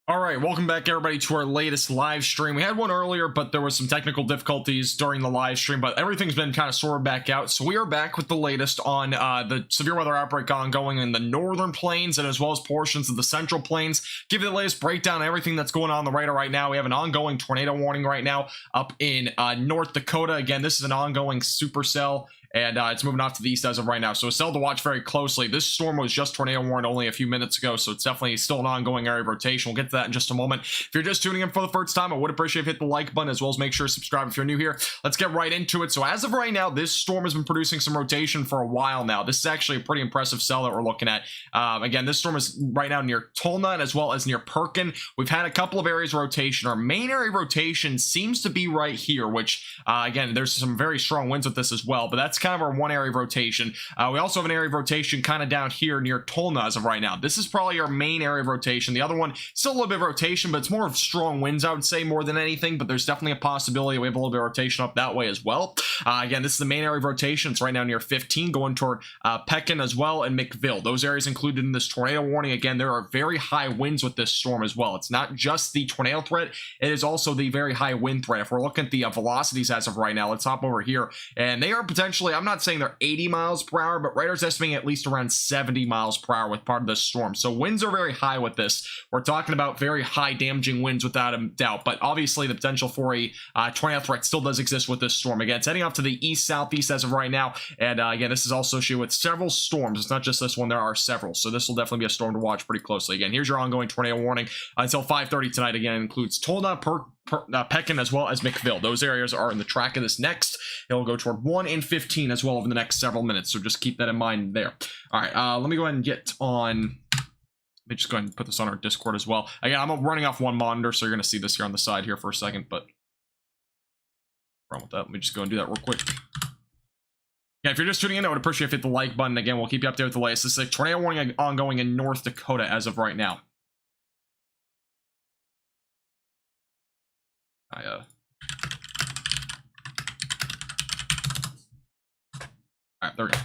All right, welcome back everybody to our latest live stream. We had one earlier, but there was some technical difficulties during the live stream, but everything's been kind of sorted back out. So we are back with the latest on the severe weather outbreak ongoing in the northern plains and as well as portions of the central plains. Give you the latest breakdown of everything that's going on the radar right now. We have an ongoing tornado warning right now up in North Dakota. Again, this is an ongoing supercell. And it's moving off to the east as of right now. So a cell to watch very closely. This storm was just tornado warned only a few minutes ago, so it's definitely still an ongoing area of rotation. We'll get to that in just a moment. If you're just tuning in for the first time, I would appreciate if you hit the like button, as well as make sure to subscribe if you're new here. Let's get right into it. So as of right now, this storm has been producing some rotation for a while now. This is actually a pretty impressive cell that we're looking at. Again, this storm is right now near Tulna as well as near Perkin. We've had a couple of areas of rotation. Our main area of rotation seems to be right here, which, again, there's some very strong winds with this as well, but that's kind of our one area of rotation. We also have an area of rotation kind of down here near Tulna as of right now. This is probably our main area of rotation. The other one, still a little bit of rotation, but it's more of strong winds, I would say, more than anything, but there's definitely a possibility we have a little bit of rotation up that way as well. Again, this is the main area of rotation. It's right now near 15, going toward Pekin as well, and McVille. Those areas included in this tornado warning. Again, there are very high winds with this storm as well. It's not just the tornado threat, it is also the very high wind threat. If we're looking at the velocities as of right now, let's hop over here, and they are potentially, I'm not saying they're 80 miles per hour, but radar's estimating at least around 70 miles per hour with part of this storm. So winds are very high with this. We're talking about very high damaging winds without a doubt, but obviously the potential for a tornado threat still does exist with this storm. Again, it's heading off to the east-southeast as of right now, and again, this is also associated with several storms. It's not just this one, there are several, so this will definitely be a storm to watch pretty closely. Again, here's your ongoing tornado warning until 5:30 tonight. Again, it includes Tulna, Pekin as well as McVille. Those areas are in the track of this next. It'll go toward 1 and 15 as well over the next several minutes, so just keep that in mind there. All right, let me go ahead and get on. Let me just go ahead and put this on our Discord as well. Again, I'm running off one monitor, so you're going to see this here on the side here for a second, but wrong with that. Let me just go and do that real quick. Yeah, if you're just tuning in, I would appreciate if you hit the like button. Again, we'll keep you updated with the latest. This is a tornado warning ongoing in North Dakota as of right now. All right, there we go.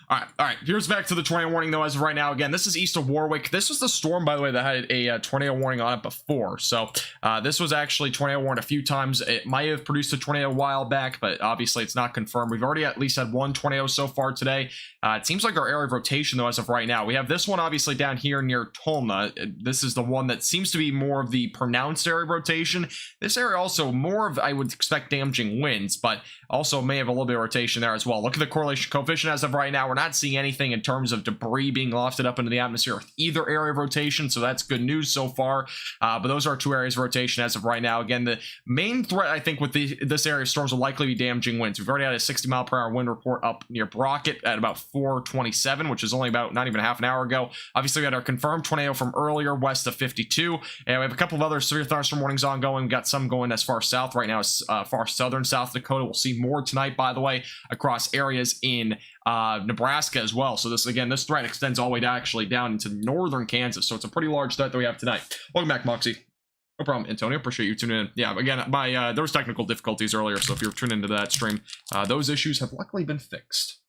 All right. Here's back to the tornado warning, though, as of right now. Again, this is east of Warwick. This was the storm, by the way, that had a tornado warning on it before. So this was actually tornado warned a few times. It might have produced a tornado a while back, but obviously it's not confirmed. We've already at least had one tornado so far today. It seems like our area of rotation, though, as of right now. We have this one, obviously, down here near Tulna. This is the one that seems to be more of the pronounced area of rotation. This area also more of, I would expect, damaging winds, but also may have a little bit of rotation there as well. Look at the correlation coefficient as of right now. We're not seeing anything in terms of debris being lofted up into the atmosphere with either area of rotation, so that's good news so far. But those are two areas of rotation as of right now. Again, the main threat, I think, with this area of storms will likely be damaging winds. We've already had a 60-mile-per-hour wind report up near Brockett at about 427, which is only about not even half an hour ago. Obviously, we had our confirmed tornado from earlier west of 52, and we have a couple of other severe thunderstorm warnings ongoing. We've got some going as far south right now as far southern South Dakota. We'll see more tonight, by the way, across areas in Nebraska as well. So this threat extends all the way actually down into northern Kansas. So it's a pretty large threat that we have tonight. Welcome back, Moxie. No problem, Antonio. Appreciate you tuning in. Yeah, again, there was technical difficulties earlier, so if you're tuning into that stream, those issues have luckily been fixed.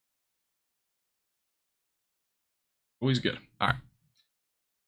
Always good. All right.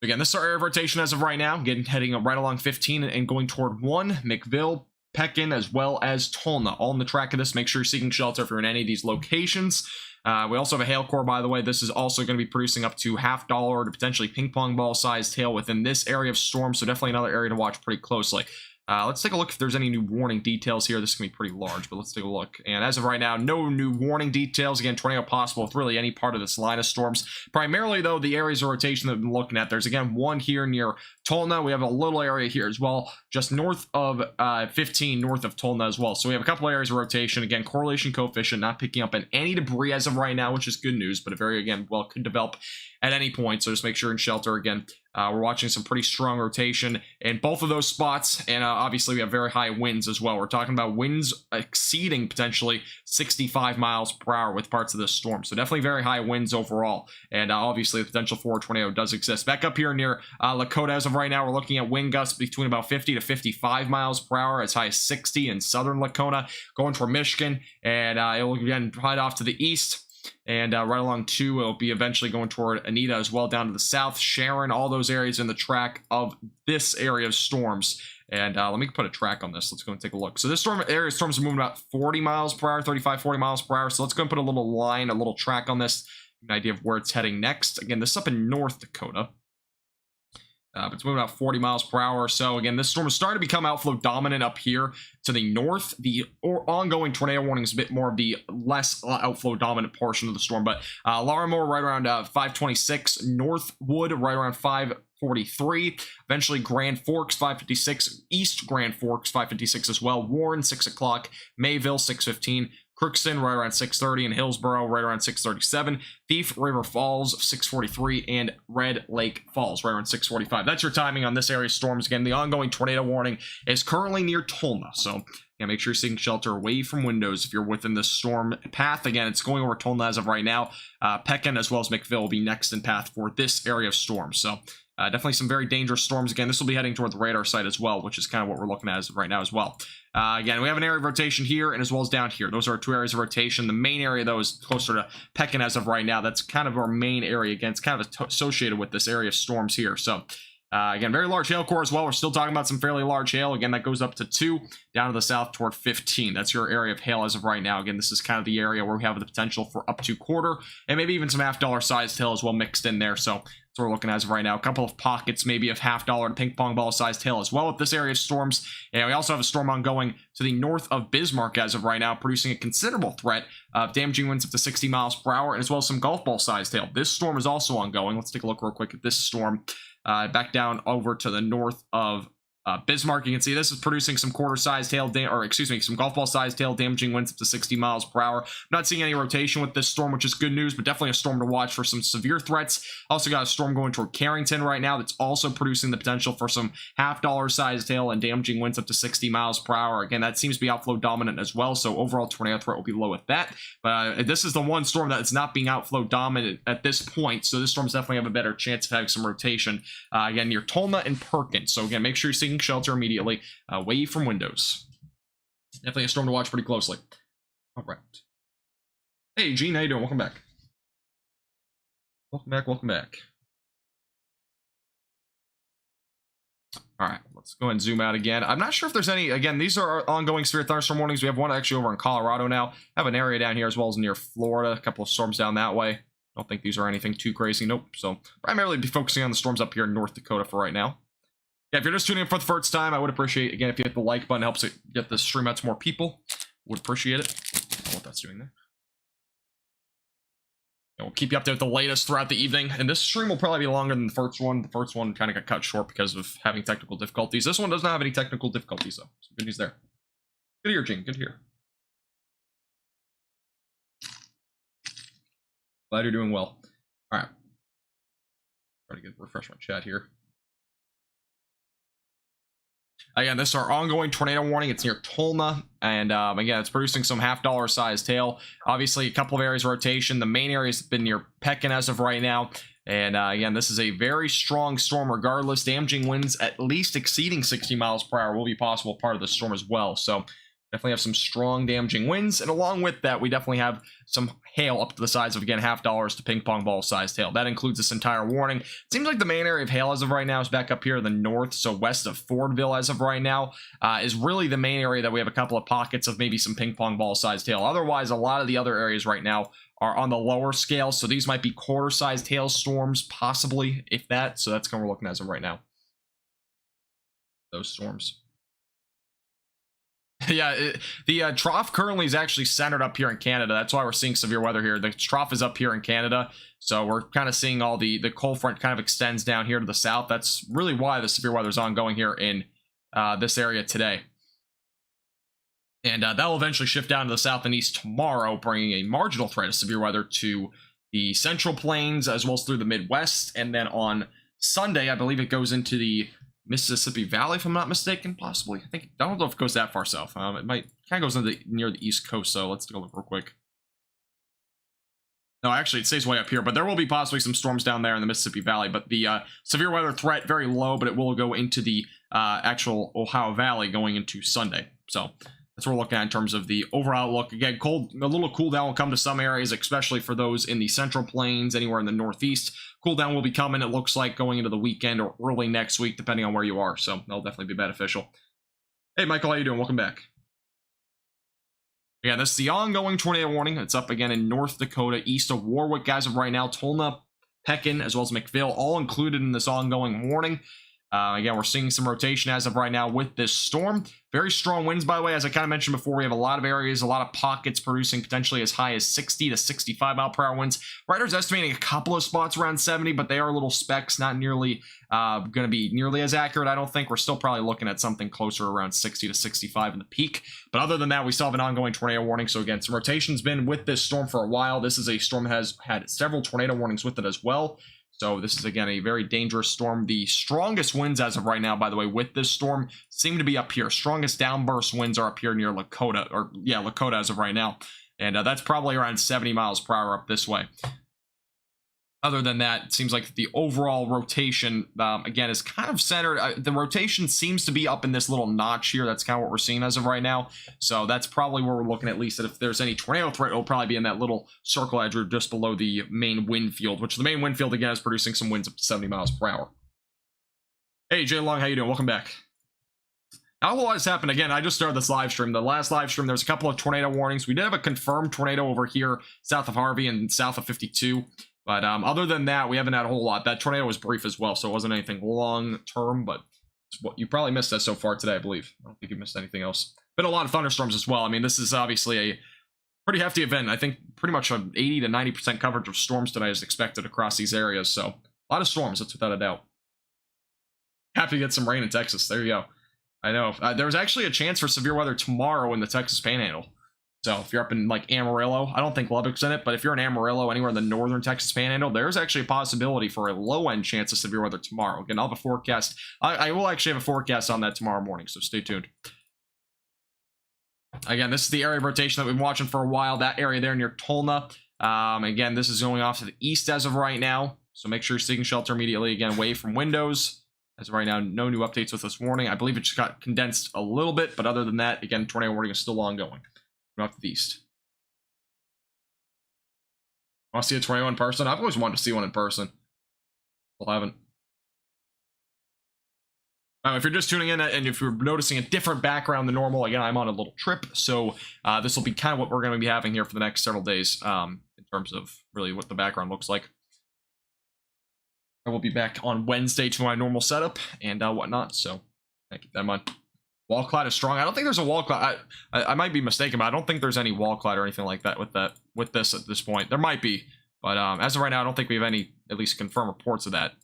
Again, this is our area of rotation as of right now. Heading right along 15 and going toward 1, McVille, Pekin, as well as Tulna. All in the track of this. Make sure you're seeking shelter if you're in any of these locations. We also have a hail core, by the way. This is also going to be producing up to $half to potentially ping pong ball sized hail within this area of storm, so definitely another area to watch pretty closely. Let's take a look if there's any new warning details here. This can be pretty large, but let's take a look. And as of right now, no new warning details. Again, tornado possible with really any part of this line of storms. Primarily, though, the areas of rotation that we've been looking at. There's, again, one here near Tulna. We have a little area here as well, just north of 15, north of Tulna as well. So we have a couple areas of rotation. Again, correlation coefficient not picking up any debris as of right now, which is good news, but could develop at any point. So just make sure in shelter. Again, we're watching some pretty strong rotation in both of those spots, and obviously we have very high winds as well. We're talking about winds exceeding potentially 65 miles per hour with parts of this storm, so definitely very high winds overall, and obviously the potential for a tornado does exist. Back up here near Lakota as of right now, we're looking at wind gusts between about 50 to 55 miles per hour, as high as 60 in southern Lakota, going toward Michigan, and it will again head off to the east. And right along 2, it'll be eventually going toward Anita as well, down to the south, Sharon, all those areas in the track of this area of storms. And let me put a track on this. Let's go and take a look. So this area of storms are moving about 40 miles per hour, 35, 40 miles per hour. So let's go and put a little line, a little track on this, an idea of where it's heading next. Again, this is up in North Dakota. But it's moving about 40 miles per hour or so. Again, this storm is starting to become outflow dominant up here to the north. The ongoing tornado warning is a bit more of the less outflow dominant portion of the storm. But Larimore right around 526, Northwood right around 543, eventually Grand Forks 556, East Grand Forks 556 as well, Warren 6 o'clock, Mayville 6:15, Crookston right around 6:30, and Hillsborough right around 6:37, Thief River Falls 6:43, and Red Lake Falls right around 6:45. That's your timing on this area of storms. Again, the ongoing tornado warning is currently near Tolna, so yeah, make sure you're seeking shelter away from windows if you're within the storm path. Again, it's going over Tolna as of right now. Pekin as well as McVille will be next in path for this area of storms. So definitely some very dangerous storms. Again, this will be heading toward the radar site as well, which is kind of what we're looking at as of right now as well. Again, we have an area of rotation here and as well as down here. Those are our 2 areas of rotation. The main area, though, is closer to Pekin as of right now. That's kind of our main area. Again, it's kind of associated with this area of storms here. So again, very large hail core as well. We're still talking about some fairly large hail. Again, that goes up to 2, down to the south toward 15. That's your area of hail as of right now. Again, this is kind of the area where we have the potential for up to quarter and maybe even some $half sized hail as well mixed in there. So that's what we're looking at as of right now. A couple of pockets maybe of $half and ping pong ball sized hail as well with this area of storms. And we also have a storm ongoing to the north of Bismarck as of right now, producing a considerable threat of damaging winds up to 60 miles per hour and as well as some golf ball sized hail. This storm is also ongoing. Let's take a look real quick at this storm. Back down over to the north of Bismarck, you can see this is producing some quarter-sized hail, some golf ball-sized hail, damaging winds up to 60 miles per hour. I'm not seeing any rotation with this storm, which is good news, but definitely a storm to watch for some severe threats. Also got a storm going toward Carrington right now that's also producing the potential for some $half-sized hail and damaging winds up to 60 miles per hour. Again, that seems to be outflow dominant as well, so overall tornado threat will be low with that. But this is the one storm that is not being outflow dominant at this point, so this storm's definitely have a better chance of having some rotation. Again, near Tolna and Perkins. So again, make sure you're seeking shelter immediately away from windows. Definitely a storm to watch pretty closely. All right. Hey, Gene, how you doing? Welcome back. Welcome back. All right, let's go ahead and zoom out again. I'm not sure if there's any, again, these are our ongoing severe thunderstorm warnings. We have one actually over in Colorado now. I have an area down here as well as near Florida, a couple of storms down that way. I don't think these are anything too crazy. Nope. So primarily be focusing on the storms up here in North Dakota for right now. Yeah, if you're just tuning in for the first time, I would appreciate, again, if you hit the like button, helps it get the stream out to more people. Would appreciate it. I don't know what that's doing there. And we'll keep you up there with the latest throughout the evening. And this stream will probably be longer than the first one. The first one kind of got cut short because of having technical difficulties. This one does not have any technical difficulties, though. So good news there. Good to hear, Gene. Good to hear. Glad you're doing well. All right. Try to refresh my chat here. Again, this is our ongoing tornado warning. It's near Tolna, and again, it's producing some $half-sized hail. Obviously, a couple of areas of rotation. The main area has been near Pekin as of right now, and again, this is a very strong storm regardless. Damaging winds at least exceeding 60 miles per hour will be possible part of the storm as well, so definitely have some strong damaging winds, and along with that, we definitely have some hail up to the size of, again, $half to ping pong ball sized hail. That includes this entire warning. It seems like the main area of hail as of right now is back up here in the north, so west of Fordville as of right now is really the main area that we have a couple of pockets of maybe some ping pong ball sized hail. Otherwise, a lot of the other areas right now are on the lower scale, so these might be quarter-sized hailstorms, possibly, if that. So that's kind of what we're looking at as of right now. Those storms. Yeah, the trough currently is actually centered up here in Canada. That's why we're seeing severe weather here. The trough is up here in Canada, so we're kind of seeing all the cold front kind of extends down here to the south. That's really why the severe weather is ongoing here in this area today. And that will eventually shift down to the south and east tomorrow, bringing a marginal threat of severe weather to the central plains as well as through the Midwest. And then on Sunday, I believe it goes into the Mississippi Valley, if I'm not mistaken, possibly. I don't know if it goes that far south. It might kind of goes into near the East Coast, so let's take a look real quick. No, actually, it stays way up here, but there will be possibly some storms down there in the Mississippi Valley. But the severe weather threat, very low, but it will go into the actual Ohio Valley going into Sunday. So That's what we're looking at in terms of the overall outlook. Again, a little cool down will come to some areas, especially for those in the central plains, anywhere in the northeast. Cool down will be coming, it looks like, going into the weekend or early next week, depending on where you are. So that'll definitely be beneficial. Hey, Michael, how you doing? Welcome back. Yeah, this is the ongoing tornado warning. It's up again in North Dakota, east of Warwick. As of right now, Tolna, Pekin, as well as McVale, all included in this ongoing warning. Again, we're seeing some rotation as of right now with this storm. Very strong winds, by the way. As I kind of mentioned before, we have a lot of areas, a lot of pockets producing potentially as high as 60 to 65 mile per hour winds. Radar's estimating a couple of spots around 70, but they are little specks, not nearly going to be nearly as accurate. I don't think we're still probably looking at something closer around 60 to 65 in the peak. But other than that, we still have an ongoing tornado warning. So again, some rotation's been with this storm for a while. This is a storm that has had several tornado warnings with it as well. So this is, again, a very dangerous storm. The strongest winds as of right now, by the way, with this storm seem to be up here. Strongest downburst winds are up here near Lakota, Lakota as of right now. And that's probably around 70 miles per hour up this way. Other than that, it seems like the overall rotation, again, is kind of centered. The rotation seems to be up in this little notch here. That's kind of what we're seeing as of right now. So that's probably where we're looking, at least, that if there's any tornado threat, it'll probably be in that little circle edge or just below the main wind field, which the main wind field, again, is producing some winds up to 70 miles per hour. Hey, Jay Long, how you doing? Welcome back. Not a whole lot has happened. Again, I just started this live stream. The last live stream, there's a couple of tornado warnings. We did have a confirmed tornado over here south of Harvey and south of 52. But other than that, we haven't had a whole lot. That tornado was brief as well, so it wasn't anything long-term, but it's what you probably missed that so far today, I believe. I don't think you missed anything else. Been a lot of thunderstorms as well. I mean, this is obviously a pretty hefty event. I think pretty much an 80 to 90% coverage of storms today is expected across these areas, so a lot of storms, that's without a doubt. Happy to get some rain in Texas. There you go. I know. There's actually a chance for severe weather tomorrow in the Texas Panhandle. So if you're up in like Amarillo, I don't think Lubbock's in it, but if you're in Amarillo, anywhere in the northern Texas Panhandle, there's actually a possibility for a low-end chance of severe weather tomorrow. Again, I'll have a forecast. I will actually have a forecast on that tomorrow morning, so stay tuned. Again, this is the area of rotation that we've been watching for a while, that area there near Tolna. Again, this is going off to the east as of right now, so make sure you're seeking shelter immediately. Again, away from windows. As of right now, no new updates with this warning. I believe it just got condensed a little bit, but other than that, again, tornado warning is still ongoing. Off to the east. Want to see a tornado in person? I've always wanted to see one in person. Still haven't. If you're just tuning in and if you're noticing a different background than normal, again, I'm on a little trip, so this will be kind of what we're going to be having here for the next several days in terms of really what the background looks like. I will be back on Wednesday to my normal setup and whatnot, so keep that in mind. Wall cloud is strong. I don't think there's a wall cloud. I might be mistaken, but I don't think there's any wall cloud or anything like that with this at this point. There might be, but as of right now, I don't think we have any, at least confirmed reports of that.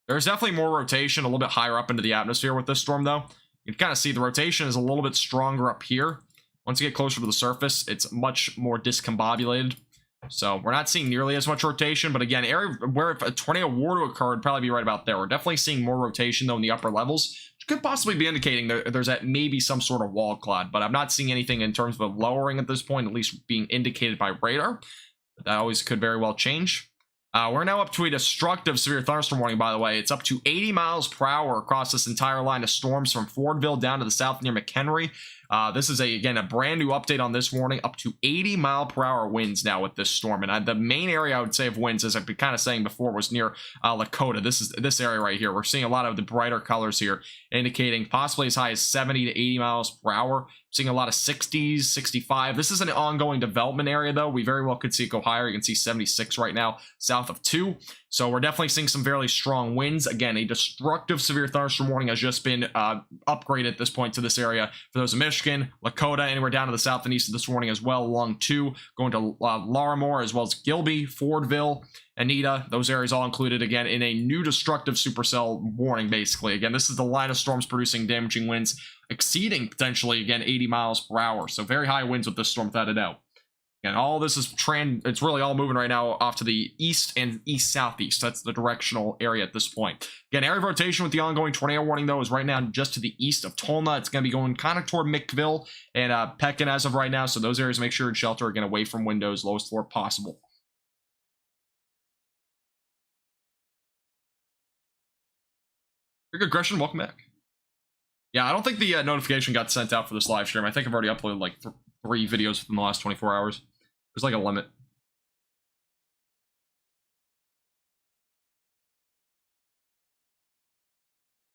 There's definitely more rotation a little bit higher up into the atmosphere with this storm, though. You can kind of see the rotation is a little bit stronger up here. Once you get closer to the surface, it's much more discombobulated. So we're not seeing nearly as much rotation, but again, area where if a tornado were to occur, it'd probably be right about there. We're definitely seeing more rotation, though, in the upper levels, which could possibly be indicating there's maybe some sort of wall cloud, but I'm not seeing anything in terms of a lowering at this point, at least being indicated by radar. But that always could very well change. We're now up to a destructive severe thunderstorm warning, by the way. It's up to 80 miles per hour across this entire line of storms from Fordville down to the south near McHenry. This is, again, a brand new update on this warning. Up to 80 mile per hour winds now with this storm. And the main area I would say of winds, as I've been kind of saying before, was near Lakota. This is this area right here. We're seeing a lot of the brighter colors here, indicating possibly as high as 70 to 80 miles per hour. Seeing a lot of 60s, 65. This is an ongoing development area, though. We very well could see it go higher. You can see 76 right now, south of 2. So we're definitely seeing some fairly strong winds. Again, a destructive severe thunderstorm warning has just been upgraded at this point to this area for those in Michigan, Lakota, anywhere down to the south and east of this warning as well, along 2, going to Larimore, as well as Gilby, Fordville, Anita. Those areas all included, again, in a new destructive supercell warning, basically. Again, this is the line of storms producing damaging winds exceeding potentially, again, 80 miles per hour. So very high winds with this storm, without a doubt. And all this is it's really all moving right now off to the east and east-southeast. That's the directional area at this point. Again, area of rotation with the ongoing tornado warning, though, is right now just to the east of Tolna. It's going to be going kind of toward McVille and Pekin as of right now. So those areas, make sure you shelter, again, away from windows, lowest floor possible. Very good, Gresham. Welcome back. Yeah, I don't think the notification got sent out for this live stream. I think I've already uploaded like 3 videos within the last 24 hours. There's like a limit.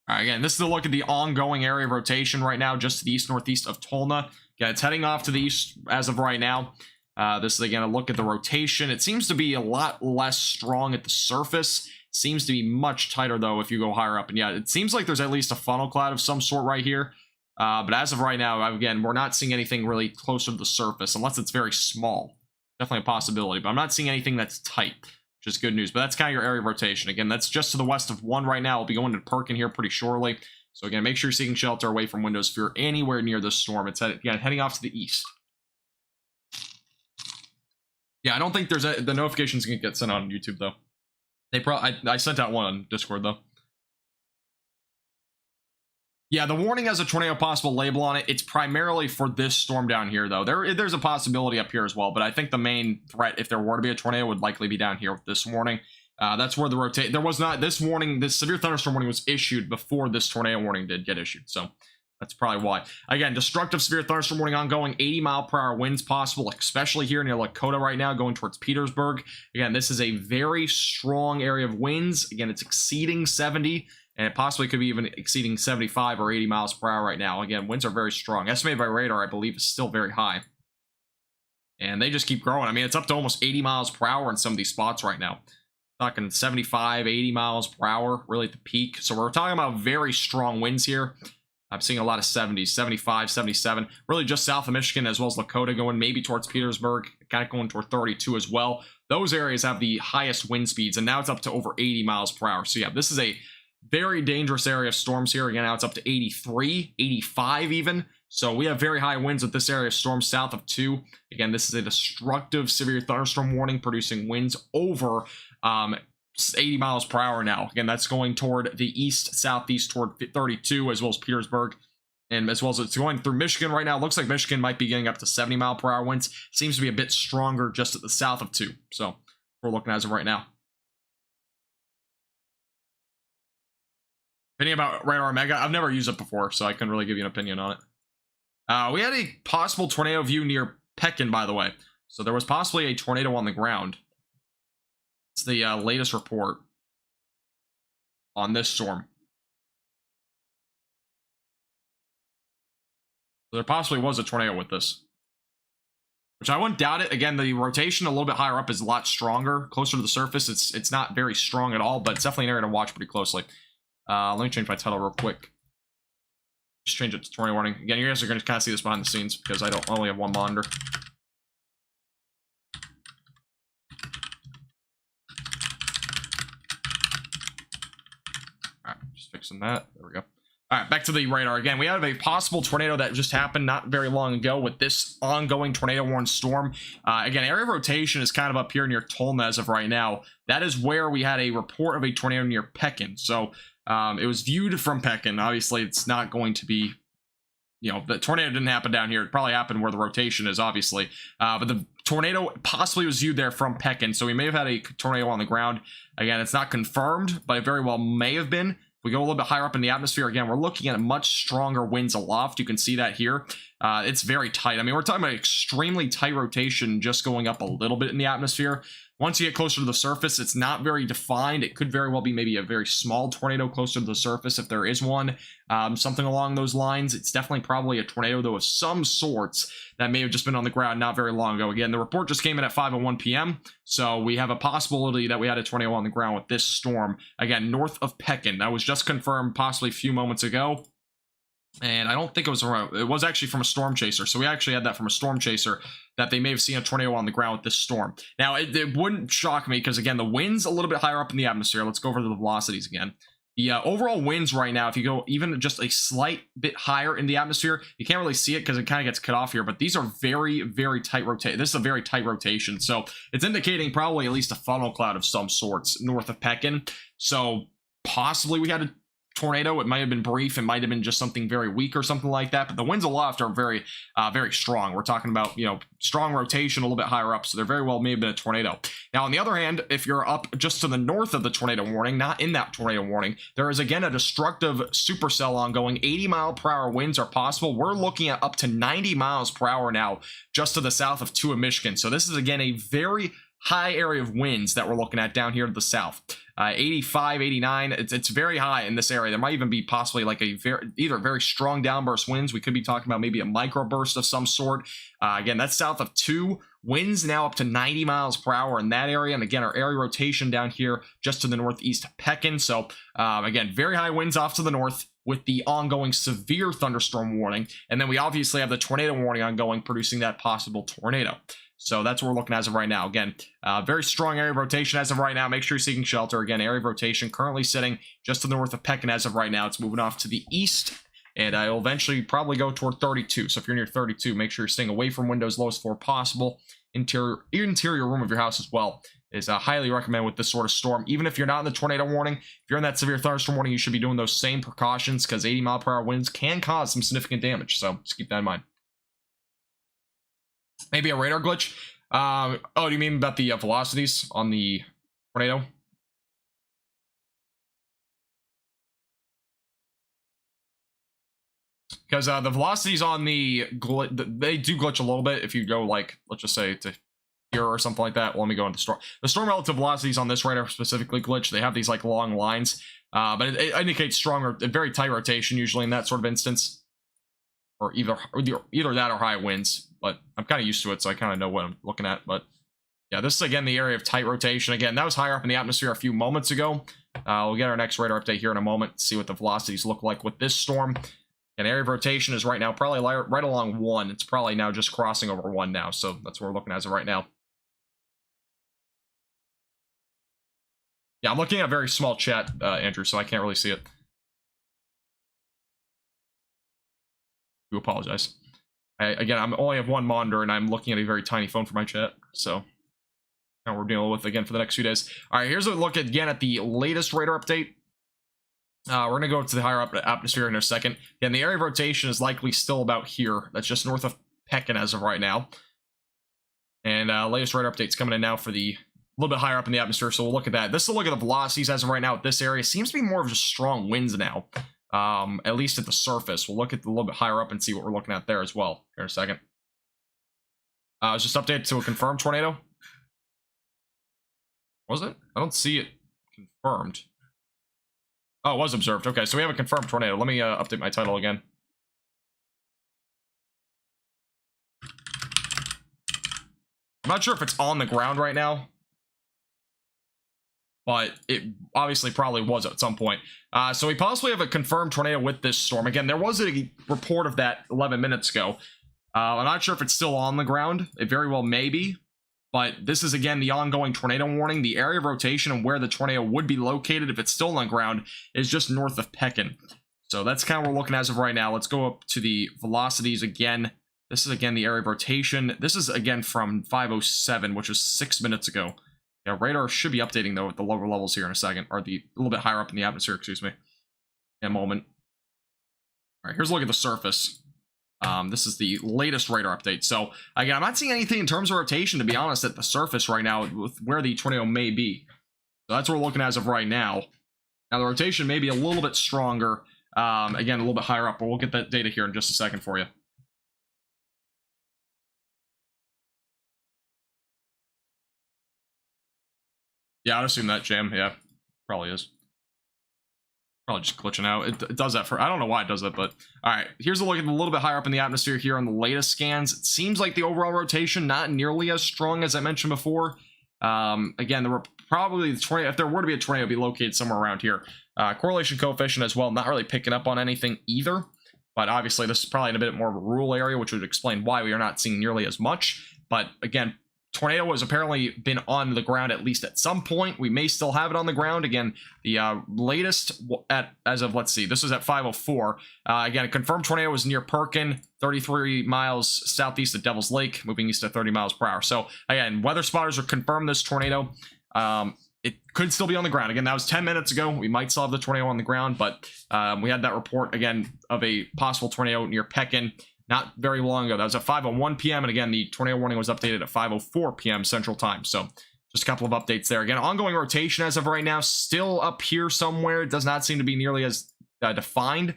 All right, again, this is a look at the ongoing area of rotation right now, just to the east-northeast of Tolna. Yeah, it's heading off to the east as of right now. This is, again, a look at the rotation. It seems to be a lot less strong at the surface. Seems to be much tighter, though, if you go higher up. And yeah, it seems like there's at least a funnel cloud of some sort right here. But as of right now, again, we're not seeing anything really closer to the surface, unless it's very small. Definitely a possibility, but I'm not seeing anything that's tight, which is good news. But that's kind of your area of rotation. Again, that's just to the west of 1 right now. We'll be going to Perkin here pretty shortly. So again, make sure you're seeking shelter away from windows if you're anywhere near this storm. It's heading off to the east. Yeah, I don't think there's the notifications can get sent out on YouTube though. I sent out one on Discord though. Yeah, the warning has a tornado possible label on it. It's primarily for this storm down here, though. There's a possibility up here as well, but I think the main threat, if there were to be a tornado, would likely be down here with this warning. That's where the there was not this warning. This severe thunderstorm warning was issued before this tornado warning did get issued, so that's probably why. Again, destructive severe thunderstorm warning ongoing. 80-mile-per-hour winds possible, especially here near Lakota right now, going towards Petersburg. Again, this is a very strong area of winds. Again, it's exceeding 70. And it possibly could be even exceeding 75 or 80 miles per hour right now. Again, winds are very strong. Estimated by radar, I believe, is still very high. And they just keep growing. I mean, it's up to almost 80 miles per hour in some of these spots right now. Talking 75, 80 miles per hour, really at the peak. So we're talking about very strong winds here. I'm seeing a lot of 70s, 75, 77. Really just south of Michigan as well as Lakota going maybe towards Petersburg. Kind of going toward 32 as well. Those areas have the highest wind speeds. And now it's up to over 80 miles per hour. So yeah, this is a very dangerous area of storms here. Again, now it's up to 83, 85 even. So we have very high winds with this area of storms south of 2. Again, this is a destructive severe thunderstorm warning producing winds over 80 miles per hour now. Again, that's going toward the east, southeast toward 32 as well as Petersburg. And as well as it's going through Michigan right now. Looks like Michigan might be getting up to 70 mile per hour winds. Seems to be a bit stronger just at the south of 2. So we're looking as of right now. Opinion about Radar Mega? I've never used it before, so I couldn't really give you an opinion on it. We had a possible tornado view near Pekin, by the way. So there was possibly a tornado on the ground. It's the latest report on this storm. So there possibly was a tornado with this, which I wouldn't doubt it. Again, the rotation a little bit higher up is a lot stronger. Closer to the surface, it's not very strong at all, but it's definitely an area to watch pretty closely. Let me change my title real quick. Just change it to tornado warning. Again, you guys are going to kind of see this behind the scenes because I only have one monitor. Alright, just fixing that. There we go. Alright, back to the radar. Again, we have a possible tornado that just happened not very long ago with this ongoing tornado-warned storm. Again, area of rotation is kind of up here near Tolna as of right now. That is where we had a report of a tornado near Pekin. So it was viewed from Pekin. Obviously, it's not going to be, you know, the tornado didn't happen down here. It probably happened where the rotation is, obviously. But the tornado possibly was viewed there from Pekin. So we may have had a tornado on the ground. Again, it's not confirmed, but it very well may have been. If we go a little bit higher up in the atmosphere, again, we're looking at much stronger winds aloft. You can see that here. It's very tight. I mean, we're talking about extremely tight rotation just going up a little bit in the atmosphere. Once you get closer to the surface, it's not very defined. It could very well be maybe a very small tornado closer to the surface if there is one. Something along those lines. It's definitely probably a tornado, though, of some sorts that may have just been on the ground not very long ago. Again, the report just came in at 5:01 p.m., so we have a possibility that we had a tornado on the ground with this storm. Again, north of Pekin. That was just confirmed possibly a few moments ago. And I don't think it was actually from a storm chaser. So we actually had that from a storm chaser that they may have seen a tornado on the ground with this storm. Now, it wouldn't shock me because, again, the wind's a little bit higher up in the atmosphere. Let's go over to the velocities again. The overall winds right now, if you go even just a slight bit higher in the atmosphere, you can't really see it because it kind of gets cut off here, but these are very, very tight rotation. This is a very tight rotation, so it's indicating probably at least a funnel cloud of some sorts north of Pekin. So possibly we had a tornado. It might have been brief. It might have been just something very weak or something like that. But the winds aloft are very, very strong. We're talking about, you know, strong rotation a little bit higher up. So there very well may have been a tornado. Now, on the other hand, if you're up just to the north of the tornado warning, not in that tornado warning, there is again a destructive supercell ongoing. 80-mile-per-hour winds are possible. We're looking at up to 90 miles per hour now, just to the south of Tua, Michigan. So this is again a very high area of winds that we're looking at down here to the south. 85, 89, it's very high in this area. There might even be possibly like either very strong downburst winds. We could be talking about maybe a microburst of some sort. Again, that's south of 2. Winds now up to 90 miles per hour in that area. And again, our area rotation down here just to the northeast of Pekin. So again, very high winds off to the north with the ongoing severe thunderstorm warning. And then we obviously have the tornado warning ongoing, producing that possible tornado. So that's what we're looking at as of right now. Again, very strong area of rotation as of right now. Make sure you're seeking shelter. Again, area of rotation currently sitting just to the north of Pekin as of right now. It's moving off to the east, and it'll eventually probably go toward 32. So if you're near 32, make sure you're staying away from windows, lowest floor possible. Interior room of your house as well is highly recommended with this sort of storm. Even if you're not in the tornado warning, if you're in that severe thunderstorm warning, you should be doing those same precautions because 80-mile-per-hour winds can cause some significant damage. So just keep that in mind. Maybe a radar glitch. Oh, do you mean about the velocities on the tornado? Because the velocities on the they do glitch a little bit if you go, like, let's just say to here or something like that. Well, let me go into storm. The storm relative velocities on this radar specifically glitch. They have these like long lines, but it indicates stronger, very tight rotation usually in that sort of instance, or either that or high winds. But I'm kind of used to it, so I kind of know what I'm looking at. But yeah, this is again the area of tight rotation. Again, that was higher up in the atmosphere a few moments ago. We'll get our next radar update here in a moment, see what the velocities look like with this storm. And area of rotation is right now probably right along 1. It's probably now just crossing over 1 now, so that's what we're looking at as of right now. Yeah, I'm looking at a very small chat, Andrew, so I can't really see it. I do apologize. Again, I only have 1 monitor, and I'm looking at a very tiny phone for my chat, so now we're dealing with again for the next few days. All right, here's a look again at the latest radar update. We're going to go to the higher up atmosphere in a second. Again, the area of rotation is likely still about here. That's just north of Pekin as of right now. And latest radar update's coming in now for the little bit higher up in the atmosphere, so we'll look at that. This is a look at the velocities as of right now at this area. Seems to be more of just strong winds now. At least at the surface. We'll look at the little bit higher up and see what we're looking at there as well here in a second. It's just updated to a confirmed tornado. Was it? I don't see it confirmed. Oh, it was observed. Okay, so we have a confirmed tornado. Let me update my title again. I'm not sure if it's on the ground right now, but it obviously probably was at some point. So we possibly have a confirmed tornado with this storm. Again, there was a report of that 11 minutes ago. I'm not sure if it's still on the ground. It very well may be. But this is, again, the ongoing tornado warning. The area of rotation and where the tornado would be located if it's still on the ground is just north of Pekin. So that's kind of what we're looking at as of right now. Let's go up to the velocities again. This is, again, the area of rotation. This is, again, from 5:07, which was 6 minutes ago. Yeah, radar should be updating, though, at the lower levels here in a second, or a little bit higher up in the atmosphere, excuse me, in a moment. All right, here's a look at the surface. This is the latest radar update. So, again, I'm not seeing anything in terms of rotation, to be honest, at the surface right now with where the tornado may be. So that's what we're looking at as of right now. Now, the rotation may be a little bit stronger, again, a little bit higher up, but we'll get that data here in just a second for you. Yeah, I'd assume that, Jam. Yeah, probably is. Probably just glitching out. It does that for, I don't know why it does that, but all right, here's a look at a little bit higher up in the atmosphere here on the latest scans. It seems like the overall rotation not nearly as strong as I mentioned before. Again, there were probably the tornado, if there were to be a tornado, it'd be located somewhere around here. Correlation coefficient as well, not really picking up on anything either, but obviously this is probably in a bit more of a rural area, which would explain why we are not seeing nearly as much. But again, tornado has apparently been on the ground at least at some point. We may still have it on the ground. Again, the latest as of, let's see, this was at 5:04. Again, a confirmed tornado was near Perkin, 33 miles southeast of Devil's Lake, moving east at 30 miles per hour. So again, weather spotters are confirmed this tornado. it could still be on the ground. Again, that was 10 minutes ago. We might still have the tornado on the ground, but we had that report again of a possible tornado near Pekin not very long ago. That was at 5:01 p.m. And again, the tornado warning was updated at 5:04 p.m. Central Time. So just a couple of updates there. Again, ongoing rotation as of right now, still up here somewhere. It does not seem to be nearly as defined.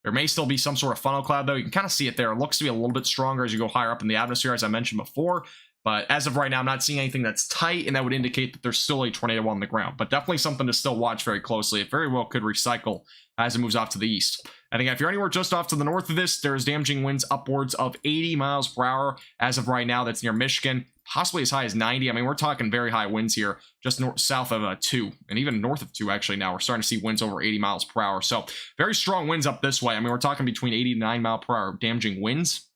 There may still be some sort of funnel cloud, though. You can kind of see it there. It looks to be a little bit stronger as you go higher up in the atmosphere, as I mentioned before. But as of right now, I'm not seeing anything that's tight, and that would indicate that there's still a tornado on the ground. But definitely something to still watch very closely. It very well could recycle as it moves off to the east. And again, if you're anywhere just off to the north of this, there's damaging winds upwards of 80 miles per hour as of right now. That's near Michigan, possibly as high as 90. I mean, we're talking very high winds here, just south of 2, and even north of 2, actually, now. We're starting to see winds over 80 miles per hour. So very strong winds up this way. I mean, we're talking between 80 to 9 mile per hour damaging winds.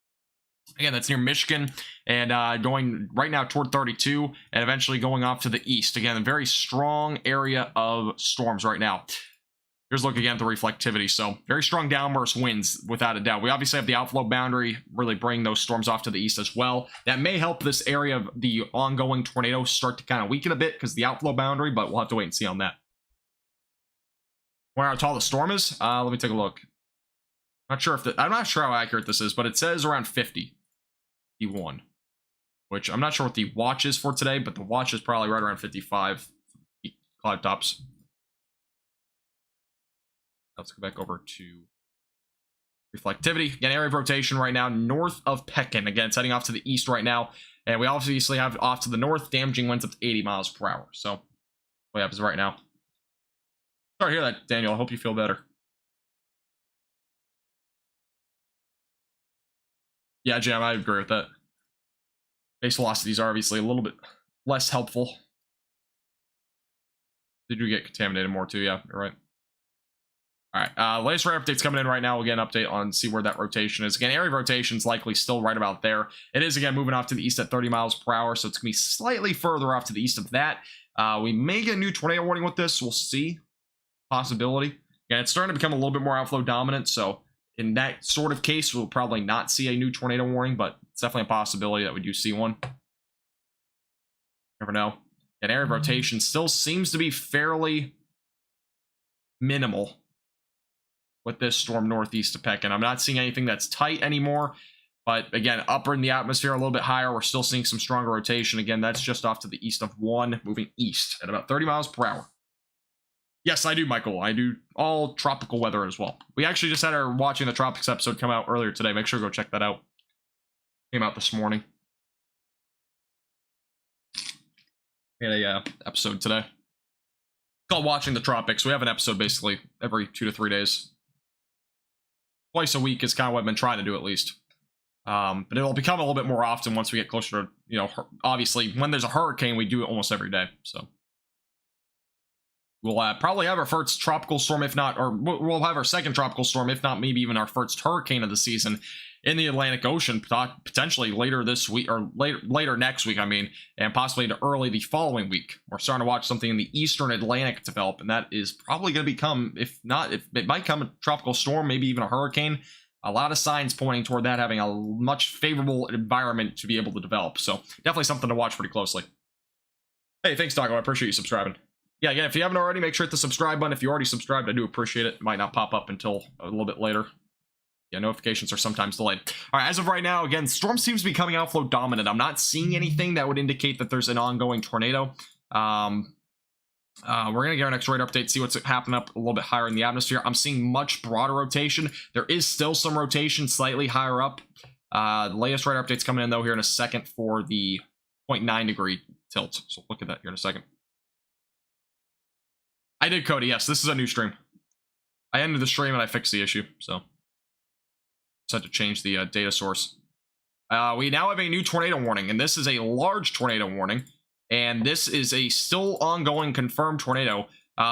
Again, that's near Michigan, and going right now toward 32, and eventually going off to the east. Again, a very strong area of storms right now. Here's a look again at the reflectivity. So very strong downburst winds, without a doubt. We obviously have the outflow boundary really bringing those storms off to the east as well. That may help this area of the ongoing tornado start to kind of weaken a bit because the outflow boundary, but we'll have to wait and see on that. Where how tall the storm is? Let me take a look. I'm not sure how accurate this is, but it says around 50. 51, which I'm not sure what the watch is for today, but the watch is probably right around 55 cloud tops. Let's go back over to reflectivity. Again, area of rotation right now north of Pekin. Again, it's heading off to the east right now, and we obviously have off to the north damaging winds up to 80 miles per hour. So what happens right now? Sorry to hear that, Daniel. I hope you feel better. Yeah, Jam, I agree with that. Base velocities are obviously a little bit less helpful. Did you get contaminated more too? Yeah, you're right. All right, latest radar updates coming in right now. We'll get an update on see where that rotation is. Again, area of rotation is likely still right about there. It is, again, moving off to the east at 30 miles per hour, so it's going to be slightly further off to the east of that. We may get a new tornado warning with this. We'll see. Possibility. Again, it's starting to become a little bit more outflow dominant, so in that sort of case, we'll probably not see a new tornado warning, but it's definitely a possibility that we do see one. Never know. And area of rotation still seems to be fairly minimal with this storm northeast of Pekin. I'm not seeing anything that's tight anymore, but again, upper in the atmosphere, a little bit higher. We're still seeing some stronger rotation. Again, that's just off to the east of 1, moving east at about 30 miles per hour. Yes, I do, Michael. I do all tropical weather as well. We actually just had our Watching the Tropics episode come out earlier today. Make sure to go check that out. Came out this morning. We had a episode today. It's called Watching the Tropics. We have an episode basically every 2 to 3 days. Twice a week is kind of what I've been trying to do, at least. But it'll become a little bit more often once we get closer to, obviously, when there's a hurricane, we do it almost every day, so. We'll probably have our first tropical storm, if not, or we'll have our second tropical storm, if not maybe even our first hurricane of the season in the Atlantic Ocean, potentially later this week, or later next week, I mean, and possibly into early the following week. We're starting to watch something in the eastern Atlantic develop, and that is probably going to become, if it might come a tropical storm, maybe even a hurricane. A lot of signs pointing toward that having a much favorable environment to be able to develop. So definitely something to watch pretty closely. Hey, thanks, Doggo. I appreciate you subscribing. Yeah, again, if you haven't already, make sure to hit the subscribe button. If you already subscribed, I do appreciate it. It might not pop up until a little bit later. Yeah, notifications are sometimes delayed. All right, as of right now, again, storm seems to be coming outflow dominant. I'm not seeing anything that would indicate that there's an ongoing tornado. We're going to get our next radar update, see what's happening up a little bit higher in the atmosphere. I'm seeing much broader rotation. There is still some rotation slightly higher up. The latest radar update's coming in, though, here in a second for the 0.9 degree tilt. So look at that here in a second. I did, Cody. Yes, this is a new stream. I ended the stream and I fixed the issue, so just had to change the data source. We now have a new tornado warning, and this is a large tornado warning, and this is a still ongoing confirmed tornado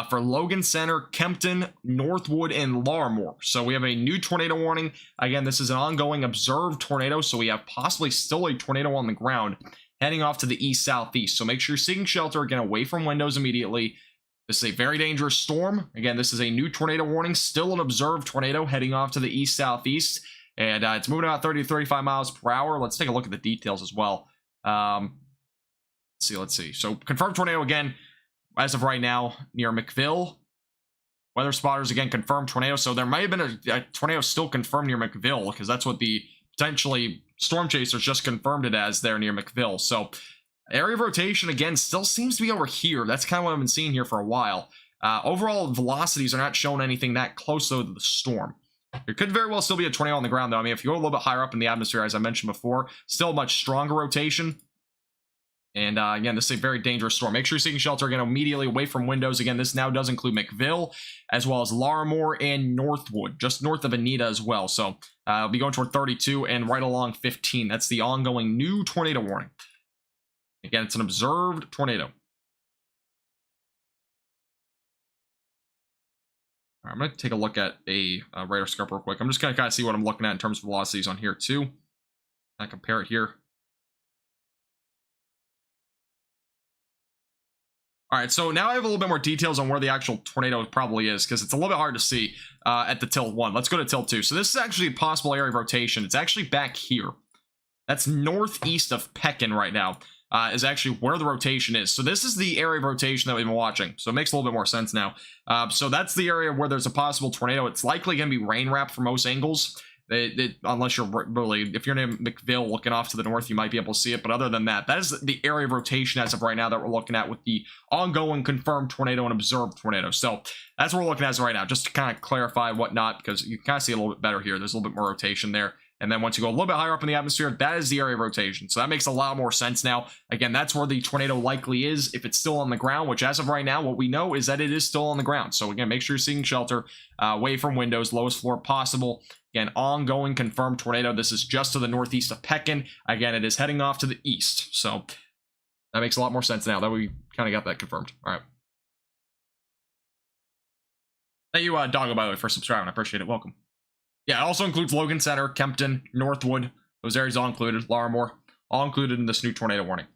for Logan Center, Kempton, Northwood, and Larimore. So we have a new tornado warning. Again, this is an ongoing observed tornado, so we have possibly still a tornado on the ground heading off to the east-southeast. So make sure you're seeking shelter, again, away from windows immediately. This is a very dangerous storm. Again, this is a new tornado warning, still an observed tornado heading off to the east-southeast, and it's moving about 30 to 35 miles per hour. Let's take a look at the details as well. Let's see. So confirmed tornado again. as of right now near McVille. Weather spotters again confirmed tornado, so there might have been a tornado still confirmed near McVille, because that's what the potentially storm chasers just confirmed it as there near McVille. So area of rotation again still seems to be over here. That's kind of what I've been seeing here for a while. Overall velocities are not showing anything that close though to the storm. There could very well still be a tornado on the ground though. I mean, if you go a little bit higher up in the atmosphere, as I mentioned before, still much stronger rotation. And again, this is a very dangerous storm. Make sure you're seeking shelter again immediately away from windows. Again, this now does include McVille, as well as Larimore and Northwood, just north of Anita as well. So I'll be going toward 32 and right along 15. That's the ongoing new tornado warning. Again, it's an observed tornado. All right, I'm going to take a look at a radar scope real quick. I'm just going to kind of see what I'm looking at in terms of velocities on here too. I compare it here. All right, so now I have a little bit more details on where the actual tornado probably is, because it's a little bit hard to see at the tilt 1. Let's go to tilt 2. So this is actually a possible area of rotation. It's actually back here. That's northeast of Pekin right now, is actually where the rotation is. So this is the area of rotation that we've been watching. So it makes a little bit more sense now. So that's the area where there's a possible tornado. It's likely going to be rain wrapped from most angles. Unless you're really, if you're in McVille looking off to the north, you might be able to see it. But other than that, that is the area of rotation as of right now that we're looking at with the ongoing confirmed tornado and observed tornado. So that's what we're looking at as of right now, just to kind of clarify whatnot, because you can kind of see a little bit better here. There's a little bit more rotation there. And then once you go a little bit higher up in the atmosphere, that is the area of rotation. So that makes a lot more sense now. Again, that's where the tornado likely is if it's still on the ground, which as of right now, what we know is that it is still on the ground. So again, make sure you're seeking shelter away from windows, lowest floor possible. Again, ongoing confirmed tornado. This is just to the northeast of Pekin. Again, it is heading off to the east. So that makes a lot more sense now that we kind of got that confirmed. All right. Thank you, Doggo, by the way, for subscribing. I appreciate it. Welcome. Yeah, it also includes Logan Center, Kempton, Northwood. Those areas all included. Larimore, all included in this new tornado warning.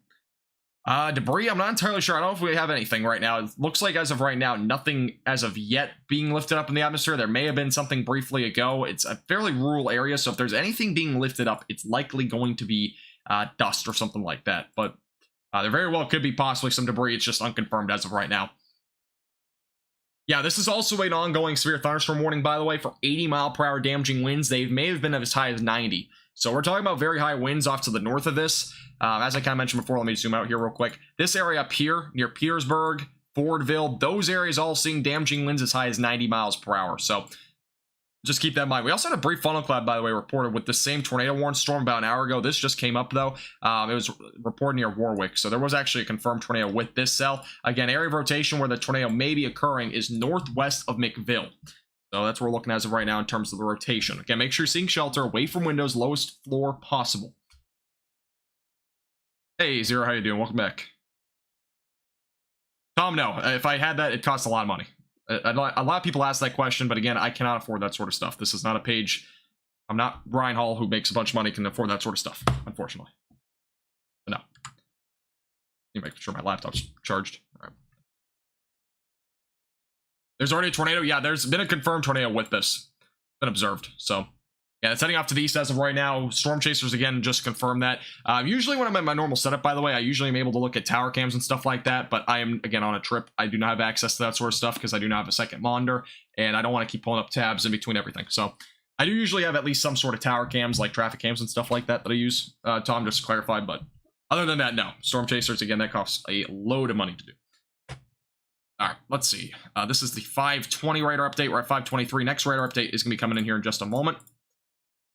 Debris, I'm not entirely sure. I don't know if we have anything right now. It looks like as of right now, nothing as of yet being lifted up in the atmosphere. There may have been something briefly ago. It's a fairly rural area, so if there's anything being lifted up, it's likely going to be dust or something like that. But there very well could be possibly some debris. It's just unconfirmed as of right now. Yeah, this is also an ongoing severe thunderstorm warning, by the way, for 80-mile-per-hour damaging winds. They may have been as high as 90. So we're talking about very high winds off to the north of this. As I kind of mentioned before, let me zoom out here real quick. This area up here near Petersburg, Fordville, those areas all seeing damaging winds as high as 90 miles per hour. So just keep that in mind. We also had a brief funnel cloud, by the way, reported with the same tornado warning storm about an hour ago. This just came up, though. It was reported near Warwick. So there was actually a confirmed tornado with this cell. Again, area of rotation where the tornado may be occurring is northwest of McVille. So that's what we're looking at as of right now in terms of the rotation. Again, make sure you're seeing shelter away from windows, lowest floor possible. Hey, Zero, how you doing? Welcome back. Tom, no. If I had that, it costs a lot of money. A lot of people ask that question, but again, I cannot afford that sort of stuff. This is not a page. I'm not Ryan Hall, who makes a bunch of money, can afford that sort of stuff, unfortunately. But no. Let me make sure my laptop's charged. All right. There's already a tornado. Yeah, there's been a confirmed tornado with this. Been observed. So, yeah, it's heading off to the east as of right now. Storm chasers, again, just confirmed that. Usually when I'm at my normal setup, by the way, I usually am able to look at tower cams and stuff like that, but I am, again, on a trip. I do not have access to that sort of stuff because I do not have a second monitor, and I don't want to keep pulling up tabs in between everything. So I do usually have at least some sort of tower cams, like traffic cams and stuff like that I use, Tom, just to clarify. But other than that, no. Storm chasers, again, that costs a load of money to do. All right, let's see. This is the 520 radar update. We're at 523. Next radar update is going to be coming in here in just a moment.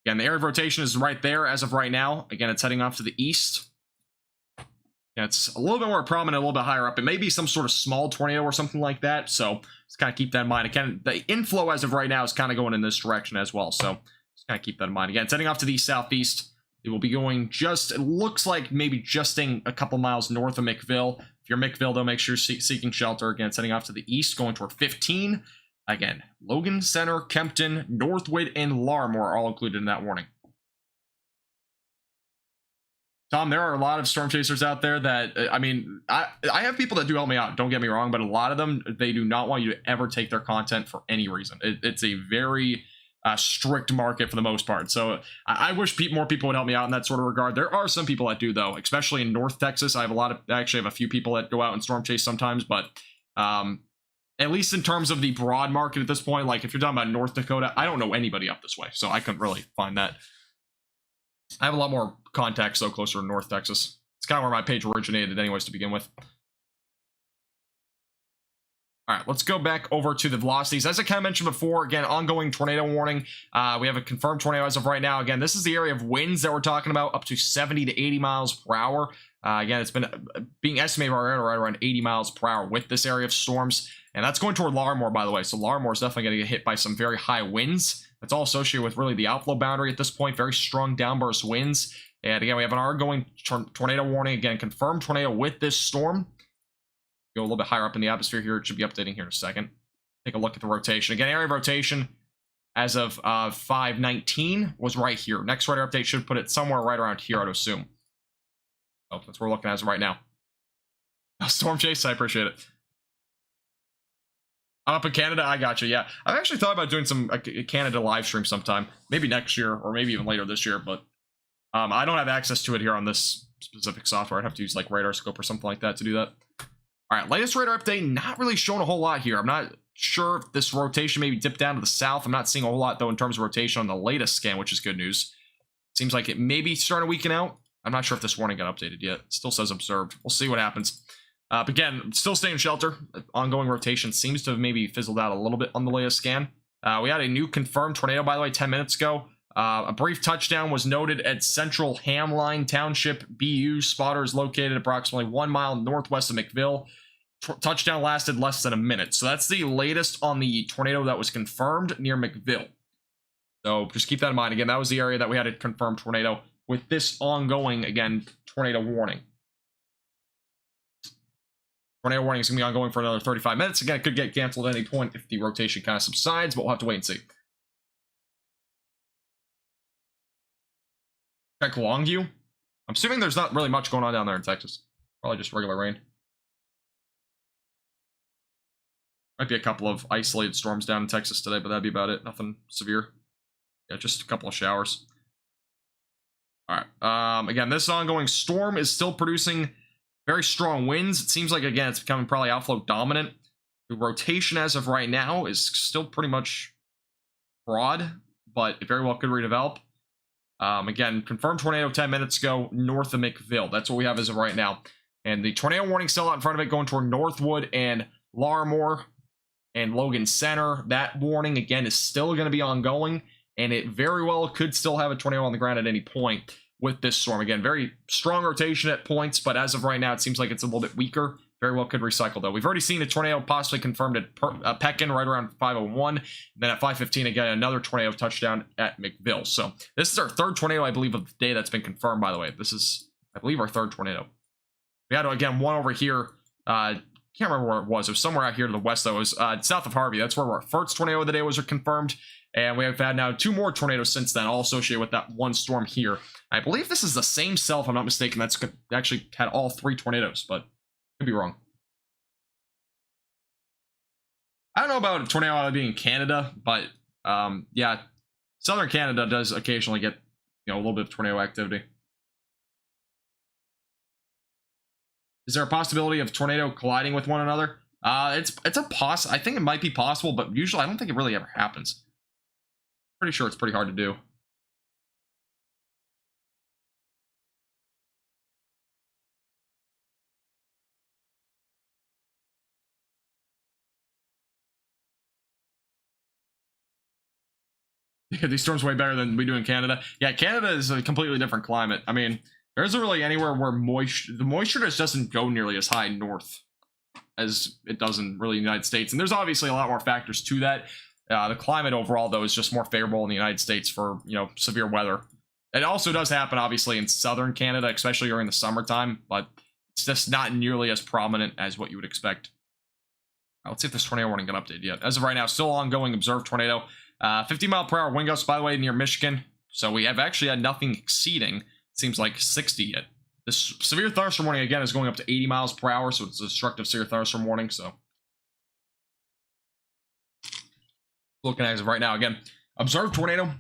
Again, the area of rotation is right there as of right now. Again, it's heading off to the east. Yeah, it's a little bit more prominent, a little bit higher up. It may be some sort of small tornado or something like that, so just kind of keep that in mind. Again, the inflow as of right now is kind of going in this direction as well, so just kind of keep that in mind. Again, it's heading off to the southeast. It will be going just, it looks like maybe justing a couple miles north of McVille. If you're McVille, though, make sure you're seeking shelter. Again, it's heading off to the east, going toward 15. Again, Logan Center, Kempton, Northwood, and Larimore are all included in that warning. Tom, there are a lot of storm chasers out there that, I mean, I have people that do help me out, don't get me wrong, but a lot of them, they do not want you to ever take their content for any reason. It's a very strict market for the most part. So I wish more people would help me out in that sort of regard. There are some people that do, though, especially in North Texas. I actually have a few people that go out and storm chase sometimes, but At least in terms of the broad market at this point. Like if you're talking about North Dakota, I don't know anybody up this way, so I couldn't really find that. I have a lot more contacts though closer to North Texas. It's kind of where my page originated anyways to begin with. All right, let's go back over to the velocities. As I kind of mentioned before, again, ongoing tornado warning. We have a confirmed tornado as of right now. Again, this is the area of winds that we're talking about, up to 70 to 80 miles per hour. Again, it's been being estimated right around 80 miles per hour with this area of storms. And that's going toward Larimore, by the way. So Larimore is definitely going to get hit by some very high winds. That's all associated with really the outflow boundary at this point. Very strong downburst winds. And again, we have an ongoing tornado warning. Again, confirmed tornado with this storm. Go a little bit higher up in the atmosphere here. It should be updating here in a second. Take a look at the rotation. Again, area of rotation as of 5:19 was right here. Next radar update should put it somewhere right around here, I'd assume. Oh, that's what we're looking at as of right now. Storm Chase, I appreciate it. I'm up in Canada, I got you. Yeah, I've actually thought about doing some Canada live stream sometime, maybe next year or maybe even later this year. But I don't have access to it here on this specific software. I'd have to use like Radar Scope or something like that to do that. All right, latest radar update, not really showing a whole lot here. I'm not sure if this rotation maybe dipped down to the south. I'm not seeing a whole lot, though, in terms of rotation on the latest scan, which is good news. Seems like it may be starting to weaken out. I'm not sure if this warning got updated yet. It still says observed. We'll see what happens. But again, still staying shelter. Ongoing rotation seems to have maybe fizzled out a little bit on the latest scan. We had a new confirmed tornado, by the way, 10 minutes ago. A brief touchdown was noted at Central Hamline Township, BU. Spotters located approximately 1 mile northwest of McVille. Touchdown lasted less than a minute. So that's the latest on the tornado that was confirmed near McVille. So just keep that in mind. Again, that was the area that we had a confirmed tornado with this ongoing, again, tornado warning. Tornado warning is going to be ongoing for another 35 minutes. Again, it could get canceled at any point if the rotation kind of subsides, but we'll have to wait and see. Check Longview. I'm assuming there's not really much going on down there in Texas. Probably just regular rain. Might be a couple of isolated storms down in Texas today, but that'd be about it. Nothing severe. Yeah, just a couple of showers. All right. Again, this ongoing storm is still producing very strong winds. It seems like, again, it's becoming probably outflow dominant. The rotation as of right now is still pretty much broad, but it very well could redevelop. Again, confirmed tornado 10 minutes ago north of McVille. That's what we have as of right now. And the tornado warning still out in front of it, going toward Northwood and Larimore and Logan Center. That warning, again, is still going to be ongoing, and it very well could still have a tornado on the ground at any point with this storm. Again, very strong rotation at points, but as of right now, it seems like it's a little bit weaker. Very well could recycle, though. We've already seen a tornado possibly confirmed at Pekin right around 5:01. Then at 5:15, again, another tornado touchdown at McVille. So this is our third tornado, I believe, of the day that's been confirmed, by the way. This is, I believe, our third tornado. We had, again, one over here. Can't remember where it was. It was somewhere out here to the west, though. It was south of Harvey. That's where our first tornado of the day was confirmed. And we have had now 2 more tornadoes since then, all associated with that one storm here. I believe this is the same cell, if I'm not mistaken, that's actually had all 3 tornadoes, but could be wrong. I don't know about a tornado being in Canada, but yeah, southern Canada does occasionally get, a little bit of tornado activity. Is there a possibility of tornado colliding with one another? It's I think it might be possible, but usually I don't think it really ever happens. Pretty sure it's pretty hard to do. Yeah, these storms way better than we do in Canada. Yeah, Canada is a completely different climate. I mean, there isn't really anywhere where the moisture just doesn't go nearly as high north as it does in really the United States. And there's obviously a lot more factors to that. The climate overall, though, is just more favorable in the United States for, severe weather. It also does happen, obviously, in southern Canada, especially during the summertime, but it's just not nearly as prominent as what you would expect. Let's see if this tornado warning got updated yet. As of right now, still ongoing observed tornado. 50-mile-per-hour wind gusts, by the way, near Michigan. So we have actually had nothing exceeding, seems like 60 yet. This severe thunderstorm warning, again, is going up to 80 miles per hour, so it's a destructive severe thunderstorm warning, so. Looking at it as of right now, again, observed tornado,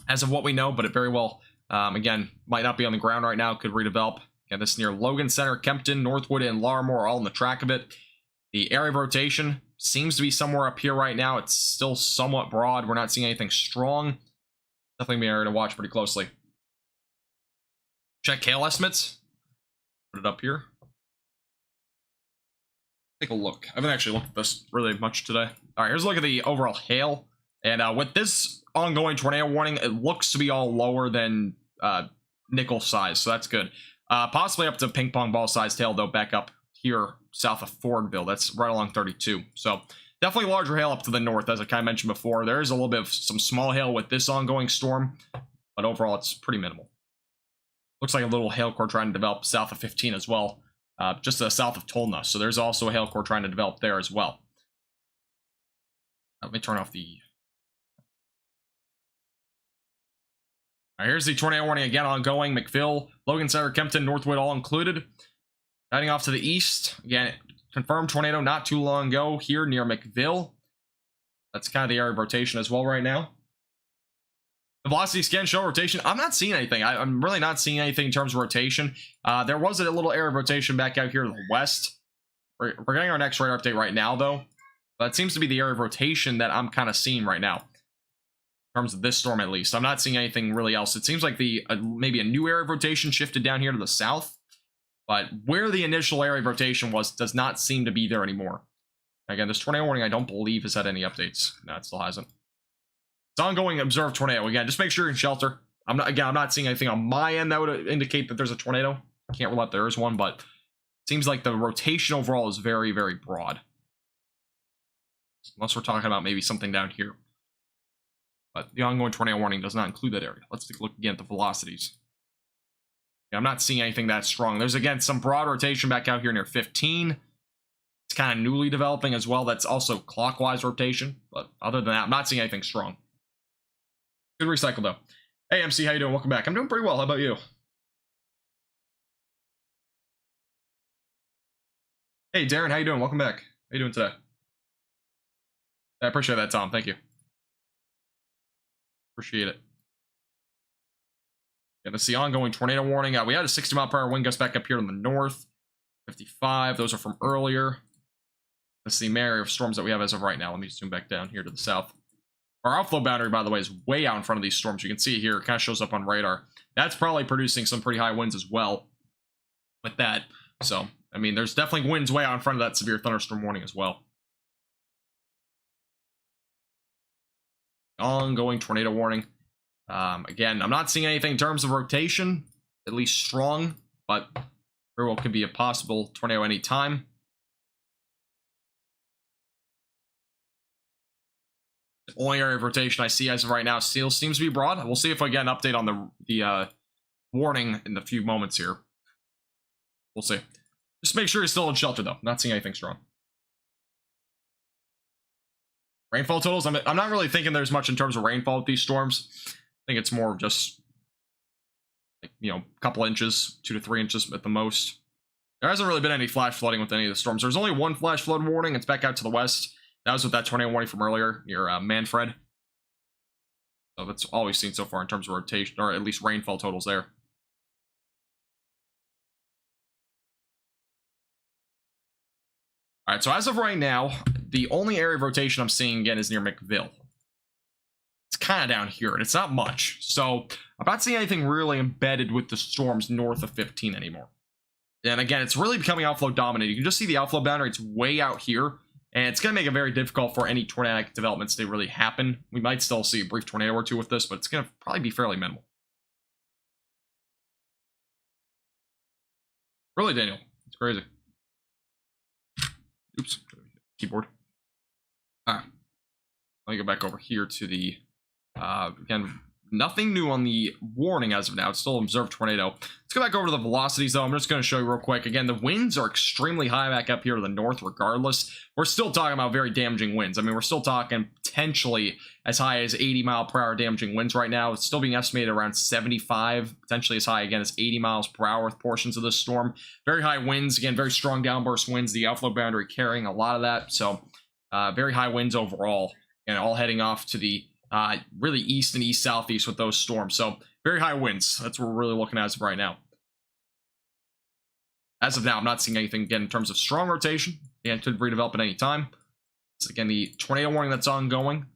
as of what we know, but it very well, again, might not be on the ground right now, could redevelop. Again, this is near Logan Center, Kempton, Northwood, and Larimore are all in the track of it. The area of rotation seems to be somewhere up here right now. It's still somewhat broad. We're not seeing anything strong. Definitely be an area to watch pretty closely. Check hail estimates. Put it up here. Take a look. I haven't actually looked at this really much today. All right, here's a look at the overall hail. And with this ongoing tornado warning, it looks to be all lower than nickel size, so that's good. Possibly up to ping pong ball sized hail, though, back up here south of Fordville. That's right along 32. So definitely larger hail up to the north, as I kind of mentioned before. There is a little bit of some small hail with this ongoing storm, but overall it's pretty minimal. Looks like a little hail core trying to develop south of 15 as well, just south of Tolna. So there's also a hail core trying to develop there as well. Let me turn off the... All right, here's the tornado warning again ongoing. McVille, Logan Center, Kempton, Northwood all included. Heading off to the east. Again, confirmed tornado not too long ago here near McVille. That's kind of the area of rotation as well right now. The velocity scan show rotation. I'm not seeing anything. I'm really not seeing anything in terms of rotation. There was a little area of rotation back out here to the west. We're getting our next radar update right now, though. But it seems to be the area of rotation that I'm kind of seeing right now. In terms of this storm, at least. I'm not seeing anything really else. It seems like the maybe a new area of rotation shifted down here to the south. But where the initial area of rotation was does not seem to be there anymore. Again, this tornado warning I don't believe has had any updates. No, it still hasn't. It's ongoing observed tornado. Again, just make sure you're in shelter. I'm not seeing anything on my end that would indicate that there's a tornado. Can't rule out there is one, but it seems like the rotation overall is very, very broad. Unless we're talking about maybe something down here. But the ongoing tornado warning does not include that area. Let's take a look again at the velocities. Yeah, I'm not seeing anything that strong. There's, again, some broad rotation back out here near 15. It's kind of newly developing as well. That's also clockwise rotation. But other than that, I'm not seeing anything strong. Good recycle, though. Hey, MC, how you doing? Welcome back. I'm doing pretty well. How about you? Hey, Darren, how you doing? Welcome back. How you doing today? I appreciate that, Tom. Thank you. Appreciate it. And it's the ongoing tornado warning. We had a 60-mile-per-hour wind gust back up here in the north. 55. Those are from earlier. That's the area of storms that we have as of right now. Let me zoom back down here to the south. Our outflow boundary, by the way, is way out in front of these storms. You can see it here. It kind of shows up on radar. That's probably producing some pretty high winds as well with that. So, I mean, there's definitely winds way out in front of that severe thunderstorm warning as well. Ongoing tornado warning. Again, I'm not seeing anything in terms of rotation, at least strong, but very well could be a possible tornado anytime. The only area of rotation I see as of right now still seems to be broad. We'll see if I get an update on the warning in a few moments here. We'll see. Just make sure you're still in shelter, though. Not seeing anything strong. Rainfall totals, I'm not really thinking there's much in terms of rainfall with these storms. I think it's more of just, like, you know, a couple inches, 2 to 3 inches at the most. There hasn't really been any flash flooding with any of the storms. There's only one flash flood warning. It's back out to the west. That was with that tornado warning from earlier near Manfred. So that's all we've seen so far in terms of rotation, or at least rainfall totals there. All right, so as of right now, the only area of rotation I'm seeing again is near McVille. It's kind of down here, and it's not much. So I'm not seeing anything really embedded with the storms north of 15 anymore. And again, it's really becoming outflow dominant. You can just see the outflow boundary. It's way out here, and it's going to make it very difficult for any tornadic developments to really happen. We might still see a brief tornado or two with this, but it's going to probably be fairly minimal. Really, Daniel? It's crazy. Oops, keyboard. Let me go back over here to the, again, nothing new on the warning as of now. It's still observed tornado. Let's go back over to the velocities, though. I'm just going to show you real quick. Again, the winds are extremely high back up here to the north regardless. We're still talking about very damaging winds. I mean, we're still talking potentially as high as 80-mile-per-hour damaging winds right now. It's still being estimated around 75, potentially as high, again, as 80 miles per hour with portions of this storm. Very high winds, again, very strong downburst winds. The outflow boundary carrying a lot of that. So, very high winds overall, and all heading off to the really east and east-southeast with those storms. So, very high winds. That's what we're really looking at as of right now. As of now, I'm not seeing anything, again, in terms of strong rotation. And could redevelop at any time. So again, the tornado warning that's ongoing.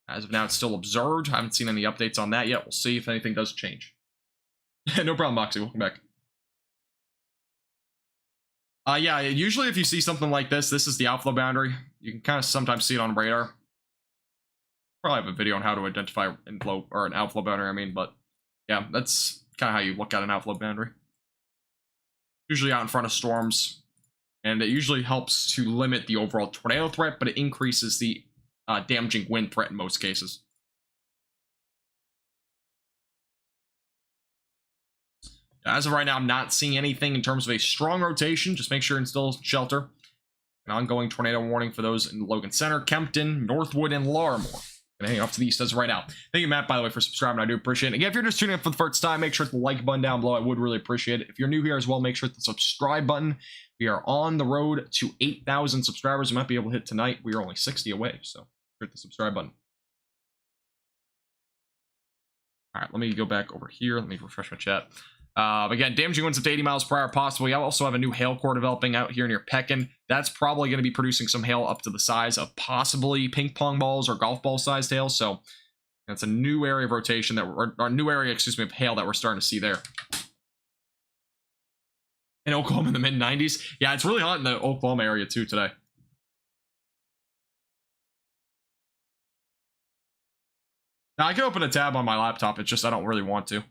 As of now, it's still observed. I haven't seen any updates on that yet. We'll see if anything does change. No problem, Moxie. Welcome back. Yeah, usually if you see something like this is the outflow boundary. You can kind of sometimes see it on radar. Probably have a video on how to identify inflow or an outflow boundary, I mean, but yeah, that's kind of how you look at an outflow boundary. Usually out in front of storms, and it usually helps to limit the overall tornado threat, but it increases the damaging wind threat in most cases. As of right now, I'm not seeing anything in terms of a strong rotation. Just make sure and still shelter. An ongoing tornado warning for those in Logan Center, Kempton, Northwood, and Larimore. And hang off to the east as of right now. Thank you, Matt, by the way, for subscribing. I do appreciate it. Again, if you're just tuning in for the first time, make sure to hit the like button down below. I would really appreciate it. If you're new here as well, make sure to hit the subscribe button. We are on the road to 8,000 subscribers. We might be able to hit tonight. We are only 60 away, so hit the subscribe button. All right, let me go back over here. Let me refresh my chat. Again, damaging winds up to 80 miles per hour possibly. I also have a new hail core developing out here near Pekin. That's probably going to be producing some hail up to the size of possibly ping pong balls or golf ball sized hail. So that's a new area of rotation that we're, or new area, excuse me, of hail that we're starting to see there. In Oklahoma in the mid 90s. Yeah, it's really hot in the Oklahoma area too today. Now I can open a tab on my laptop. It's just I don't really want to.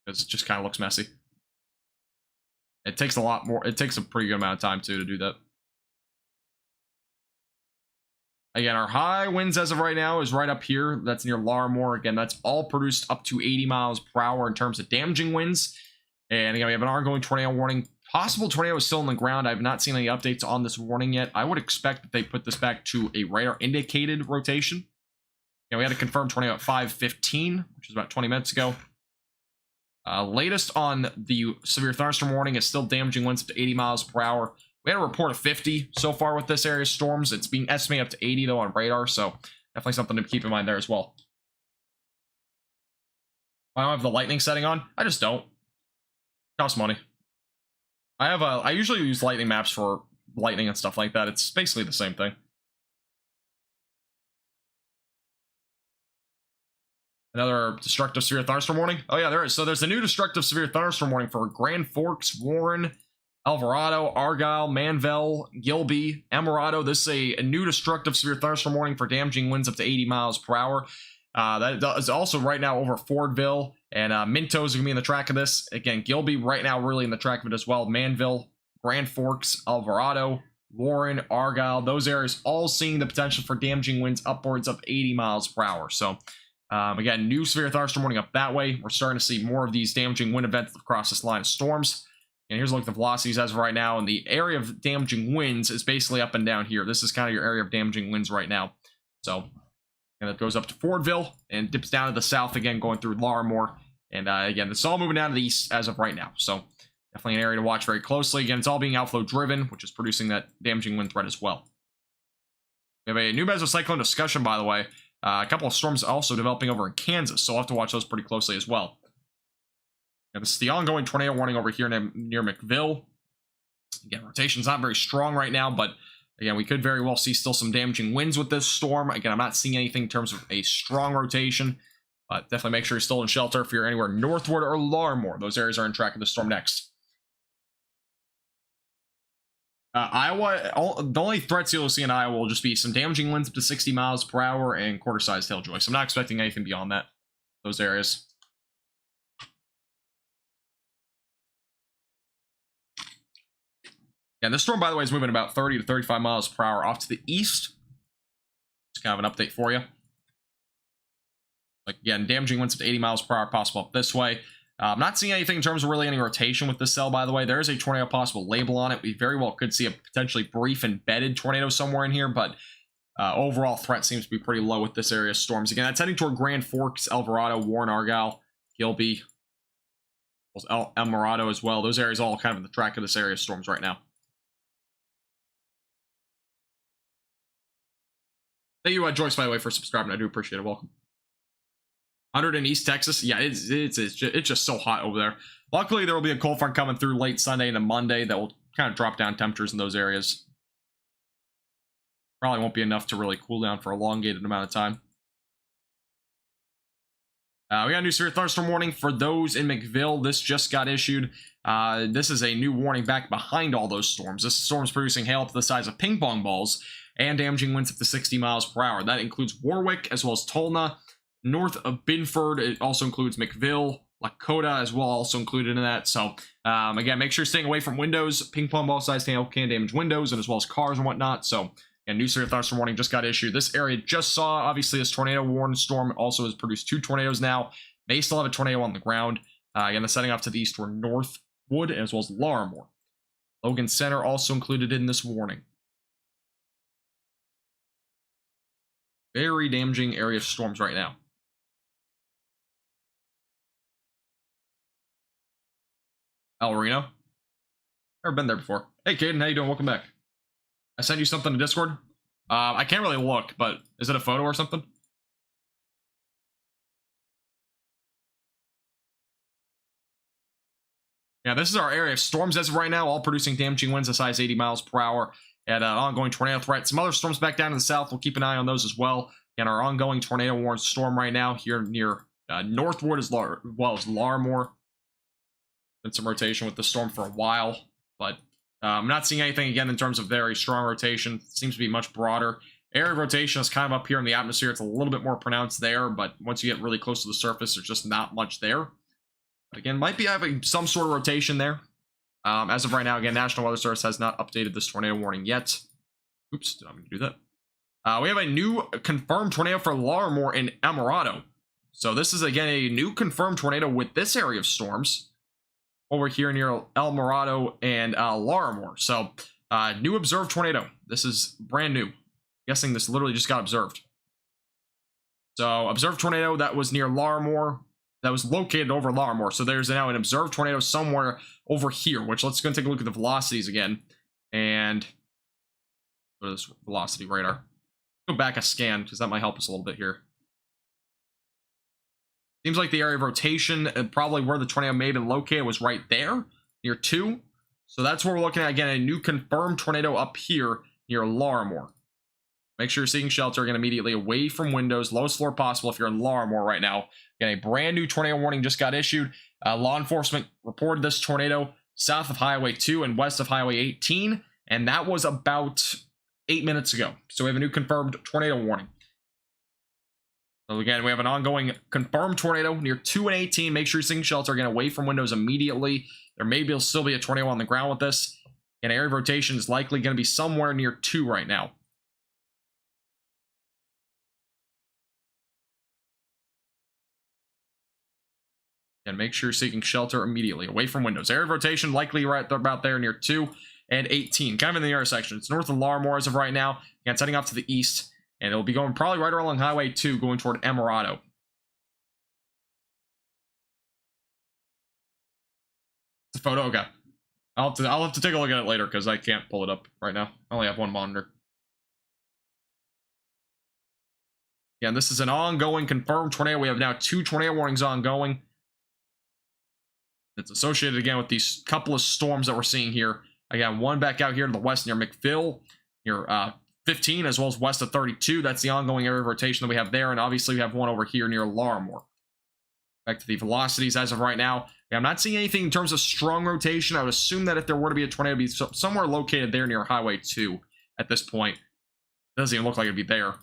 Because it just kind of looks messy. It takes a lot more. It takes a pretty good amount of time too to do that. Again, our high winds as of right now is right up here. That's near Larimore. Again, that's all produced up to 80 miles per hour in terms of damaging winds. And again, we have an ongoing tornado warning. Possible tornado is still on the ground. I have not seen any updates on this warning yet. I would expect that they put this back to a radar indicated rotation. Yeah, we had a confirmed tornado at 5:15, which is about 20 minutes ago. Latest on the severe thunderstorm warning is still damaging winds up to 80 miles per hour. We had a report of 50 so far with this area's storms. It's being estimated up to 80 though on radar, so definitely something to keep in mind there as well. I don't have the lightning setting on. I just don't. It costs money. I usually use lightning maps for lightning and stuff like that. It's basically the same thing. Another destructive severe thunderstorm warning. Oh yeah, there is. So there's a new destructive severe thunderstorm warning for Grand Forks, Warren, Alvarado, Argyle, Manville, Gilby, Emerado. This is a new destructive severe thunderstorm warning for damaging winds up to 80 miles per hour. That is also right now over Fordville, and Minto's going to be in the track of this. Again, Gilby right now really in the track of it as well. Manville, Grand Forks, Alvarado, Warren, Argyle. Those areas all seeing the potential for damaging winds upwards of 80 miles per hour. So again, new severe thunderstorm warning up that way. We're starting to see more of these damaging wind events across this line of storms. And here's a look at the velocities as of right now. And the area of damaging winds is basically up and down here. This is kind of your area of damaging winds right now. So, and it goes up to Fordville and dips down to the south again, going through Larimore. And again, it's all moving down to the east as of right now. So definitely an area to watch very closely. Again, it's all being outflow driven, which is producing that damaging wind threat as well. We have a new mesocyclone discussion, by the way. A couple of storms also developing over in Kansas, so we'll have to watch those pretty closely as well. And this is the ongoing tornado warning over here near McVille. Again, rotation's not very strong right now, but again, we could very well see still some damaging winds with this storm. Again, I'm not seeing anything in terms of a strong rotation, but definitely make sure you're still in shelter if you're anywhere northward or Larimore. Those areas are in track of the storm next. Iowa, the only threats you'll see in Iowa will just be some damaging winds up to 60 miles per hour and quarter-sized hail joists. I'm not expecting anything beyond that, those areas. Yeah, this storm, by the way, is moving about 30 to 35 miles per hour off to the east. Just kind of an update for you. Like, again, damaging winds up to 80 miles per hour possible up this way. I'm not seeing anything in terms of really any rotation with this cell, by the way. There is a tornado possible label on it. We very well could see a potentially brief embedded tornado somewhere in here, but overall threat seems to be pretty low with this area of storms. Again, that's heading toward Grand Forks, Alvarado, Warren, Argyle, Gilby, Emerado as well. Those areas all kind of in the track of this area of storms right now. Thank you, Joyce, by the way, for subscribing. I do appreciate it. Welcome. 100 in East Texas. Yeah, it's just so hot over there. Luckily, there will be a cold front coming through late Sunday into Monday that will kind of drop down temperatures in those areas. Probably won't be enough to really cool down for a elongated amount of time. We got a new severe thunderstorm warning for those in McVille. This just got issued. This is a new warning back behind all those storms. This storm is producing hail up to the size of ping pong balls and damaging winds up to 60 miles per hour. That includes Warwick as well as Tolna, north of Binford. It also includes McVille, Lakota as well, also included in that. So again, make sure you're staying away from windows. Ping pong ball sized hail can damage windows and as well as cars and whatnot. So a new severe thunderstorm warning just got issued. This area just saw, obviously, this tornado warning storm also has produced 2 tornadoes now. May still have a tornado on the ground. Again, the setting off to the east were Northwood as well as Larimore. Logan Center also included in this warning. Very damaging area of storms right now. El Reno. Never been there before. Hey, Caden, how you doing? Welcome back. I sent you something to Discord. I can't really look, but is it a photo or something? Yeah, this is our area of storms as of right now, all producing damaging winds of size 80 miles per hour and ongoing tornado threat. Some other storms back down in the south. We'll keep an eye on those as well. And our ongoing tornado warned storm right now here near Northwood as well as Larimore. Been some rotation with the storm for a while, but I'm not seeing anything again in terms of very strong rotation. It seems to be much broader. Area of rotation is kind of up here in the atmosphere. It's a little bit more pronounced there, but once you get really close to the surface, there's just not much there. But again, might be having some sort of rotation there. As of right now, again, National Weather Service has not updated this tornado warning yet. Oops, did I mean to do that? We have a new confirmed tornado for Larimore in Alvarado. So this is, again, a new confirmed tornado with this area of storms over here near El Morado and Larimore. So, new observed tornado. This is brand new. Guessing this literally just got observed. So, observed tornado that was near Larimore, that was located over Larimore. So, there's now an observed tornado somewhere over here, which let's go and take a look at the velocities again. And go to this velocity radar. Go back a scan, because that might help us a little bit here. Seems like the area of rotation, and probably where the tornado may have been located, was right there, near 2. So that's where we're looking at, again, a new confirmed tornado up here near Larimore. Make sure you're seeking shelter, again, immediately away from windows, lowest floor possible if you're in Larimore right now. Again, a brand new tornado warning just got issued. Law enforcement reported this tornado south of Highway 2 and west of Highway 18, and that was about 8 minutes ago. So we have a new confirmed tornado warning. So again, we have an ongoing confirmed tornado near 2 and 18. Make sure you're seeking shelter, again, away from windows immediately. There may still be a tornado on the ground with this. And area of rotation is likely going to be somewhere near 2 right now. And make sure you're seeking shelter immediately away from windows. Area of rotation likely right about there near 2 and 18. Kind of in the intersection. It's north of Larimore as of right now. Again, it's heading off to the east. And it'll be going probably right along Highway 2 going toward Alvarado. It's a photo? Okay. I'll have to take a look at it later because I can't pull it up right now. I only have one monitor. Yeah, this is an ongoing confirmed tornado. We have now 2 tornado warnings ongoing. It's associated again with these couple of storms that we're seeing here. I got one back out here to the west near McVille, near 15, as well as west of 32. That's the ongoing area of rotation that we have there. And obviously we have one over here near Larimore. Back to the velocities as of right now. I'm not seeing anything in terms of strong rotation. I would assume that if there were to be a tornado, it'd be somewhere located there near Highway 2 at this point. It doesn't even look like it'd be there.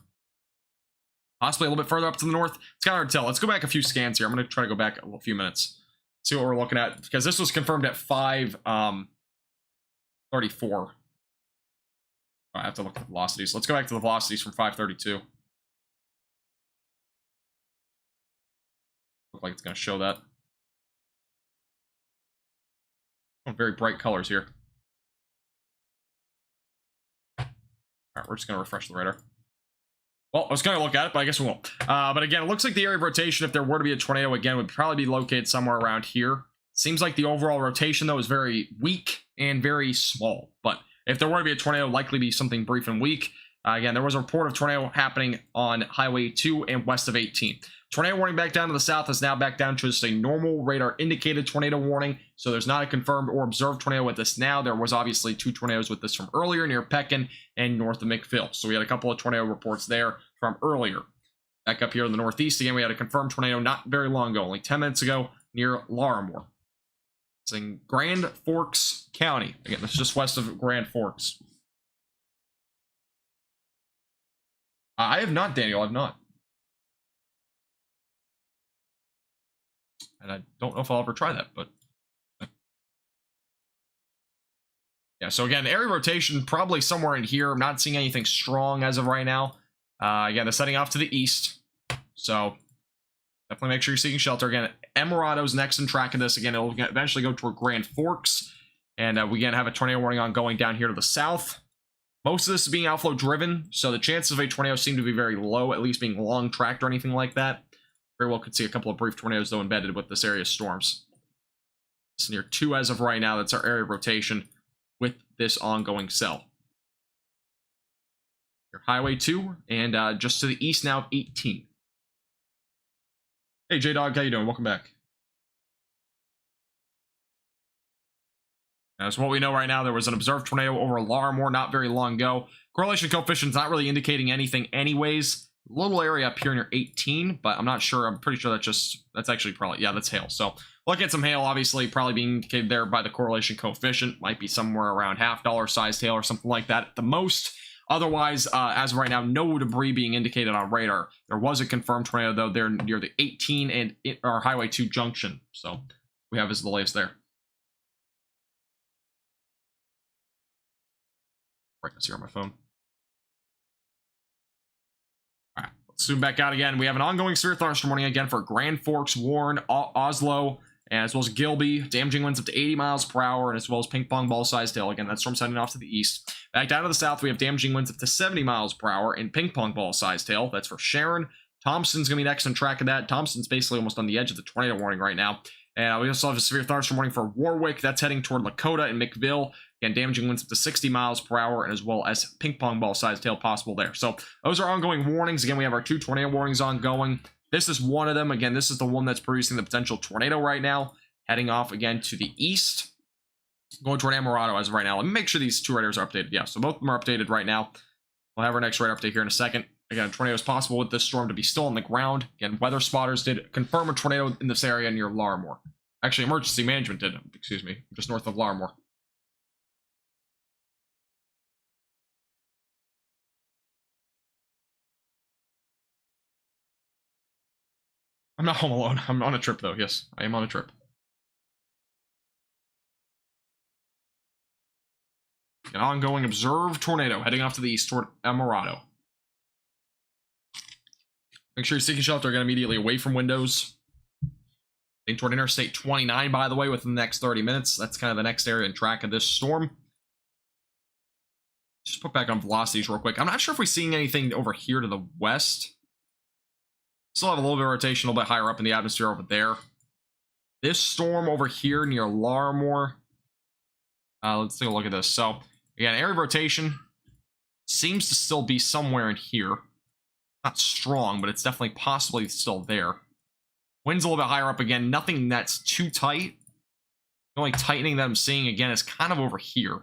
Possibly a little bit further up to the north. It's kind of hard to tell. Let's go back a few scans here. I'm going to try to go back a few minutes. See what we're looking at. Because this was confirmed at 5:34. I have to look at the velocities. Let's go back to the velocities from 5:32. Look like it's going to show that. Oh, very bright colors here. Alright, we're just going to refresh the radar. Well, I was going to look at it, but I guess we won't. But again, it looks like the area of rotation, if there were to be a tornado, again, would probably be located somewhere around here. Seems like the overall rotation, though, is very weak and very small. But if there were to be a tornado, it would likely be something brief and weak. Again, there was a report of tornado happening on Highway 2 and west of 18. Tornado warning back down to the south is now back down to just a normal radar indicated tornado warning. So there's not a confirmed or observed tornado with this now. There was obviously 2 tornadoes with this from earlier near Pekin and north of McPhill. So we had a couple of tornado reports there from earlier. Back up here in the northeast, again, we had a confirmed tornado not very long ago, only 10 minutes ago, near Larimore. It's in Grand Forks County. Again, this is just west of Grand Forks. I have not, Daniel. I have not. And I don't know if I'll ever try that, but... yeah, so again, area rotation probably somewhere in here. I'm not seeing anything strong as of right now. Again, they're setting off to the east. So definitely make sure you're seeking shelter. Again, Emirado's next in track of this. Again, it'll eventually go toward Grand Forks. And we again have a tornado warning on going down here to the south. Most of this is being outflow driven, so the chances of a tornado seem to be very low, at least being long tracked or anything like that. Very well could see a couple of brief tornadoes, though, embedded with this area's storms. It's near 2 as of right now. That's our area rotation with this ongoing cell. Your Highway 2, and just to the east now of 18. Hey, J-Dog, how you doing? Welcome back. So what we know right now, there was an observed tornado over Larimore not very long ago. Correlation coefficient's not really indicating anything anyways. Little area up here near 18, but I'm not sure. I'm pretty sure that's actually probably, yeah, that's hail. So look at some hail, obviously, probably being indicated there by the correlation coefficient. Might be somewhere around $half sized hail or something like that at the most. Otherwise, as of right now, no debris being indicated on radar. There was a confirmed tornado, though, there near the 18 and our Highway 2 junction. So we have as the latest there. Brightness here on my phone. All right, let's zoom back out again. We have an ongoing severe thunderstorm warning again for Grand Forks, Warren, Oslo, and as well as Gilby. Damaging winds up to 80 miles per hour, and as well as ping pong ball sized hail. Again, that storm's heading off to the east. Back down to the south, we have damaging winds up to 70 miles per hour and ping pong ball sized hail. That's for Sharon. Thompson's going to be next on track of that. Thompson's basically almost on the edge of the tornado warning right now. And we also have a severe thunderstorm warning for Warwick. That's heading toward Lakota and McVille. Again, damaging winds up to 60 miles per hour, and as well as ping pong ball sized hail possible there. So those are ongoing warnings. Again, we have our 2 tornado warnings ongoing. This is one of them. Again, this is the one that's producing the potential tornado right now. Heading off again to the east. Going toward Emirado as of right now. Let me make sure these 2 radars are updated. Yeah, so both of them are updated right now. We'll have our next radar update here in a second. Again, a tornado is possible with this storm to be still on the ground. Again, weather spotters did confirm a tornado in this area near Larimore. Actually, emergency management did, excuse me, just north of Larimore. I'm not home alone. I'm on a trip, though. Yes, I am on a trip. An ongoing observed tornado heading off to the east toward Emirado. Make sure you're seeking shelter again immediately away from windows. Heading toward Interstate 29, by the way, within the next 30 minutes. That's kind of the next area in track of this storm. Just put back on velocities real quick. I'm not sure if we're seeing anything over here to the west. Still have a little bit of rotation, a little bit higher up in the atmosphere over there. This storm over here near Larimore. Let's take a look at this. So, again, area rotation seems to still be somewhere in here. Not strong, but it's definitely possibly still there. Wind's a little bit higher up again. Nothing that's too tight. The only tightening that I'm seeing, again, is kind of over here.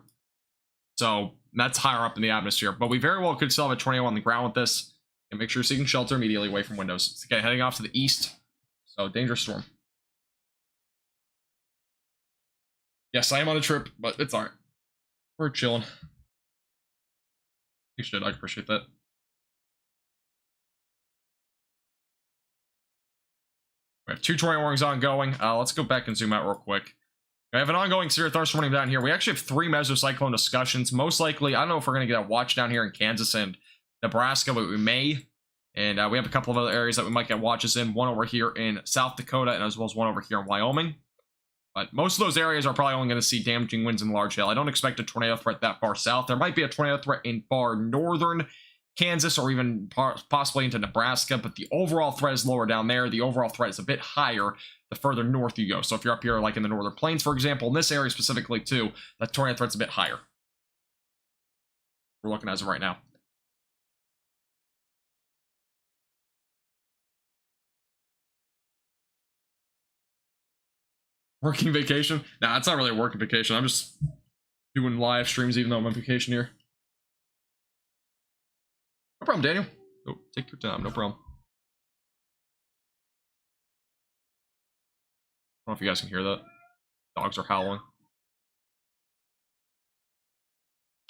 So, that's higher up in the atmosphere. But we very well could still have a tornado on the ground with this. And make sure you're seeking shelter immediately away from windows. Okay, heading off to the east. So, dangerous storm. Yes, I am on a trip, but it's alright. We're chilling. You should. I appreciate that. We have 2 tornado warnings ongoing. Let's go back and zoom out real quick. We have an ongoing severe thunderstorm warning down here. We actually have 3 mesocyclone discussions. Most likely, I don't know if we're going to get a watch down here in Kansas and Nebraska, but we may. And we have a couple of other areas that we might get watches in. One over here in South Dakota, and as well as one over here in Wyoming. But most of those areas are probably only going to see damaging winds and large hail. I don't expect a tornado threat that far south. There might be a tornado threat in far northern Kansas or even possibly into Nebraska, but the overall threat is lower down there. The overall threat is a bit higher the further north you go. So if you're up here like in the northern plains, for example, in this area specifically too, the tornado threat's a bit higher. We're looking as of right now. Working vacation? Nah, it's not really a working vacation. I'm just doing live streams even though I'm on vacation here. No problem, Daniel. Oh, take your time. No problem. I don't know if you guys can hear that. Dogs are howling.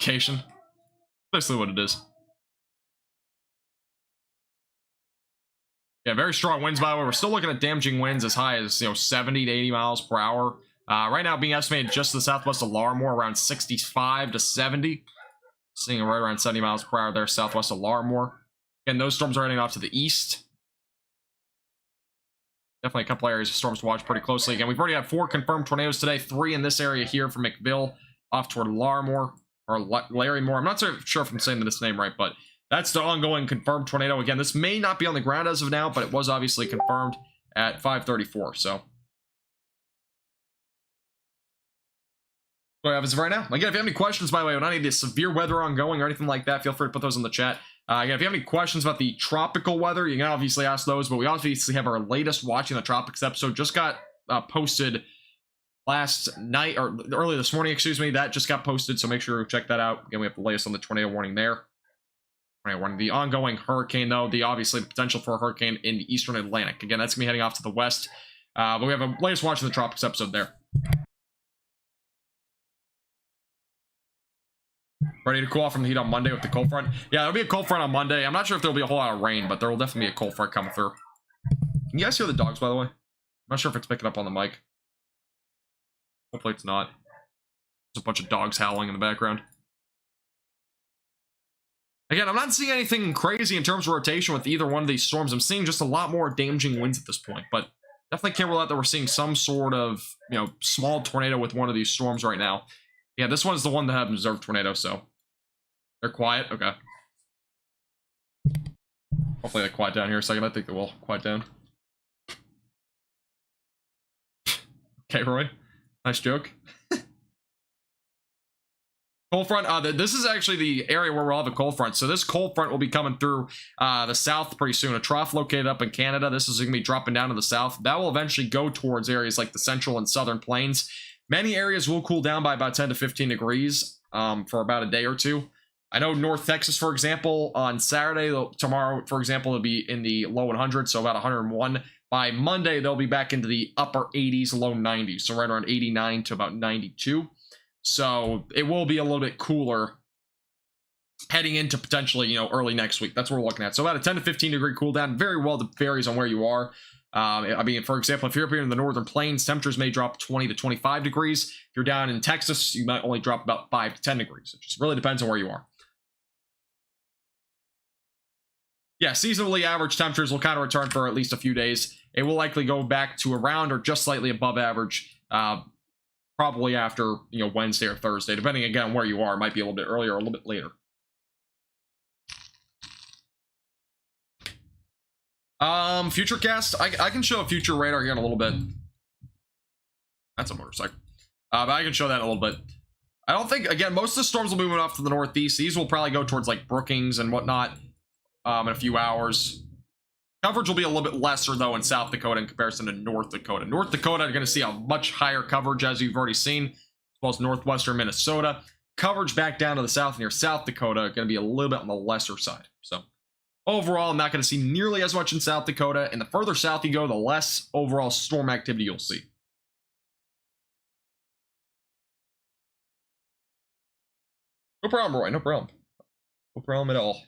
Vacation. Basically what it is. Yeah, very strong winds, by the way. We're still looking at damaging winds as high as, 70 to 80 miles per hour. Right now being estimated just to the southwest of Larmore, around 65 to 70. Seeing right around 70 miles per hour there, southwest of Larmore. Again, those storms are heading off to the east. Definitely a couple areas of storms to watch pretty closely. Again, we've already had 4 confirmed tornadoes today. 3 in this area here from McVille, off toward Larmore, or Larrymore. I'm not so sure if I'm saying this name right, but that's the ongoing confirmed tornado. Again, this may not be on the ground as of now, but it was obviously confirmed at 5:34, so. So I have as of right now. Again, if you have any questions, by the way, on any of the severe weather ongoing or anything like that, feel free to put those in the chat. Again, if you have any questions about the tropical weather, you can obviously ask those, but we obviously have our latest Watching the Tropics episode just got posted last night, or early this morning, excuse me. That just got posted, so make sure to check that out. Again, we have the latest on the tornado warning there. Tornado warning. The ongoing hurricane, though, obviously the potential for a hurricane in the eastern Atlantic. Again, that's going to be heading off to the west, but we have a latest Watching the Tropics episode there. Ready to cool off from the heat on Monday with the cold front? Yeah, there'll be a cold front on Monday. I'm not sure if there'll be a whole lot of rain, but there will definitely be a cold front coming through. Can you guys hear the dogs, by the way? I'm not sure if it's picking up on the mic. Hopefully it's not. There's a bunch of dogs howling in the background. Again, I'm not seeing anything crazy in terms of rotation with either one of these storms. I'm seeing just a lot more damaging winds at this point, but definitely can't rule out that we're seeing some sort of, small tornado with one of these storms right now. Yeah, this one's the one that had an observed tornado, so they're quiet. Okay. Hopefully they quiet down here a second. I think they will quiet down. Okay, Roy. Nice joke. Cold front. This is actually the area where we'll have a cold front. So this cold front will be coming through the south pretty soon. A trough located up in Canada. This is going to be dropping down to the south. That will eventually go towards areas like the central and southern plains. Many areas will cool down by about 10 to 15 degrees for about a day or two. I know North Texas, for example, on Saturday, tomorrow, for example, it'll be in the low 100s, so about 101. By Monday, they'll be back into the upper 80s, low 90s, so right around 89 to about 92. So it will be a little bit cooler heading into potentially, early next week. That's what we're looking at. So about a 10 to 15 degree cool down. Very well varies on where you are. I mean, for example, if you're up here in the northern plains, temperatures may drop 20 to 25 degrees. If you're down in Texas, you might only drop about 5 to 10 degrees. It just really depends on where you are. Yeah, seasonally average temperatures will kind of return for at least a few days. It will likely go back to around or just slightly above average, probably after, Wednesday or Thursday, depending again on where you are. It might be a little bit earlier or a little bit later. Futurecast. I can show a future radar here in a little bit. That's a motorcycle. But I can show that in a little bit. I don't think, again, most of the storms will be moving off to the northeast. These will probably go towards like Brookings and whatnot in a few hours. Coverage will be a little bit lesser though in South Dakota in comparison to North Dakota. North Dakota are going to see a much higher coverage, as you've already seen, as well as northwestern Minnesota. Coverage back down to the south near South Dakota are going to be a little bit on the lesser side. So overall, I'm not going to see nearly as much in South Dakota, and the further south you go, the less overall storm activity you'll see. No problem, Roy. No problem. No problem at all.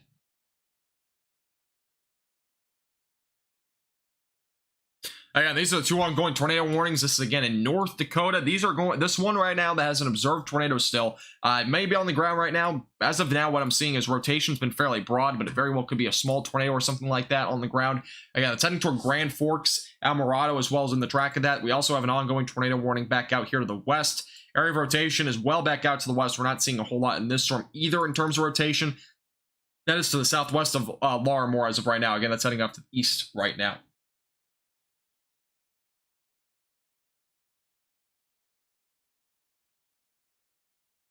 Again, these are the 2 ongoing tornado warnings. This is again in North Dakota. These are going. This one right now that has an observed tornado still. It may be on the ground right now. As of now, what I'm seeing is rotation's been fairly broad, but it very well could be a small tornado or something like that on the ground. Again, it's heading toward Grand Forks, Alvarado, as well as in the track of that. We also have an ongoing tornado warning back out here to the west. Area of rotation is well back out to the west. We're not seeing a whole lot in this storm either in terms of rotation. That is to the southwest of Larmore as of right now. Again, that's heading up to the east right now.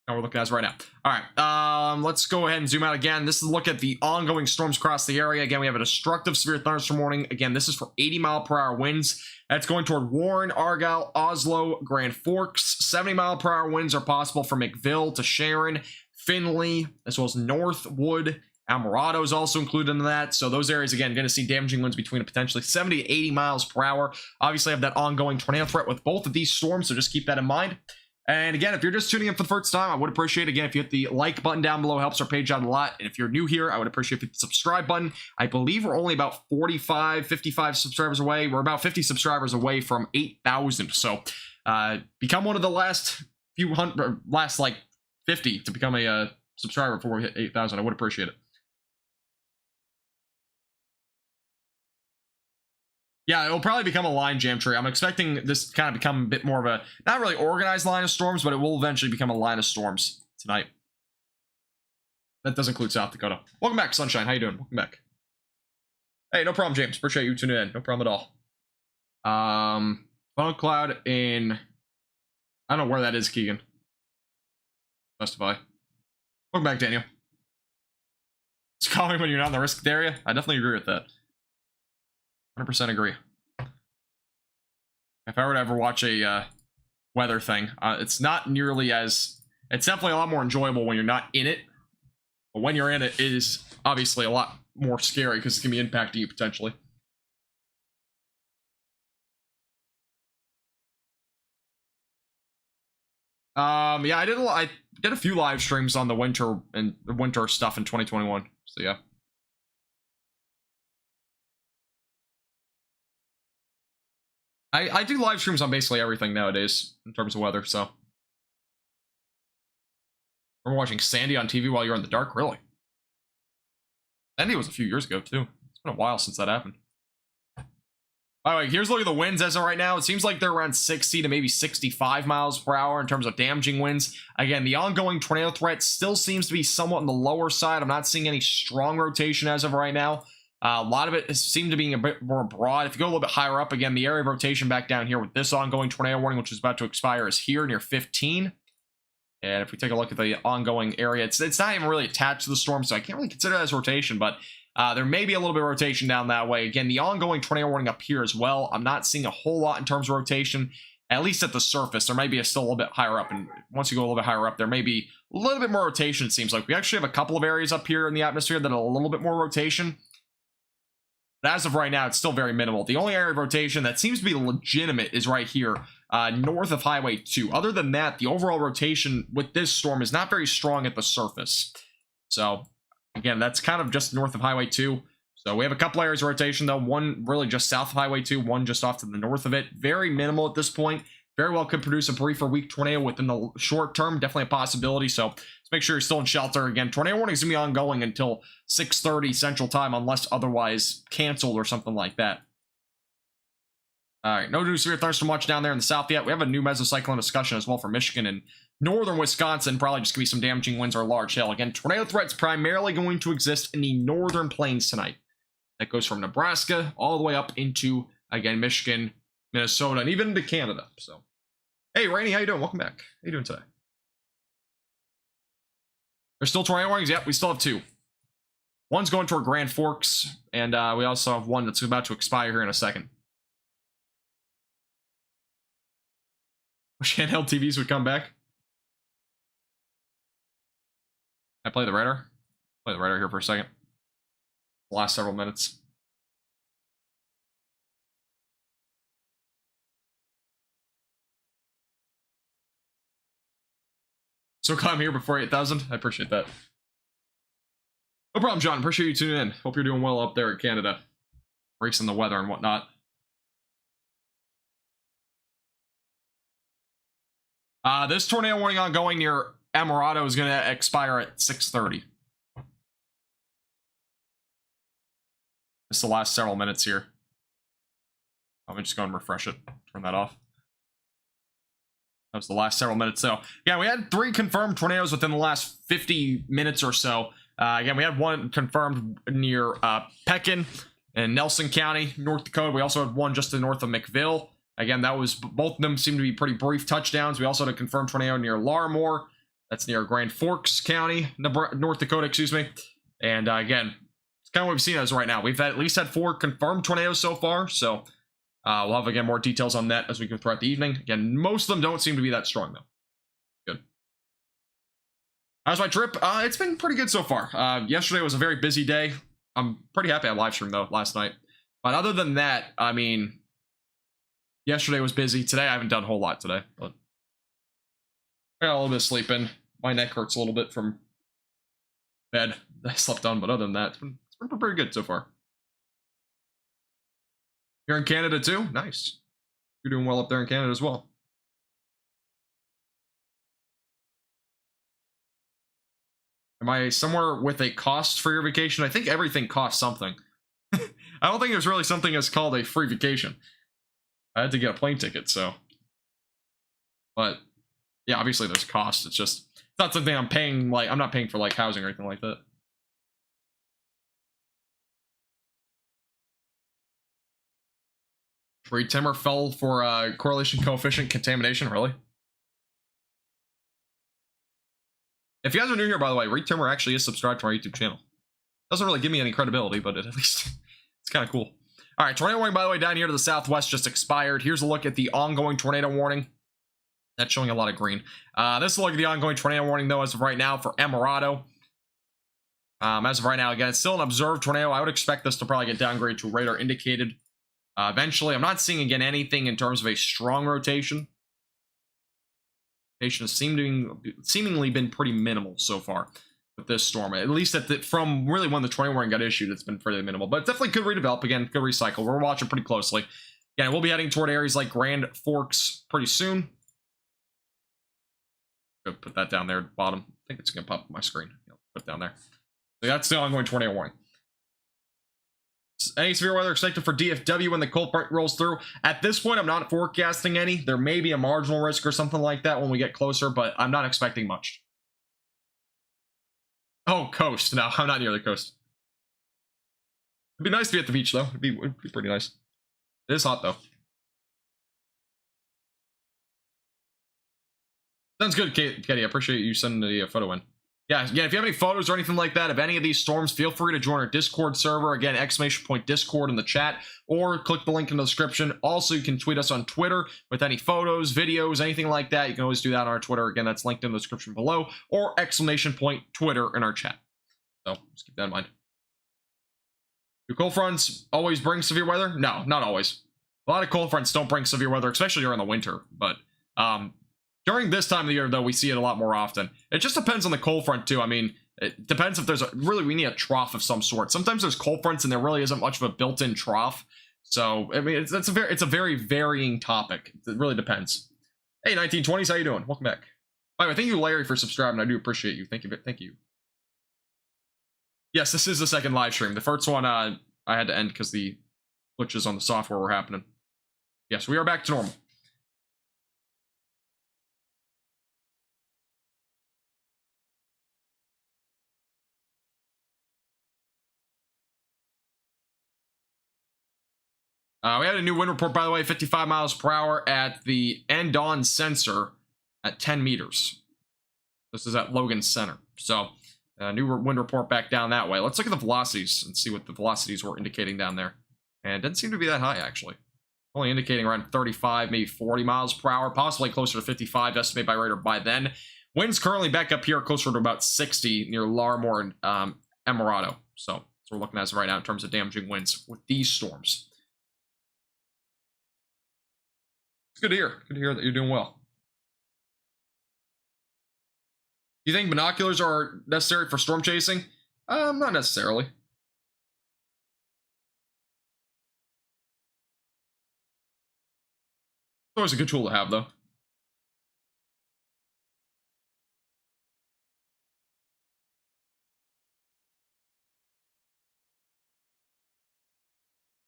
How we're looking at right now. All right, let's go ahead and zoom out again. This is a look at the ongoing storms across the area. Again, we have a destructive severe thunderstorm warning. Again, this is for 80-mile-per-hour winds. That's going toward Warren, Argyle, Oslo, Grand Forks. 70-mile-per-hour winds are possible from McVille to Sharon, Findlay, as well as Northwood. Alvarado is also included in that. So those areas, again, going to see damaging winds between potentially 70 to 80 miles per hour. Obviously, I have that ongoing tornado threat with both of these storms, so just keep that in mind. And again, if you're just tuning in for the first time, I would appreciate, again, if you hit the like button down below. It helps our page out a lot. And if you're new here, I would appreciate if you hit the subscribe button. I believe we're only about 45, 55 subscribers away. We're about 50 subscribers away from 8,000. So become one of the last few hundred, last like 50 to become a subscriber before we hit 8,000. I would appreciate it. Yeah, it'll probably become a line jam tree. I'm expecting this to kind of become a bit more of a, not really organized line of storms, but it will eventually become a line of storms tonight. That does include South Dakota. Welcome back, Sunshine. How you doing? Welcome back. Hey, no problem, James. Appreciate you tuning in. No problem at all. Funnel cloud in, I don't know where that is, Keegan. Justify. Welcome back, Daniel. It's calming when you're not in the risked area. I definitely agree with that. 100% agree. If I were to ever watch a weather thing, it's not nearly as, it's definitely a lot more enjoyable when you're not in it, but when you're in it, it is obviously a lot more scary because it can be impacting you potentially. Yeah, I did a few live streams on the winter and the winter stuff in 2021, so yeah. I do live streams on basically everything nowadays in terms of weather, so. We're watching Sandy on TV while you're in the dark, really? Sandy was a few years ago, too. It's been a while since that happened. By the way, here's a look at the winds as of right now. It seems like they're around 60 to maybe 65 miles per hour in terms of damaging winds. Again, the ongoing tornado threat still seems to be somewhat on the lower side. I'm not seeing any strong rotation as of right now. A lot of it seemed to be a bit more broad. If you go a little bit higher up, again, the area of rotation back down here with this ongoing tornado warning, which is about to expire, is here near 15. And if we take a look at the ongoing area, it's not even really attached to the storm, so I can't really consider that as rotation, but there may be a little bit of rotation down that way. Again, the ongoing tornado warning up here as well. I'm not seeing a whole lot in terms of rotation, at least at the surface. There might be still a little bit higher up, and once you go a little bit higher up, there may be a little bit more rotation, it seems like. We actually have a couple of areas up here in the atmosphere that are a little bit more rotation. But as of right now, it's still very minimal. The only area of rotation that seems to be legitimate is right here, north of Highway 2. Other than that, the overall rotation with this storm is not very strong at the surface. So, again, that's kind of just north of Highway 2. So we have a couple areas of rotation, though. One really just south of Highway 2, one just off to the north of it. Very minimal at this point. Very well could produce a brief or weak tornado within the short term. Definitely a possibility. So let's make sure you're still in shelter. Again, tornado warning is going to be ongoing until 6:30 Central Time unless otherwise canceled or something like that. All right, no new severe thunderstorm watch down there in the south yet. We have a new mesocyclone discussion as well for Michigan and northern Wisconsin. Probably just going to be some damaging winds or large hail. Again, tornado threats primarily going to exist in the northern plains tonight. That goes from Nebraska all the way up into, again, Michigan, Minnesota, and even into Canada. So, hey, Rainey, how you doing? Welcome back. How you doing today? There's still tornado warnings? Yep, we still have two. One's going toward Grand Forks, and we also have one that's about to expire here in a second. Wish handheld TVs would come back. I play the radar? Play the radar here for a second. The last several minutes. So come here before 8,000. I appreciate that. No problem, John. Appreciate you tuning in. Hope you're doing well up there in Canada. Breaks in the weather and whatnot. This tornado warning ongoing near Alvarado is going to expire at 6:30. It's the last several minutes here. Let me just go and refresh it. Turn that off. That was the last several minutes. So, yeah, we had 3 confirmed tornadoes within the last 50 minutes or so. Again, we had one confirmed near Pekin in Nelson County, North Dakota. We also had one just to the north of McVille. Again, that was, both of them seem to be pretty brief touchdowns. We also had a confirmed tornado near Larimore. That's near Grand Forks County, North Dakota, excuse me. And again, it's kind of what we've seen as right now. We've at least had 4 confirmed tornadoes so far, so we'll have, again, more details on that as we go throughout the evening. Again, most of them don't seem to be that strong, though. Good. How's my trip? It's been pretty good so far. Yesterday was a very busy day. I'm pretty happy I live streamed, though, last night. But other than that, I mean, yesterday was busy. Today, I haven't done a whole lot today, but I got a little bit of sleep in. My neck hurts a little bit from bed that I slept on, but other than that, it's been pretty good so far. You're in Canada too? Nice. You're doing well up there in Canada as well. Am I somewhere with a cost for your vacation? I think everything costs something. I don't think there's really something that's called a free vacation. I had to get a plane ticket, so. But, yeah, obviously there's cost. It's just, it's not something I'm paying, like, I'm not paying for, like, housing or anything like that. Tree timber fell for correlation coefficient contamination, really? If you guys are new here, by the way, Reed Timmer actually is subscribed to our YouTube channel. Doesn't really give me any credibility, but at least it's kind of cool. All right, tornado warning, by the way, down here to the southwest just expired. Here's a look at the ongoing tornado warning. That's showing a lot of green. This is a look at the ongoing tornado warning, though, as of right now for Emirado. As of right now, again, it's still an observed tornado. I would expect this to probably get downgraded to radar indicated. Eventually, I'm not seeing, again, anything in terms of a strong rotation. Rotation has seemingly been pretty minimal so far with this storm. At least from really when the tornado warning got issued, it's been fairly minimal. But it definitely could redevelop again, could recycle. We're watching pretty closely. Again, we'll be heading toward areas like Grand Forks pretty soon. Put that down there at the bottom. I think it's going to pop up my screen. Put it down there. So that's the ongoing tornado warning. Any severe weather expected for DFW when the cold front rolls through? At this point, I'm not forecasting any. There may be a marginal risk or something like that when we get closer, but I'm not expecting much. Oh, coast. No, I'm not near the coast. It'd be nice to be at the beach, though. It'd be pretty nice. It is hot, though. Sounds good, Katie. I appreciate you sending the photo in. Yeah, if you have any photos or anything like that of any of these storms, feel free to join our Discord server. Again, !Discord in the chat, or click the link in the description. Also, you can tweet us on Twitter with any photos, videos, anything like that. You can always do that on our Twitter. Again, that's linked in the description below, or !Twitter in our chat. So, just keep that in mind. Do cold fronts always bring severe weather? No, not always. A lot of cold fronts don't bring severe weather, especially during the winter, but during this time of the year, though, we see it a lot more often. It just depends on the cold front, too. I mean, it depends if there's we need a trough of some sort. Sometimes there's cold fronts and there really isn't much of a built-in trough. So, I mean, it's a very varying topic. It really depends. Hey, 1920s, how you doing? Welcome back. By the way, thank you, Larry, for subscribing. I do appreciate you. Thank you. Thank you. Yes, this is the second live stream. The first one, I had to end because the glitches on the software were happening. Yes, we are back to normal. We had a new wind report, by the way, 55 miles per hour at the end-on sensor at 10 meters. This is at Logan Center. So, new wind report back down that way. Let's look at the velocities and see what the velocities were indicating down there. And it didn't seem to be that high, actually. Only indicating around 35, maybe 40 miles per hour, possibly closer to 55, estimated by radar by then. Winds currently back up here closer to about 60 near Larimore and Emirado. So, that's what we're looking at right now in terms of damaging winds with these storms. It's good to hear. Good to hear that you're doing well. Do you think binoculars are necessary for storm chasing? Not necessarily. It's always a good tool to have, though.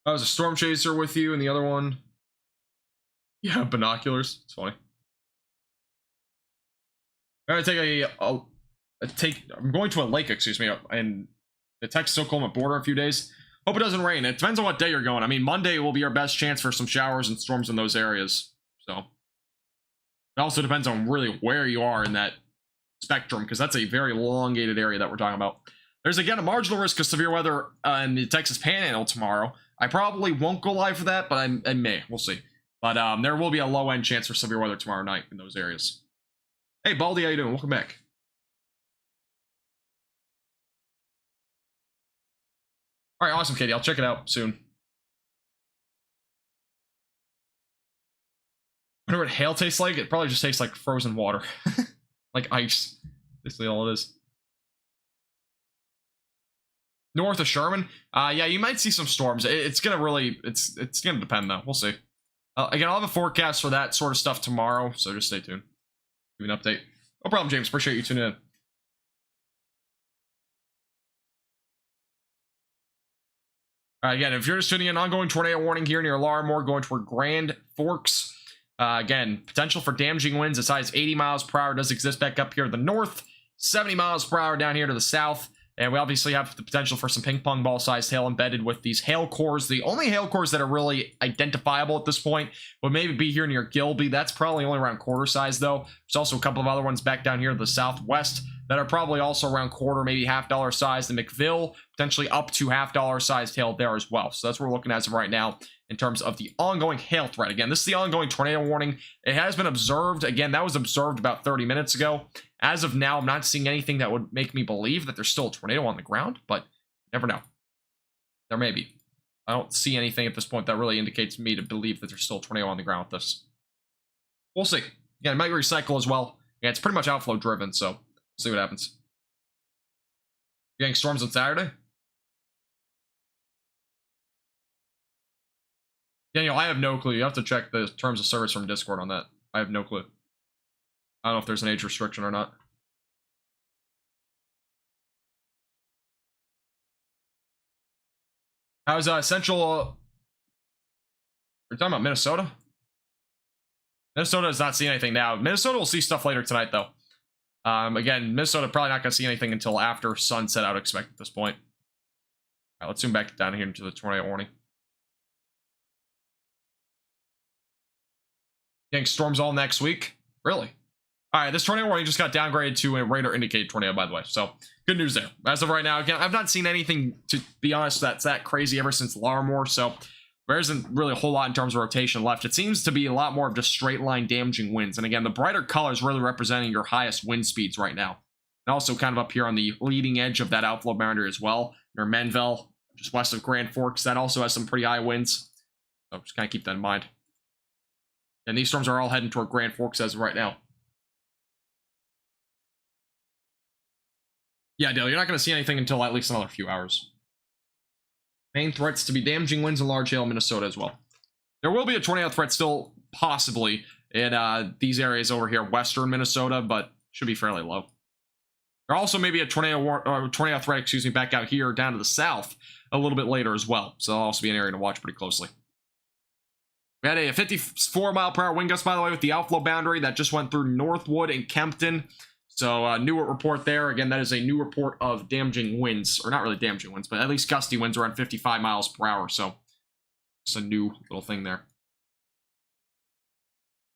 I was a storm chaser with you, and the other one. Yeah, binoculars. It's funny. I'm gonna take I'm going to a lake, excuse me, in the Texas-Oklahoma border in a few days. Hope it doesn't rain. It depends on what day you're going. I mean, Monday will be our best chance for some showers and storms in those areas. So it also depends on really where you are in that spectrum, because that's a very elongated area that we're talking about. There's again a marginal risk of severe weather in the Texas Panhandle tomorrow. I probably won't go live for that, but I may. We'll see. But there will be a low-end chance for severe weather tomorrow night in those areas. Hey, Baldy, how you doing? Welcome back. All right, awesome, Katie. I'll check it out soon. I wonder what hail tastes like. It probably just tastes like frozen water. Like ice. Basically all it is. North of Sherman. Yeah, you might see some storms. It's gonna really, it's gonna depend though. We'll see. Again, I'll have a forecast for that sort of stuff tomorrow, so just stay tuned. Give me an update. No problem, James. Appreciate you tuning in. Again, if you're just tuning in, ongoing tornado warning here near Larimore, going toward Grand Forks. Again, potential for damaging winds as high as 80 miles per hour does exist back up here to the north, 70 miles per hour down here to the south. And we obviously have the potential for some ping pong ball sized hail embedded with these hail cores. The only hail cores that are really identifiable at this point would maybe be here near Gilby. That's probably only around quarter size though. There's also a couple of other ones back down here to the southwest that are probably also around quarter, maybe $half size. The McVille, potentially up to $half sized hail there as well. So that's what we're looking at as of right now in terms of the ongoing hail threat. Again, this is the ongoing tornado warning. It has been observed. Again, that was observed about 30 minutes ago. As of now, I'm not seeing anything that would make me believe that there's still a tornado on the ground, but never know. There may be. I don't see anything at this point that really indicates me to believe that there's still a tornado on the ground with this. We'll see. Again, it might recycle as well. Yeah, it's pretty much outflow driven, so we'll see what happens. You're getting storms on Saturday? Daniel, I have no clue. You have to check the terms of service from Discord on that. I have no clue. I don't know if there's an age restriction or not. How's Central... We're talking about Minnesota? Minnesota does not see anything now. Minnesota will see stuff later tonight, though. Again, Minnesota probably not going to see anything until after sunset, I would expect at this point. All right, let's zoom back down here into the tornado warning. Getting storms all next week? Really? All right, this tornado warning just got downgraded to a radar indicated tornado, by the way. So, good news there. As of right now, again, I've not seen anything, to be honest, that's that crazy ever since Larimore. So, there isn't really a whole lot in terms of rotation left. It seems to be a lot more of just straight line damaging winds. And again, the brighter colors really representing your highest wind speeds right now. And also kind of up here on the leading edge of that outflow boundary as well, near Menville, just west of Grand Forks. That also has some pretty high winds. So, just kind of keep that in mind. And these storms are all heading toward Grand Forks as of right now. Yeah, Dale, you're not going to see anything until at least another few hours. Main threats to be damaging winds and large hail in Minnesota as well. There will be a tornado threat still, possibly, in these areas over here, western Minnesota, but should be fairly low. There also may be a tornado threat, excuse me, back out here down to the south a little bit later as well. So that'll also be an area to watch pretty closely. We had a 54 mile per hour wind gust, by the way, with the outflow boundary that just went through Northwood and Kempton. So new report there. Again, that is a new report of damaging winds, or not really damaging winds, but at least gusty winds around 55 miles per hour. So it's a new little thing there.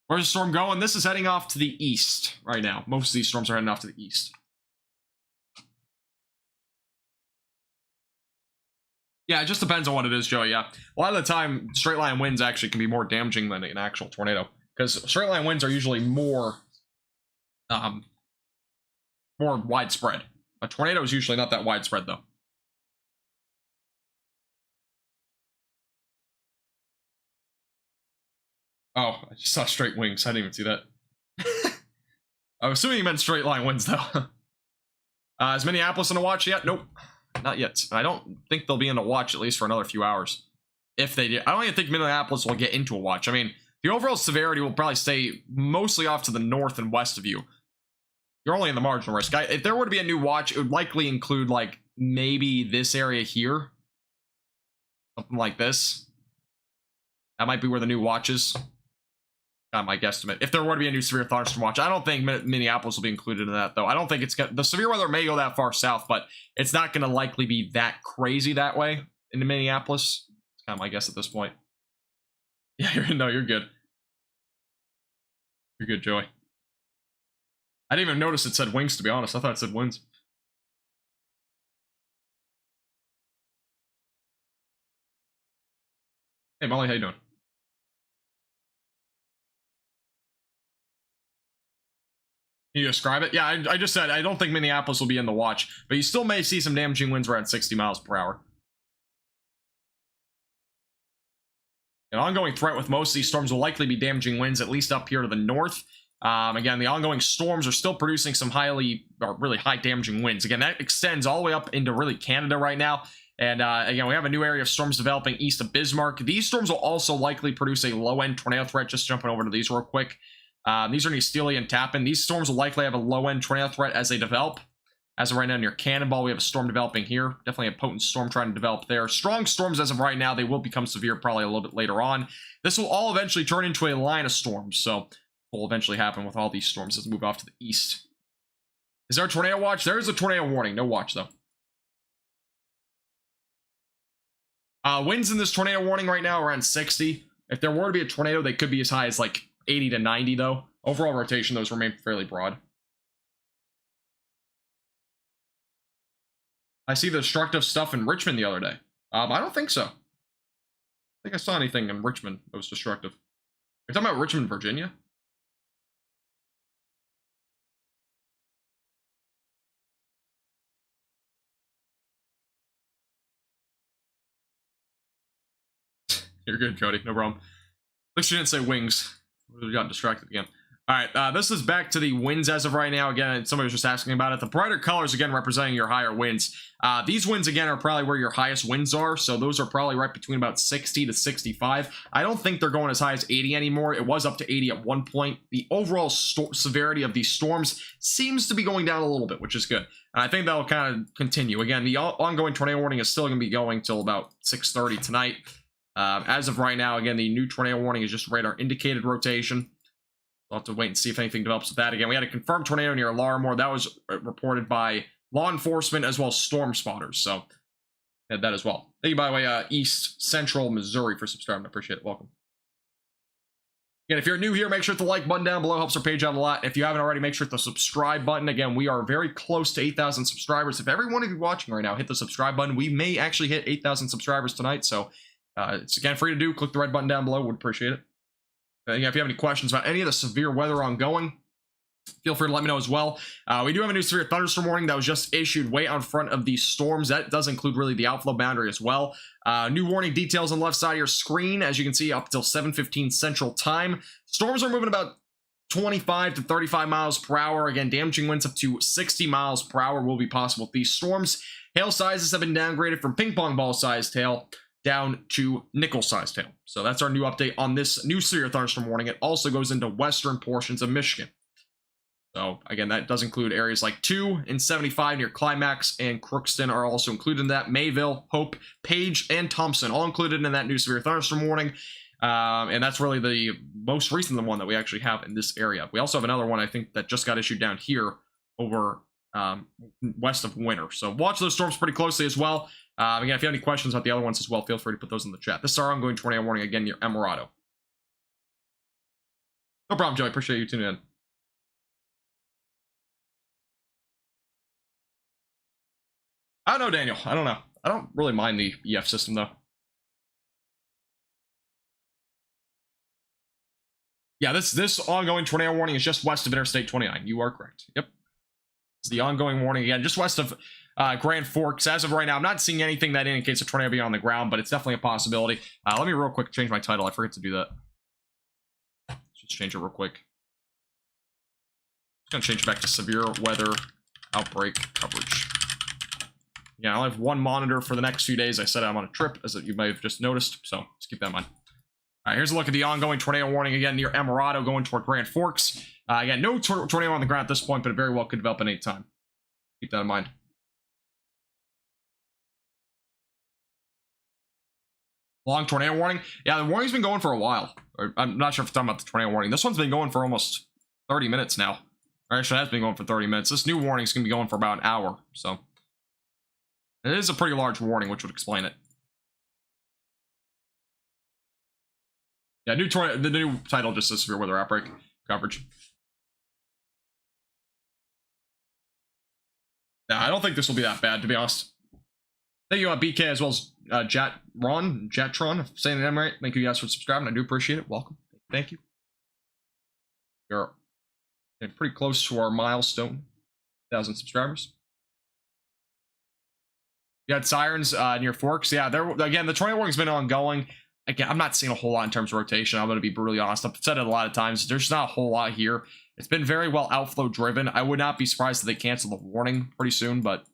Where's the storm going? This is heading off to the east right now. Most of these storms are heading off to the east. Yeah, it just depends on what it is, Joey. Yeah, a lot of the time, straight line winds actually can be more damaging than an actual tornado, because straight line winds are usually more widespread. A tornado is usually not that widespread, though. Oh, I just saw straight wings. I didn't even see that. I'm assuming you meant straight line winds, though. Is Minneapolis in a watch yet? Nope. Not yet. I don't think they'll be in a watch at least for another few hours. If they do. I don't even think Minneapolis will get into a watch. I mean, the overall severity will probably stay mostly off to the north and west of you. You're only in the marginal risk. If there were to be a new watch, it would likely include, like, maybe this area here. Something like this. That might be where the new watch is. My guesstimate. If there were to be a new severe thunderstorm watch, I don't think Minneapolis will be included in that, though. I don't think it's the severe weather may go that far south, but it's not going to likely be that crazy that way into Minneapolis. It's kind of my guess at this point. Yeah, you're good. You're good, Joey. I didn't even notice it said wings, to be honest. I thought it said winds. Hey, Molly, how you doing? Can you describe it? Yeah, I just said I don't think Minneapolis will be in the watch, but you still may see some damaging winds around 60 miles per hour. An ongoing threat with most of these storms will likely be damaging winds, at least up here to the north. Again, the ongoing storms are still producing some really high damaging winds. Again, that extends all the way up into really Canada right now. And again, we have a new area of storms developing east of Bismarck. These storms will also likely produce a low-end tornado threat. Just jumping over to these real quick. These are Neestelia and Tappan. These storms will likely have a low-end tornado threat as they develop. As of right now, near Cannonball, we have a storm developing here. Definitely a potent storm trying to develop there. Strong storms as of right now. They will become severe probably a little bit later on. This will all eventually turn into a line of storms. So will eventually happen with all these storms as we move off to the east. Is there a tornado watch? There is a tornado warning. No watch, though. Winds in this tornado warning right now around 60. If there were to be a tornado, they could be as high as like 80 to 90, though. Overall rotation, those remain fairly broad. I see the destructive stuff in Richmond the other day. I don't think so. I think I saw anything in Richmond that was destructive. You're talking about Richmond, Virginia? You're good, Cody. No problem. At least you didn't say wings. We got distracted again. All right, this is back to the winds as of right now. Again, somebody was just asking about it. The brighter colors, again, representing your higher winds. These winds, again, are probably where your highest winds are. So those are probably right between about 60 to 65. I don't think they're going as high as 80 anymore. It was up to 80 at one point. The overall severity of these storms seems to be going down a little bit, which is good. And I think that'll kind of continue. Again, the ongoing tornado warning is still going to be going till about 6:30 tonight. As of right now, again, the new tornado warning is just radar indicated rotation. We'll have to wait and see if anything develops with that. Again, we had a confirmed tornado near Larimore. That was reported by law enforcement as well as storm spotters. So, had that as well. Thank you, by the way, East Central Missouri for subscribing. I appreciate it. Welcome. Again, if you're new here, make sure to hit the like button down below. Helps our page out a lot. If you haven't already, make sure to hit the subscribe button. Again, we are very close to 8,000 subscribers. If every one of you watching right now hit the subscribe button, we may actually hit 8,000 subscribers tonight. So, it's again free to do. Click the red button down below. Would appreciate it. Yeah, if you have any questions about any of the severe weather ongoing, feel free to let me know as well. We do have a new severe thunderstorm warning that was just issued way out front of these storms. That does include really the outflow boundary as well. New warning details on the left side of your screen, as you can see, up till 7:15 Central Time. Storms are moving about 25 to 35 miles per hour. Again, damaging winds up to 60 miles per hour will be possible with these storms. Hail sizes have been downgraded from ping pong ball sized hail down to nickel-sized hail. So that's our new update on this new severe thunderstorm warning. It also goes into western portions of Michigan. So again, that does include areas like 2 and 75 near Climax and Crookston are also included in that. Mayville, Hope, Page, and Thompson all included in that new severe thunderstorm warning. And that's really the most recent one that we actually have in this area. We also have another one, I think, that just got issued down here over west of Winter. So watch those storms pretty closely as well. Again, if you have any questions about the other ones as well, feel free to put those in the chat. This is our ongoing tornado warning again near Emerado. No problem, Joey. Appreciate you tuning in. I don't know, Daniel. I don't know. I don't really mind the EF system, though. Yeah, this ongoing tornado warning is just west of Interstate 29. You are correct. Yep. It's the ongoing warning again, just west of Grand Forks. As of right now, I'm not seeing anything that indicates a tornado being on the ground, but it's definitely a possibility. Let me real quick change my title. I forget to do that. Just change it real quick. Just gonna change it back to severe weather outbreak coverage. Yeah, I'll have one monitor for the next few days. I said I'm on a trip, as you may have just noticed, so just keep that in mind. All right, here's a look at the ongoing tornado warning again near Emerado going toward Grand Forks. Again, no tornado on the ground at this point, but it very well could develop at any time. Keep that in mind. Long tornado warning. Yeah, the warning's been going for a while. I'm not sure if I'm talking about the tornado warning. This one's been going for almost 30 minutes now. Or actually, it has been going for 30 minutes. This new warning's going to be going for about an hour. So, it is a pretty large warning, which would explain it. Yeah, the new title just says severe weather outbreak coverage. I don't think this will be that bad, to be honest. Thank you, BK, as well as Jatron, if I'm saying the name right. Thank you guys for subscribing. I do appreciate it. Welcome. Thank you. You're pretty close to our milestone, 1,000 subscribers. You had sirens near Forks. Yeah, there again, the tornado warning's been ongoing. Again, I'm not seeing a whole lot in terms of rotation. I'm going to be brutally honest. I've said it a lot of times. There's not a whole lot here. It's been very well outflow driven. I would not be surprised if they cancel the warning pretty soon, but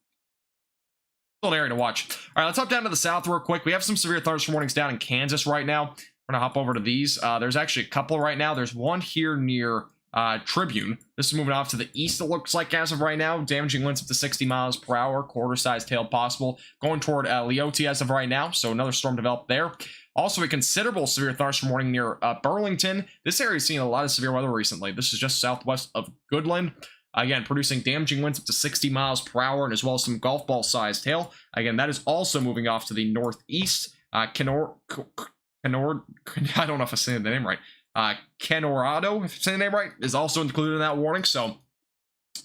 still an area to watch. All right, let's hop down to the south real quick. We have some severe thunderstorm warnings down in Kansas right now. We're going to hop over to these. There's actually a couple right now. There's one here near Tribune. This is moving off to the east, it looks like, as of right now. Damaging winds up to 60 miles per hour, quarter-sized tail possible. Going toward Leote as of right now, so another storm developed there. Also, a considerable severe thunderstorm warning near Burlington. This area is seeing a lot of severe weather recently. This is just southwest of Goodland. Again, producing damaging winds up to 60 miles per hour, and as well as some golf ball-sized hail. Again, that is also moving off to the northeast. I don't know if I said the name right. Kenorado, if I'm saying the name right, is also included in that warning, so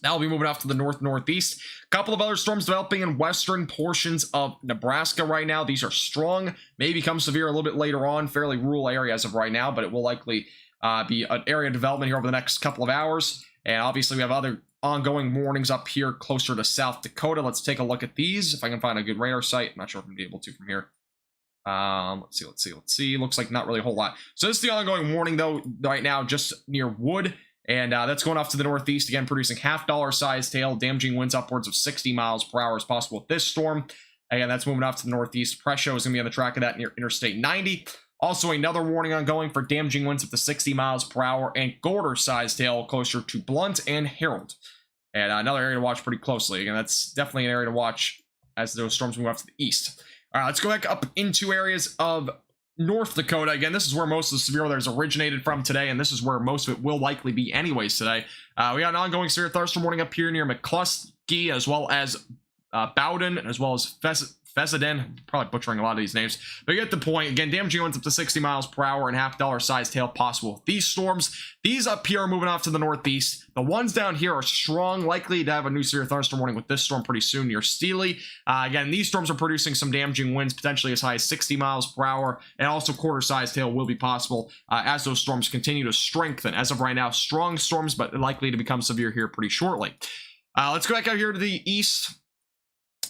that'll be moving off to the northeast. A couple of other storms developing in western portions of Nebraska right now. These are strong, may become severe a little bit later on, fairly rural area as of right now, but it will likely be an area of development here over the next couple of hours. And obviously we have other ongoing warnings up here closer to South Dakota. Let's take a look at these, if I can find a good radar site. I'm not sure if I'm going to be able to from here. Let's see. Looks like not really a whole lot. So this is the ongoing warning, though, right now, just near Wood. And that's going off to the northeast, again, producing $half sized hail, damaging winds upwards of 60 miles per hour is possible with this storm. Again, that's moving off to the northeast. Presho is going to be on the track of that near Interstate 90. Also, another warning ongoing for damaging winds up to 60 miles per hour and Gorder-sized hail closer to Blunt and Harold. And another area to watch pretty closely. Again, that's definitely an area to watch as those storms move off to the east. All right, let's go back up into areas of North Dakota. Again, this is where most of the severe weather has originated from today, and this is where most of it will likely be anyways today. We got an ongoing severe thunderstorm warning up here near McCluskey, as well as Bowden, as well as Fessenden. Probably butchering a lot of these names, but you get the point. Again, damaging winds up to 60 miles per hour and $half-sized hail possible with these storms. These up here are moving off to the northeast. The ones down here are strong, likely to have a new severe thunderstorm warning with this storm pretty soon near Steely. Again, these storms are producing some damaging winds, potentially as high as 60 miles per hour, and also quarter-sized hail will be possible as those storms continue to strengthen. As of right now, strong storms, but likely to become severe here pretty shortly. Let's go back out here to the east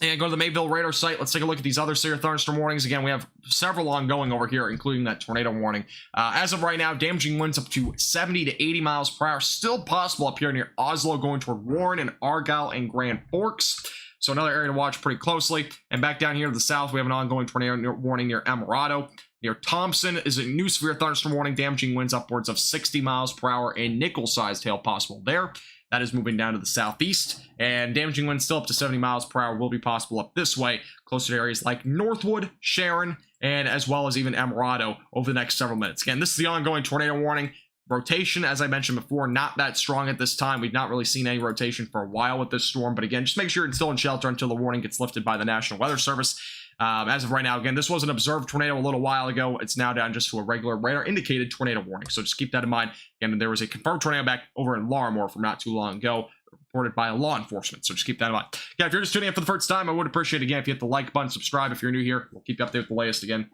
and go to the Mayville radar site. Let's take a look at these other severe thunderstorm warnings. Again, we have several ongoing over here, including that tornado warning. As of right now, damaging winds up to 70 to 80 miles per hour. Still possible up here near Oslo, going toward Warren and Argyle and Grand Forks. So another area to watch pretty closely. And back down here to the south, we have an ongoing tornado warning near Emerado. Near Thompson is a new severe thunderstorm warning, damaging winds upwards of 60 miles per hour and nickel-sized hail possible there. That is moving down to the southeast, and damaging winds still up to 70 miles per hour will be possible up this way, closer to areas like Northwood, Sharon, and as well as even Emerado over the next several minutes. Again, this is the ongoing tornado warning. Rotation, as I mentioned before, not that strong at this time. We've not really seen any rotation for a while with this storm, but again, just make sure it's still in shelter until the warning gets lifted by the National Weather Service. As of right now, again, this was an observed tornado a little while ago. It's now down just to a regular radar indicated tornado warning. So just keep that in mind. Again, there was a confirmed tornado back over in Larimore from not too long ago, reported by law enforcement. So just keep that in mind. Yeah, if you're just tuning in for the first time, I would appreciate it again if you hit the like button, subscribe if you're new here. We'll keep you updated with the latest again.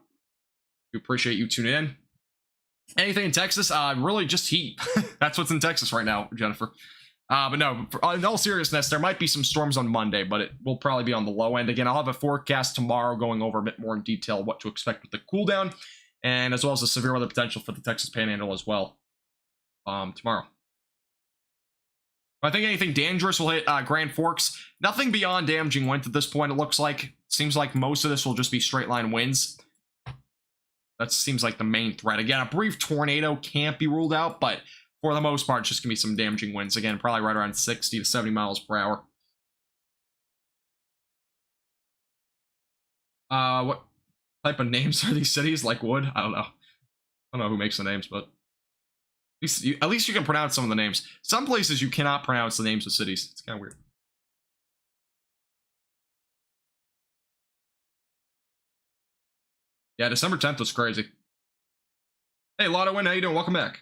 We appreciate you tuning in. Anything in Texas? Really just heat. That's what's in Texas right now, Jennifer. But no, in all seriousness, there might be some storms on Monday, but it will probably be on the low end. Again, I'll have a forecast tomorrow going over a bit more in detail what to expect with the cool down, and as well as the severe weather potential for the Texas Panhandle as well tomorrow. I think anything dangerous will hit Grand Forks. Nothing beyond damaging winds at this point, it looks like. Seems like most of this will just be straight line winds. That seems like the main threat. Again, a brief tornado can't be ruled out, but for the most part, it's just going to be some damaging winds. Again, probably right around 60 to 70 miles per hour. What type of names are these cities? Like Wood? I don't know. I don't know who makes the names, but at least you can pronounce some of the names. Some places you cannot pronounce the names of cities. It's kind of weird. Yeah, December 10th was crazy. Hey, Lotto Win, how you doing? Welcome back.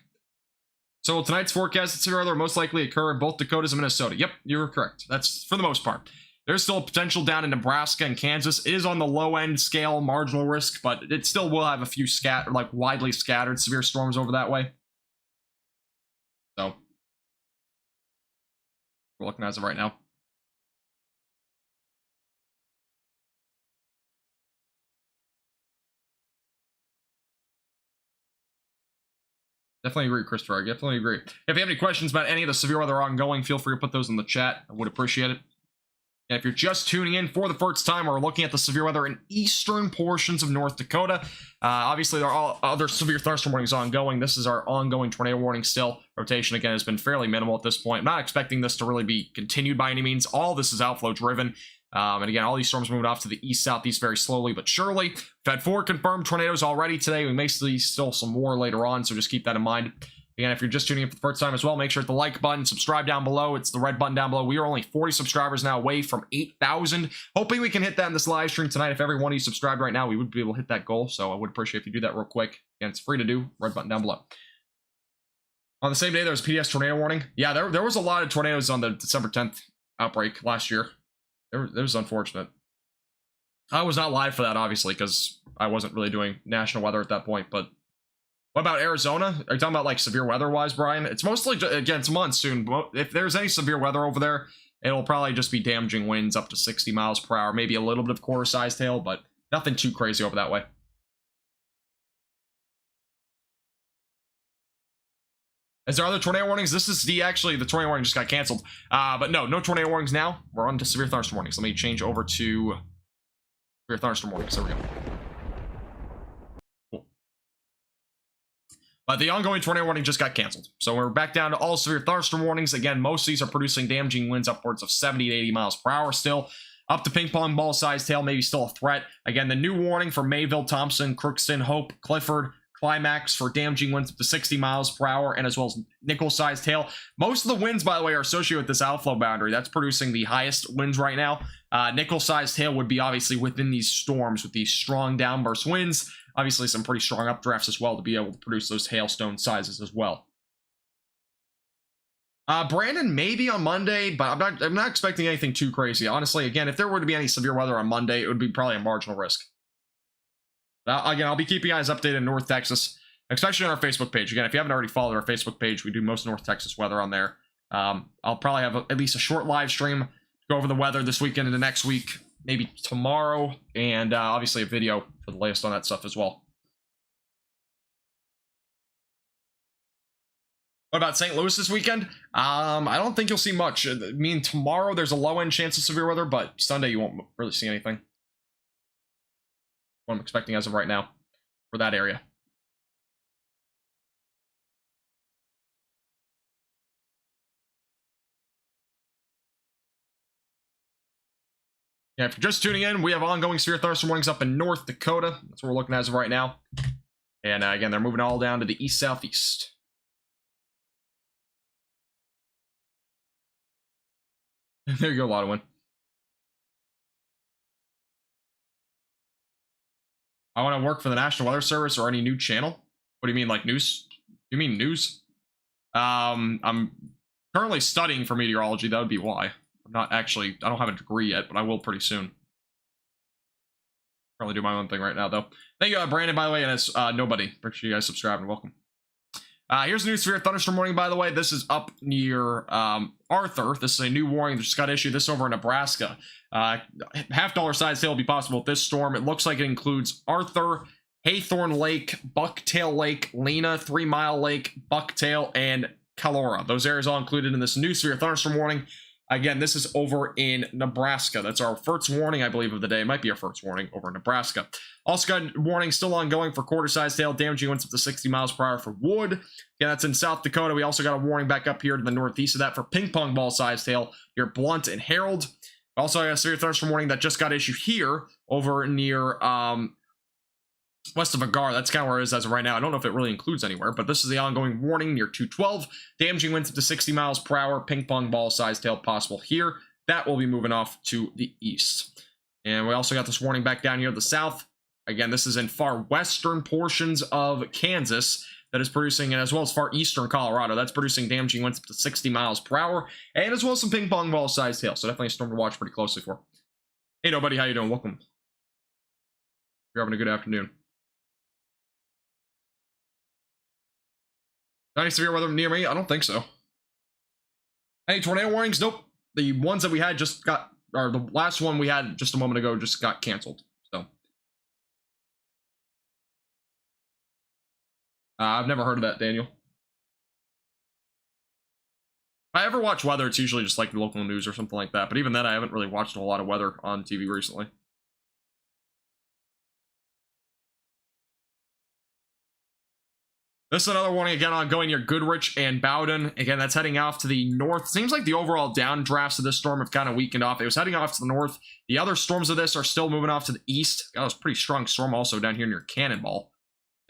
So tonight's forecast, severe weather will most likely occur in both Dakotas and Minnesota. Yep, you're correct. That's for the most part. There's still potential down in Nebraska and Kansas. It is on the low end scale, marginal risk, but it still will have a few widely scattered severe storms over that way. So we're looking as of right now. Definitely agree, Christopher. I definitely agree. If you have any questions about any of the severe weather ongoing, feel free to put those in the chat. I would appreciate it. And if you're just tuning in for the first time, we're looking at the severe weather in eastern portions of North Dakota. Obviously, there are all other severe thunderstorm warnings ongoing. This is our ongoing tornado warning still. Rotation, again, has been fairly minimal at this point. I'm not expecting this to really be continued by any means. All this is outflow driven. And again, all these storms moving off to the east-southeast very slowly but surely. We've had 4 confirmed tornadoes already today. We may see still some more later on, so just keep that in mind. Again, if you're just tuning in for the first time as well, make sure to hit the like button, subscribe down below. It's the red button down below. We are only 40 subscribers now away from 8,000. Hoping we can hit that in this live stream tonight. If every one of you subscribed right now, we would be able to hit that goal. So I would appreciate if you do that real quick. Again, it's free to do. Red button down below. On the same day, there was a PDS tornado warning. Yeah, there was a lot of tornadoes on the December 10th outbreak last year. It was unfortunate. I was not live for that, obviously, because I wasn't really doing national weather at that point, but what about Arizona? Are you talking about like severe weather-wise, Brian? It's mostly, again, it's monsoon. If there's any severe weather over there, it'll probably just be damaging winds up to 60 miles per hour, maybe a little bit of quarter-sized hail, but nothing too crazy over that way. Is there other tornado warnings? This is actually, the tornado warning just got canceled. But no tornado warnings now. We're on to severe thunderstorm warnings. Let me change over to severe thunderstorm warnings. There we go. Cool. But the ongoing tornado warning just got canceled. So we're back down to all severe thunderstorm warnings. Again, most of these are producing damaging winds upwards of 70 to 80 miles per hour still. Up to ping pong ball sized hail, maybe still a threat. Again, the new warning for Mayville, Thompson, Crookston, Hope, Clifford, Climax for damaging winds up to 60 miles per hour, and as well as nickel-sized hail. Most of the winds, by the way, are associated with this outflow boundary. That's producing the highest winds right now. Nickel-sized hail would be obviously within these storms with these strong downburst winds. Obviously, some pretty strong updrafts as well to be able to produce those hailstone sizes as well. Brandon, maybe on Monday, but I'm not expecting anything too crazy. Honestly, again, if there were to be any severe weather on Monday, it would be probably a marginal risk. Again, I'll be keeping you guys updated in North Texas, especially on our Facebook page. Again, if you haven't already followed our Facebook page, we do most North Texas weather on there. I'll probably have at least a short live stream, go over the weather this weekend into next week, maybe tomorrow, and obviously a video for the latest on that stuff as well. What about St. Louis this weekend? I don't think you'll see much. I mean, tomorrow there's a low-end chance of severe weather, but Sunday you won't really see anything. What I'm expecting as of right now for that area. Yeah, if you're just tuning in, we have ongoing severe thunderstorm warnings up in North Dakota. That's what we're looking at as of right now. And again, they're moving all down to the east-southeast. There you go, a lot of wind. I want to work for the National Weather Service or any new channel. What do you mean, like news? You mean news? I'm currently studying for meteorology. That would be why. I'm not actually, I don't have a degree yet, but I will pretty soon. Probably do my own thing right now, though. Thank you, Brandon, by the way, and it's nobody. Appreciate you guys subscribing. Welcome. Here's a new severe thunderstorm warning, by the way. This is up near Arthur. This is a new warning that just got issued. This over in Nebraska. $50 size hail will be possible with this storm. It looks like it includes Arthur, Haythorn Lake, Bucktail Lake, Lena, 3 Mile Lake, Bucktail, and Calora. Those areas all included in this new severe thunderstorm warning. Again, this is over in Nebraska. That's our first warning, I believe, of the day. It might be our first warning over in Nebraska. Also got a warning still ongoing for quarter-sized hail, damaging winds up to 60 miles per hour for wood. Again, that's in South Dakota. We also got a warning back up here to the northeast of that for ping-pong ball-sized hail near Blunt and Harold. Also, I got a severe thunderstorm warning that just got issued here over near west of Agar. That's kind of where it is as of right now. I don't know if it really includes anywhere, but this is the ongoing warning near 212. Damaging winds up to 60 miles per hour. Ping pong ball sized hail possible here. That will be moving off to the east. And we also got this warning back down here to the south. Again, this is in far western portions of Kansas. that is producing, and as well as far eastern Colorado, that's producing damaging winds up to 60 miles per hour, and as well as some ping pong ball sized hail. So definitely a storm to watch pretty closely for. Hey, nobody, how you doing? Welcome. You're having a good afternoon. Any severe weather near me? I don't think so. Any tornado warnings? Nope. The ones that we had just got, or the last one we had just a moment ago just got canceled. So I've never heard of that, Daniel. If I ever watch weather, it's usually just like the local news or something like that. But even then, I haven't really watched a lot of weather on TV recently. This is another warning again ongoing near Goodrich and Bowden. Again, that's heading off to the north. Seems like the overall downdrafts of this storm have kind of weakened off. It was heading off to the north. The other storms of this are still moving off to the east. That was a pretty strong storm also down here near Cannonball.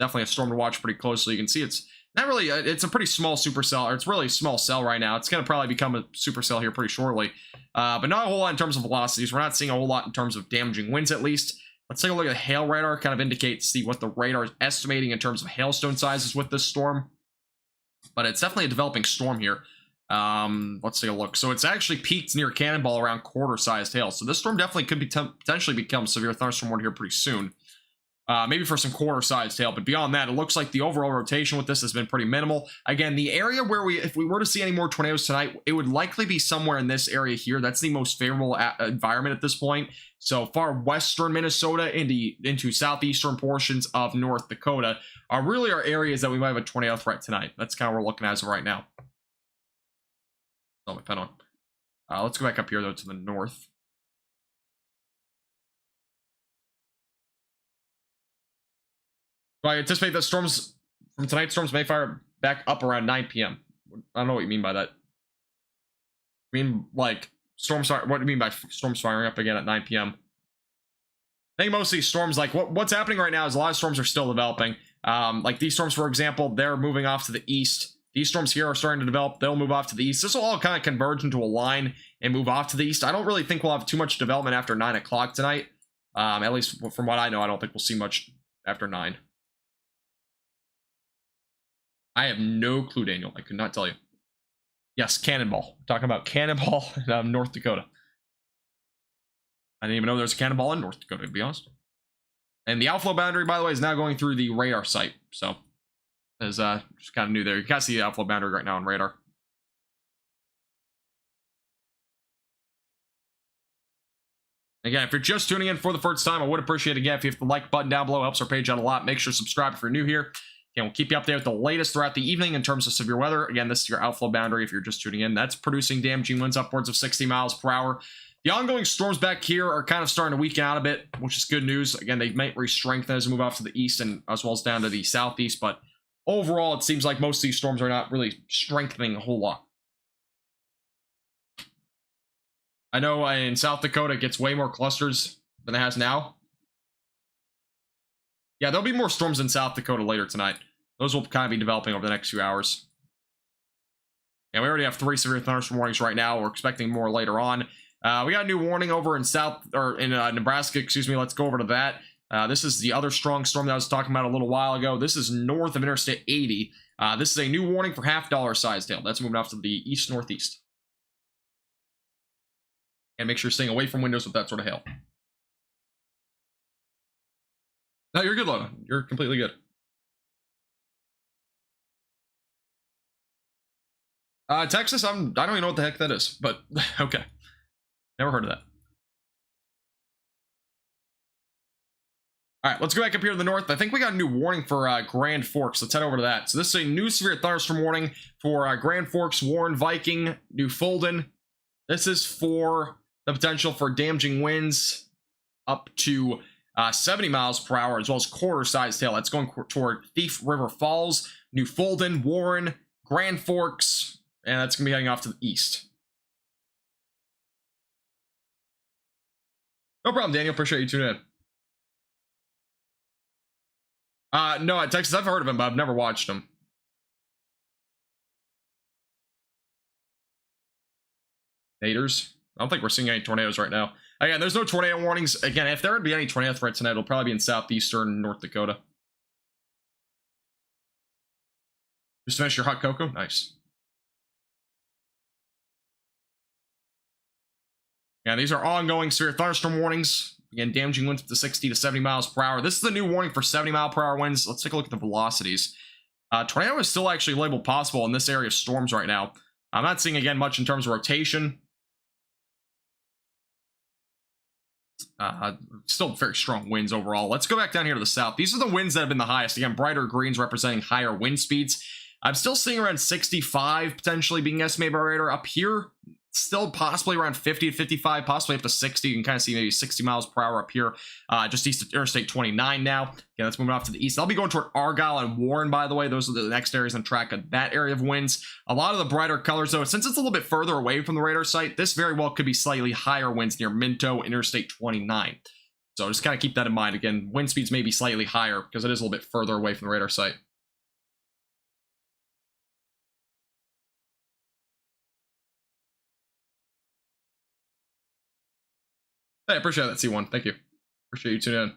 Definitely a storm to watch pretty closely. You can see it's not really, it's a pretty small supercell, or it's really a small cell right now. It's going to probably become a supercell here pretty shortly. But not a whole lot in terms of velocities. We're not seeing a whole lot in terms of damaging winds at least. Let's take a look at the hail radar, kind of indicate, see what the radar is estimating in terms of hailstone sizes with this storm. But it's definitely a developing storm here. Let's take a look. So it's actually peaked near Cannonball around quarter-sized hail. So this storm definitely could be potentially become severe thunderstorm warning here pretty soon. Maybe for some quarter-sized hail, but beyond that, it looks like the overall rotation with this has been pretty minimal. Again, the area where if we were to see any more tornadoes tonight, it would likely be somewhere in this area here. That's the most favorable environment at this point. So far western Minnesota into southeastern portions of North Dakota are really our areas that we might have a tornado threat tonight. That's kind of what we're looking at as of right now. Oh, my pen on. Let's go back up here though to the north. So I anticipate that storms from tonight's storms may fire back up around 9 p.m. I don't know what you mean by that. I mean, like, storms fire, what do you mean by storms firing up again at 9 p.m.? I think most of these storms, like, what's happening right now is a lot of storms are still developing. Like these storms, for example, they're moving off to the east. These storms here are starting to develop. They'll move off to the east. This will all kind of converge into a line and move off to the east. I don't really think we'll have too much development after 9 o'clock tonight. At least from what I know, I don't think we'll see much after 9. I have no clue, Daniel. I could not tell you. Yes, Cannonball. We're talking about Cannonball in North Dakota. I didn't even know there's a Cannonball in North Dakota, to be honest. And the outflow boundary, by the way, is now going through the radar site. So, is just kind of new there. You can see the outflow boundary right now on radar. Again, if you're just tuning in for the first time, I would appreciate it again if you hit the like button down below. It helps our page out a lot. Make sure to subscribe if you're new here. Again, we'll keep you updated with the latest throughout the evening in terms of severe weather. Again, this is your outflow boundary if you're just tuning in. That's producing damaging winds upwards of 60 miles per hour. The ongoing storms back here are kind of starting to weaken out a bit, which is good news. Again, they might re-strengthen as we move off to the east and as well as down to the southeast, but overall, it seems like most of these storms are not really strengthening a whole lot. I know in South Dakota, it gets way more clusters than it has now. Yeah, there'll be more storms in South Dakota later tonight. Those will kind of be developing over the next few hours. And we already have 3 severe thunderstorm warnings right now. We're expecting more later on. We got a new warning over in Nebraska, excuse me. Let's go over to that. This is the other strong storm that I was talking about a little while ago. This is north of Interstate 80. This is a new warning for half-dollar sized hail. That's moving off to the east-northeast. And make sure you're staying away from windows with that sort of hail. No, you're good, Lola. You're completely good. Texas, I don't even know what the heck that is, but okay. Never heard of that. All right, let's go back up here to the north. I think we got a new warning for Grand Forks. Let's head over to that. So this is a new severe thunderstorm warning for Grand Forks, Warren, Viking, Newfoundland. This is for the potential for damaging winds up to 70 miles per hour, as well as quarter-sized hail. That's going toward Thief River Falls, Newfoundland, Warren, Grand Forks, and that's going to be heading off to the east. No problem, Daniel. Appreciate you tuning in. No, Texas, I've heard of him, but I've never watched him. Naders. I don't think we're seeing any tornadoes right now. Again, there's no tornado warnings. Again, if there would be any tornado threat tonight, it'll probably be in southeastern North Dakota. Just finish your hot cocoa. Nice. Yeah, these are ongoing severe thunderstorm warnings. Again, damaging winds up to 60 to 70 miles per hour. This is the new warning for 70 mile per hour winds. Let's take a look at the velocities. Tornado is still actually labeled possible in this area of storms right now. I'm not seeing, again, much in terms of rotation. Still very strong winds overall. Let's go back down here to the south. These are the winds that have been the highest. Again, brighter greens representing higher wind speeds. I'm still seeing around 65 potentially being estimated by radar. Up here, still possibly around 50 to 55, possibly up to 60. You can kind of see maybe 60 miles per hour up here, just east of Interstate 29 now. Yeah, let's move off to the east. I'll be going toward Argyle and Warren, by the way. Those are the next areas on track of that area of winds. A lot of the brighter colors, though, since it's a little bit further away from the radar site, this very well could be slightly higher winds near Minto, Interstate 29. So just kind of keep that in mind. Again, wind speeds may be slightly higher because it is a little bit further away from the radar site. Hey, I appreciate that, C1. Thank you. Appreciate you tuning in.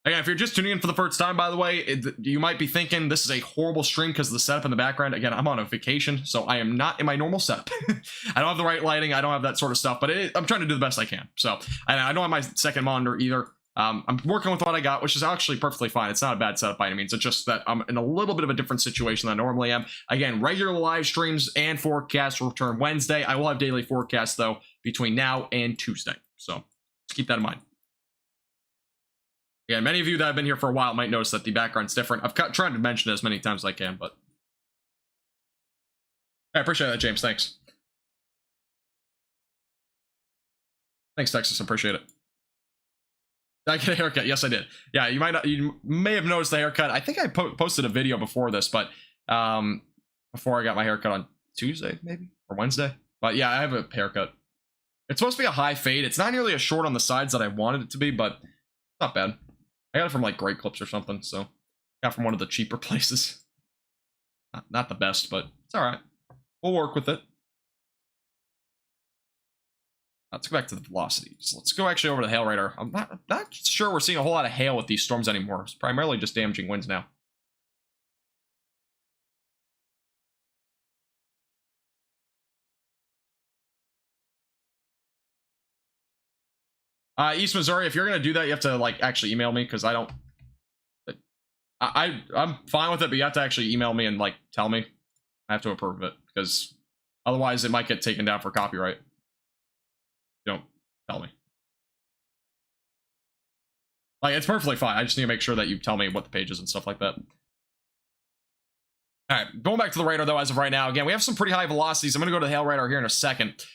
Again, if you're just tuning in for the first time, by the way, you might be thinking this is a horrible stream because of the setup in the background. Again, I'm on a vacation, so I am not in my normal setup. I don't have the right lighting. I don't have that sort of stuff, but I'm trying to do the best I can. So I don't have my second monitor either. I'm working with what I got, which is actually perfectly fine. It's not a bad setup by any means. It's just that I'm in a little bit of a different situation than I normally am. Again, regular live streams and forecasts will return Wednesday. I will have daily forecasts, though, between now and Tuesday. So just keep that in mind. Yeah, many of you that have been here for a while might notice that the background's different. I've tried to mention it as many times as I can, but I appreciate that, James. Thanks. Thanks, Texas. I appreciate it. Did I get a haircut? Yes, I did. Yeah, you may have noticed the haircut. I think I posted a video before this, but before I got my haircut on Tuesday, maybe, or Wednesday. But yeah, I have a haircut. It's supposed to be a high fade. It's not nearly as short on the sides that I wanted it to be, but not bad. I got it from like Great Clips or something, so got from one of the cheaper places. Not the best, but it's all right. We'll work with it. Let's go back to the velocities. Let's go actually over to the hail radar. I'm not sure we're seeing a whole lot of hail with these storms anymore. It's primarily just damaging winds now. East Missouri, if you're gonna do that, you have to like actually email me because I don't. I'm fine with it, but you have to actually email me and like tell me. I have to approve it because otherwise it might get taken down for copyright. Don't tell me. Like, it's perfectly fine. I just need to make sure that you tell me what the page is and stuff like that. All right, going back to the radar though, as of right now, again, we have some pretty high velocities. I'm gonna go to the hail radar here in a second.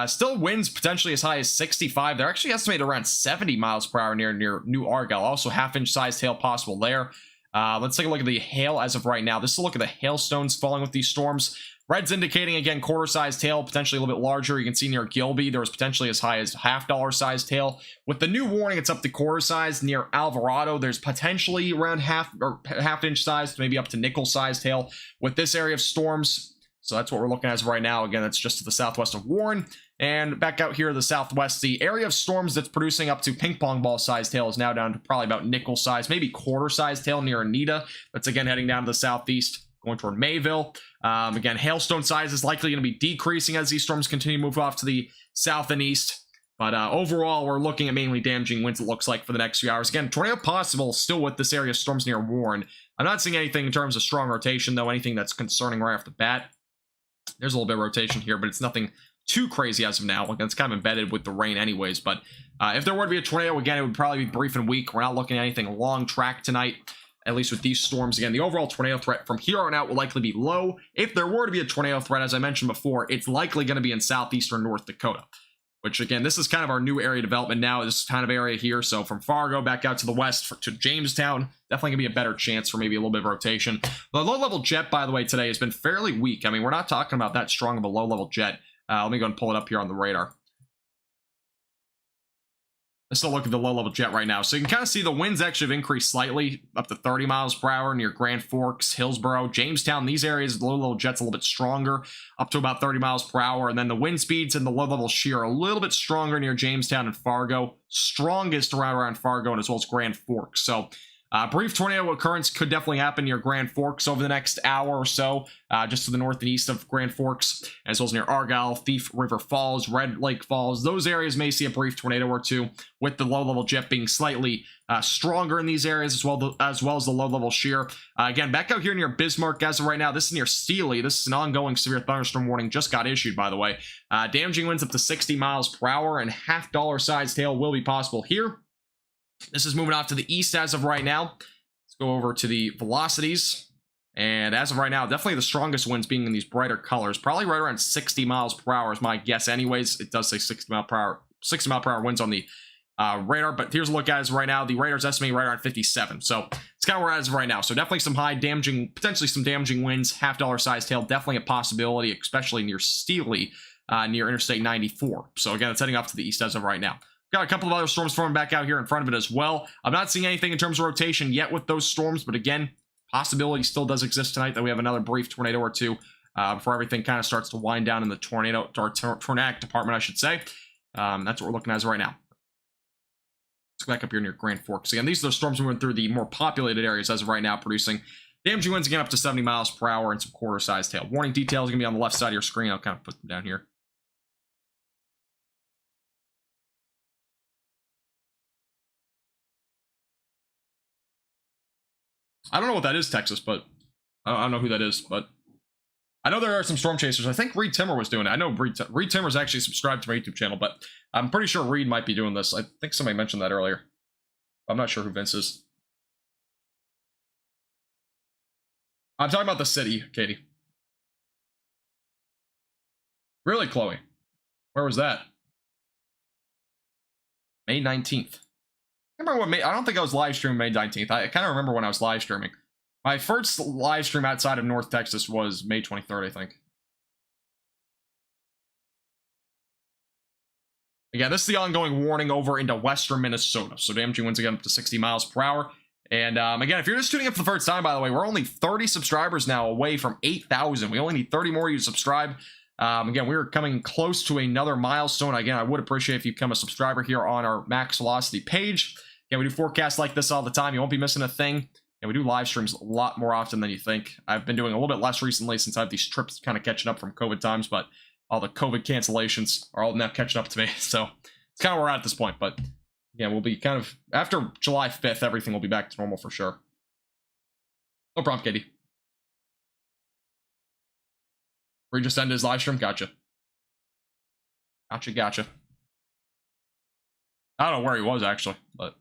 Still winds potentially as high as 65. They're actually estimated around 70 miles per hour near New Argyle. Also half-inch sized hail possible there. Let's take a look at the hail as of right now. This is a look at the hailstones falling with these storms. Red's indicating, again, quarter-sized hail, potentially a little bit larger. You can see near Gilby, there was potentially as high as $half-sized hail. With the new warning, it's up to quarter-sized. Near Alvarado, there's potentially around half-inch sized, maybe up to nickel-sized hail with this area of storms. So that's what we're looking at as right now. Again, that's just to the southwest of Warren. And back out here to the southwest, the area of storms that's producing up to ping-pong ball-sized hail is now down to probably about nickel-sized, maybe quarter-sized hail near Anita. That's, again, heading down to the southeast, going toward Mayville. Again, hailstone size is likely going to be decreasing as these storms continue to move off to the south and east. But overall, we're looking at mainly damaging winds, it looks like, for the next few hours. Again, tornado possible still with this area of storms near Warren. I'm not seeing anything in terms of strong rotation, though, anything that's concerning right off the bat. There's a little bit of rotation here, but it's nothing too crazy as of now. Like, it's kind of embedded with the rain anyways. But if there were to be a tornado, again, it would probably be brief and weak. We're not looking at anything long track tonight, at least with these storms. Again, the overall tornado threat from here on out will likely be low. If there were to be a tornado threat, as I mentioned before, it's likely going to be in southeastern North Dakota, which, again, this is kind of our new area development now, this kind of area here. So from Fargo back out to the west to Jamestown, definitely going to be a better chance for maybe a little bit of rotation. The low-level jet, by the way, today has been fairly weak. I mean, we're not talking about that strong of a low-level jet. Let me go and pull it up here on the radar. Let's still look at the low-level jet right now. So you can kind of see the winds actually have increased slightly, up to 30 miles per hour near Grand Forks, Hillsboro, Jamestown. These areas, the low-level jet's a little bit stronger, up to about 30 miles per hour. And then the wind speeds and the low-level shear are a little bit stronger near Jamestown and Fargo. Strongest around Fargo and as well as Grand Forks. So Brief tornado occurrence could definitely happen near Grand Forks over the next hour or so, just to the north and east of Grand Forks, as well as near Argyle, Thief River Falls, Red Lake Falls. Those areas may see a brief tornado or two, with the low-level jet being slightly stronger in these areas, as well as the low-level shear. Again, back out here near Bismarck, as of right now, this is near Steely. This is an ongoing severe thunderstorm warning, just got issued, by the way. Damaging winds up to 60 miles per hour, and half-dollar size hail will be possible here. This is moving off to the east as of right now. Let's go over to the velocities. And as of right now, definitely the strongest winds being in these brighter colors. Probably right around 60 miles per hour is my guess anyways. It does say 60 mile per hour winds on the radar. But here's a look at it right now. The radar's estimating right around 57. So it's kind of where it is right now. So definitely some high damaging, potentially some damaging winds. Half-dollar size hail, definitely a possibility, especially near Steely, near Interstate 94. So again, it's heading off to the east as of right now. Got a couple of other storms forming back out here in front of it as well. I'm not seeing anything in terms of rotation yet with those storms, but again, possibility still does exist tonight that we have another brief tornado or two before everything kind of starts to wind down in the tornadic department, I should say. That's what we're looking at right now. Let's go back up here near Grand Forks. Again, these are the storms moving through the more populated areas as of right now, producing damaging winds again up to 70 miles per hour and some quarter-sized hail. Warning details are going to be on the left side of your screen. I'll kind of put them down here. I don't know what that is, Texas, but I don't know who that is, but I know there are some storm chasers. I think Reed Timmer was doing it. I know Reed Timmer's actually subscribed to my YouTube channel, but I'm pretty sure Reed might be doing this. I think somebody mentioned that earlier. I'm not sure who Vince is. I'm talking about the city, Katie. Really, Chloe? Where was that? May 19th. I remember what I don't think I was live streaming May 19th. I kind of remember when I was live streaming. My first live stream outside of North Texas was May 23rd, I think. Again, this is the ongoing warning over into western Minnesota. So damaging winds again up to 60 miles per hour. And again, if you're just tuning up for the first time, by the way, we're only 30 subscribers now away from 8,000. We only need 30 more of you to subscribe. Again, we're coming close to another milestone. Again, I would appreciate if you become a subscriber here on our Max Velocity page. Yeah, we do forecasts like this all the time. You won't be missing a thing. And we do live streams a lot more often than you think. I've been doing a little bit less recently since I have these trips kind of catching up from COVID times, but all the COVID cancellations are all now catching up to me. So it's kind of where we're at this point. But yeah, we'll be kind of, after July 5th, everything will be back to normal for sure. No problem, Katie. We just ended his live stream? Gotcha. Gotcha. I don't know where he was, actually, but...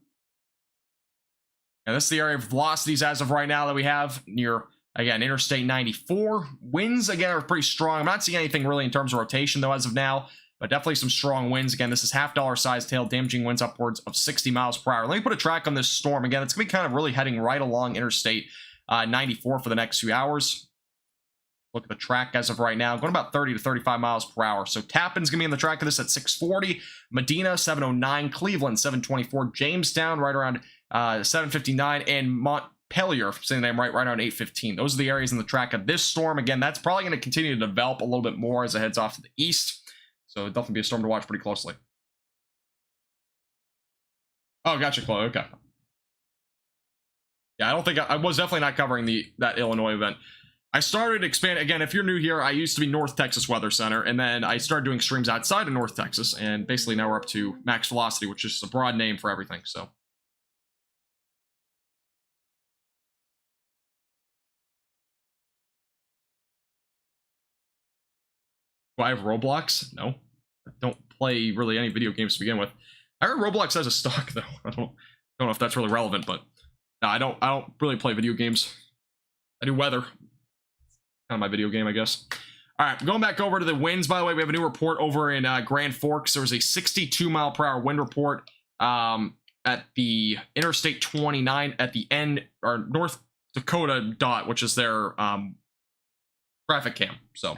And this is the area of velocities as of right now that we have near, again, Interstate 94. Winds, again, are pretty strong. I'm not seeing anything really in terms of rotation, though, as of now, but definitely some strong winds. Again, this is half-dollar sized hail, damaging winds upwards of 60 miles per hour. Let me put a track on this storm. Again, it's going to be kind of really heading right along Interstate 94 for the next few hours. Look at the track as of right now, going about 30 to 35 miles per hour. So Tappan's going to be on the track of this at 640, Medina 709, Cleveland 724, Jamestown right around 759, and Montpelier, saying the name right around 815. Those are the areas in the track of this storm. Again, that's probably going to continue to develop a little bit more as it heads off to the east. So it'll definitely be a storm to watch pretty closely. Oh, gotcha, Chloe. Okay. Yeah, I don't think I was definitely not covering that Illinois event. I started expanding, again, if you're new here, I used to be North Texas Weather Center, and then I started doing streams outside of North Texas, and basically now we're up to Max Velocity, which is a broad name for everything, so. Do I have Roblox? No. I don't play really any video games to begin with. I heard Roblox has a stock, though. I don't know if that's really relevant, but no, I don't really play video games. I do weather. Kind of my video game, I guess. All right, going back over to the winds, by the way, we have a new report over in Grand Forks. There was a 62 mile per hour wind report at the Interstate 29 at the end, or North Dakota dot, which is their traffic cam. So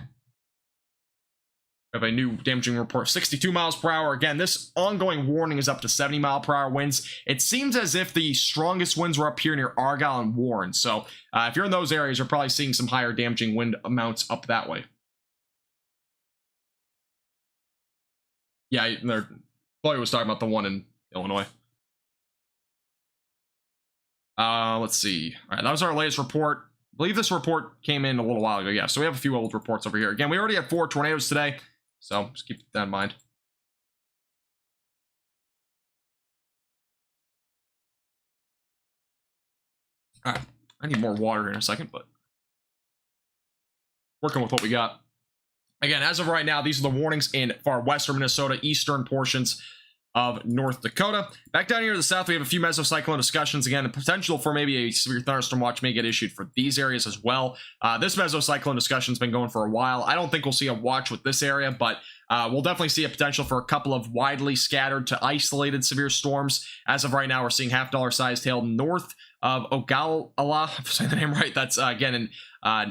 we have a new damaging report, 62 miles per hour. Again, this ongoing warning is up to 70 mile per hour winds. It seems as if the strongest winds were up here near Argyle and Warren. So if you're in those areas, you're probably seeing some higher damaging wind amounts up that way. Yeah, Chloe was talking about the one in Illinois. Let's see. All right, that was our latest report. I believe this report came in a little while ago. Yeah, so we have a few old reports over here. Again, we already had 4 tornadoes today, so just keep that in mind. All right, I need more water here in a second, but working with what we got. Again, as of right now, these are the warnings in far western Minnesota, eastern portions of North Dakota. Back down here to the south, we have a few mesocyclone discussions. Again, the potential for maybe a severe thunderstorm watch may get issued for these areas as well. This mesocyclone discussion has been going for a while. I don't think we'll see a watch with this area, but we'll definitely see a potential for a couple of widely scattered to isolated severe storms. As of right now, we're seeing half-dollar sized hail north of Ogallala, if I'm saying the name right. That's again in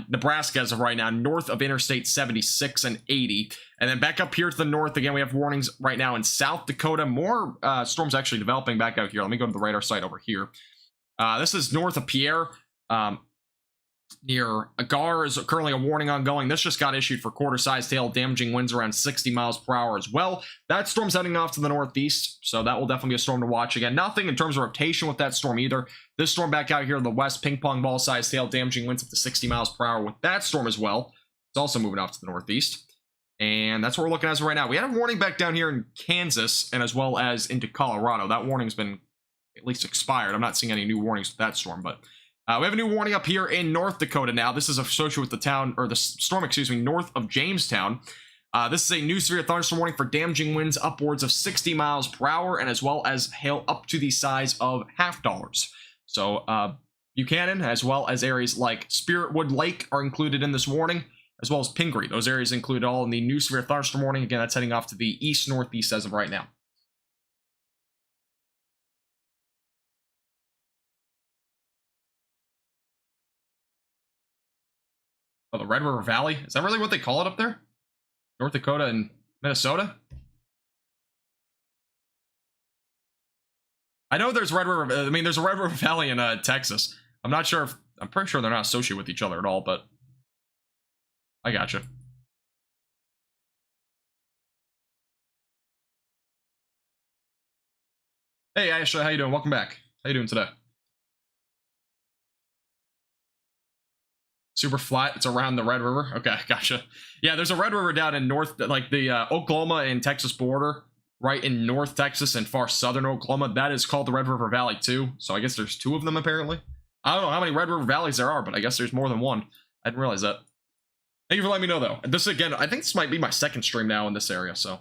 Nebraska as of right now, north of Interstate 76 and 80. And then back up here to the north, again, we have warnings right now in South Dakota. More storms actually developing back out here. Let me go to the radar site over here. This is north of Pierre. Near Agar is currently a warning ongoing. This just got issued for quarter-sized hail, damaging winds around 60 miles per hour as well. That storm's heading off to the northeast, so that will definitely be a storm to watch. Again, nothing in terms of rotation with that storm either. This storm back out here in the west, ping-pong ball-sized hail, damaging winds up to 60 miles per hour with that storm as well. It's also moving off to the northeast. And that's what we're looking at as of right now. We had a warning back down here in Kansas and as well as into Colorado. That warning's been at least expired. I'm not seeing any new warnings with that storm, but we have a new warning up here in North Dakota now. This is associated with the town, or the storm, excuse me, north of Jamestown. This is a new severe thunderstorm warning for damaging winds upwards of 60 miles per hour and as well as hail up to the size of half-dollars. So Buchanan, as well as areas like Spiritwood Lake are included in this warning, as well as Pingree. Those areas included all in the new severe thunderstorm warning. Again, that's heading off to the east-northeast as of right now. Oh, the Red River Valley? Is that really what they call it up there? North Dakota and Minnesota? I know there's Red River, I mean, there's a Red River Valley in Texas. I'm not sure if, I'm pretty sure they're not associated with each other at all, but I gotcha. Hey, Ashley, how you doing? Welcome back. How you doing today? Super flat. It's around the Red River. Okay, gotcha. Yeah, there's a Red River down in north, like the Oklahoma and Texas border, right in North Texas and far southern Oklahoma. That is called the Red River Valley too. So I guess there's 2 of them apparently. I don't know how many Red River Valleys there are, but I guess there's more than one. I didn't realize that. Thank you for letting me know though. This again, I think this might be my second stream now in this area. So,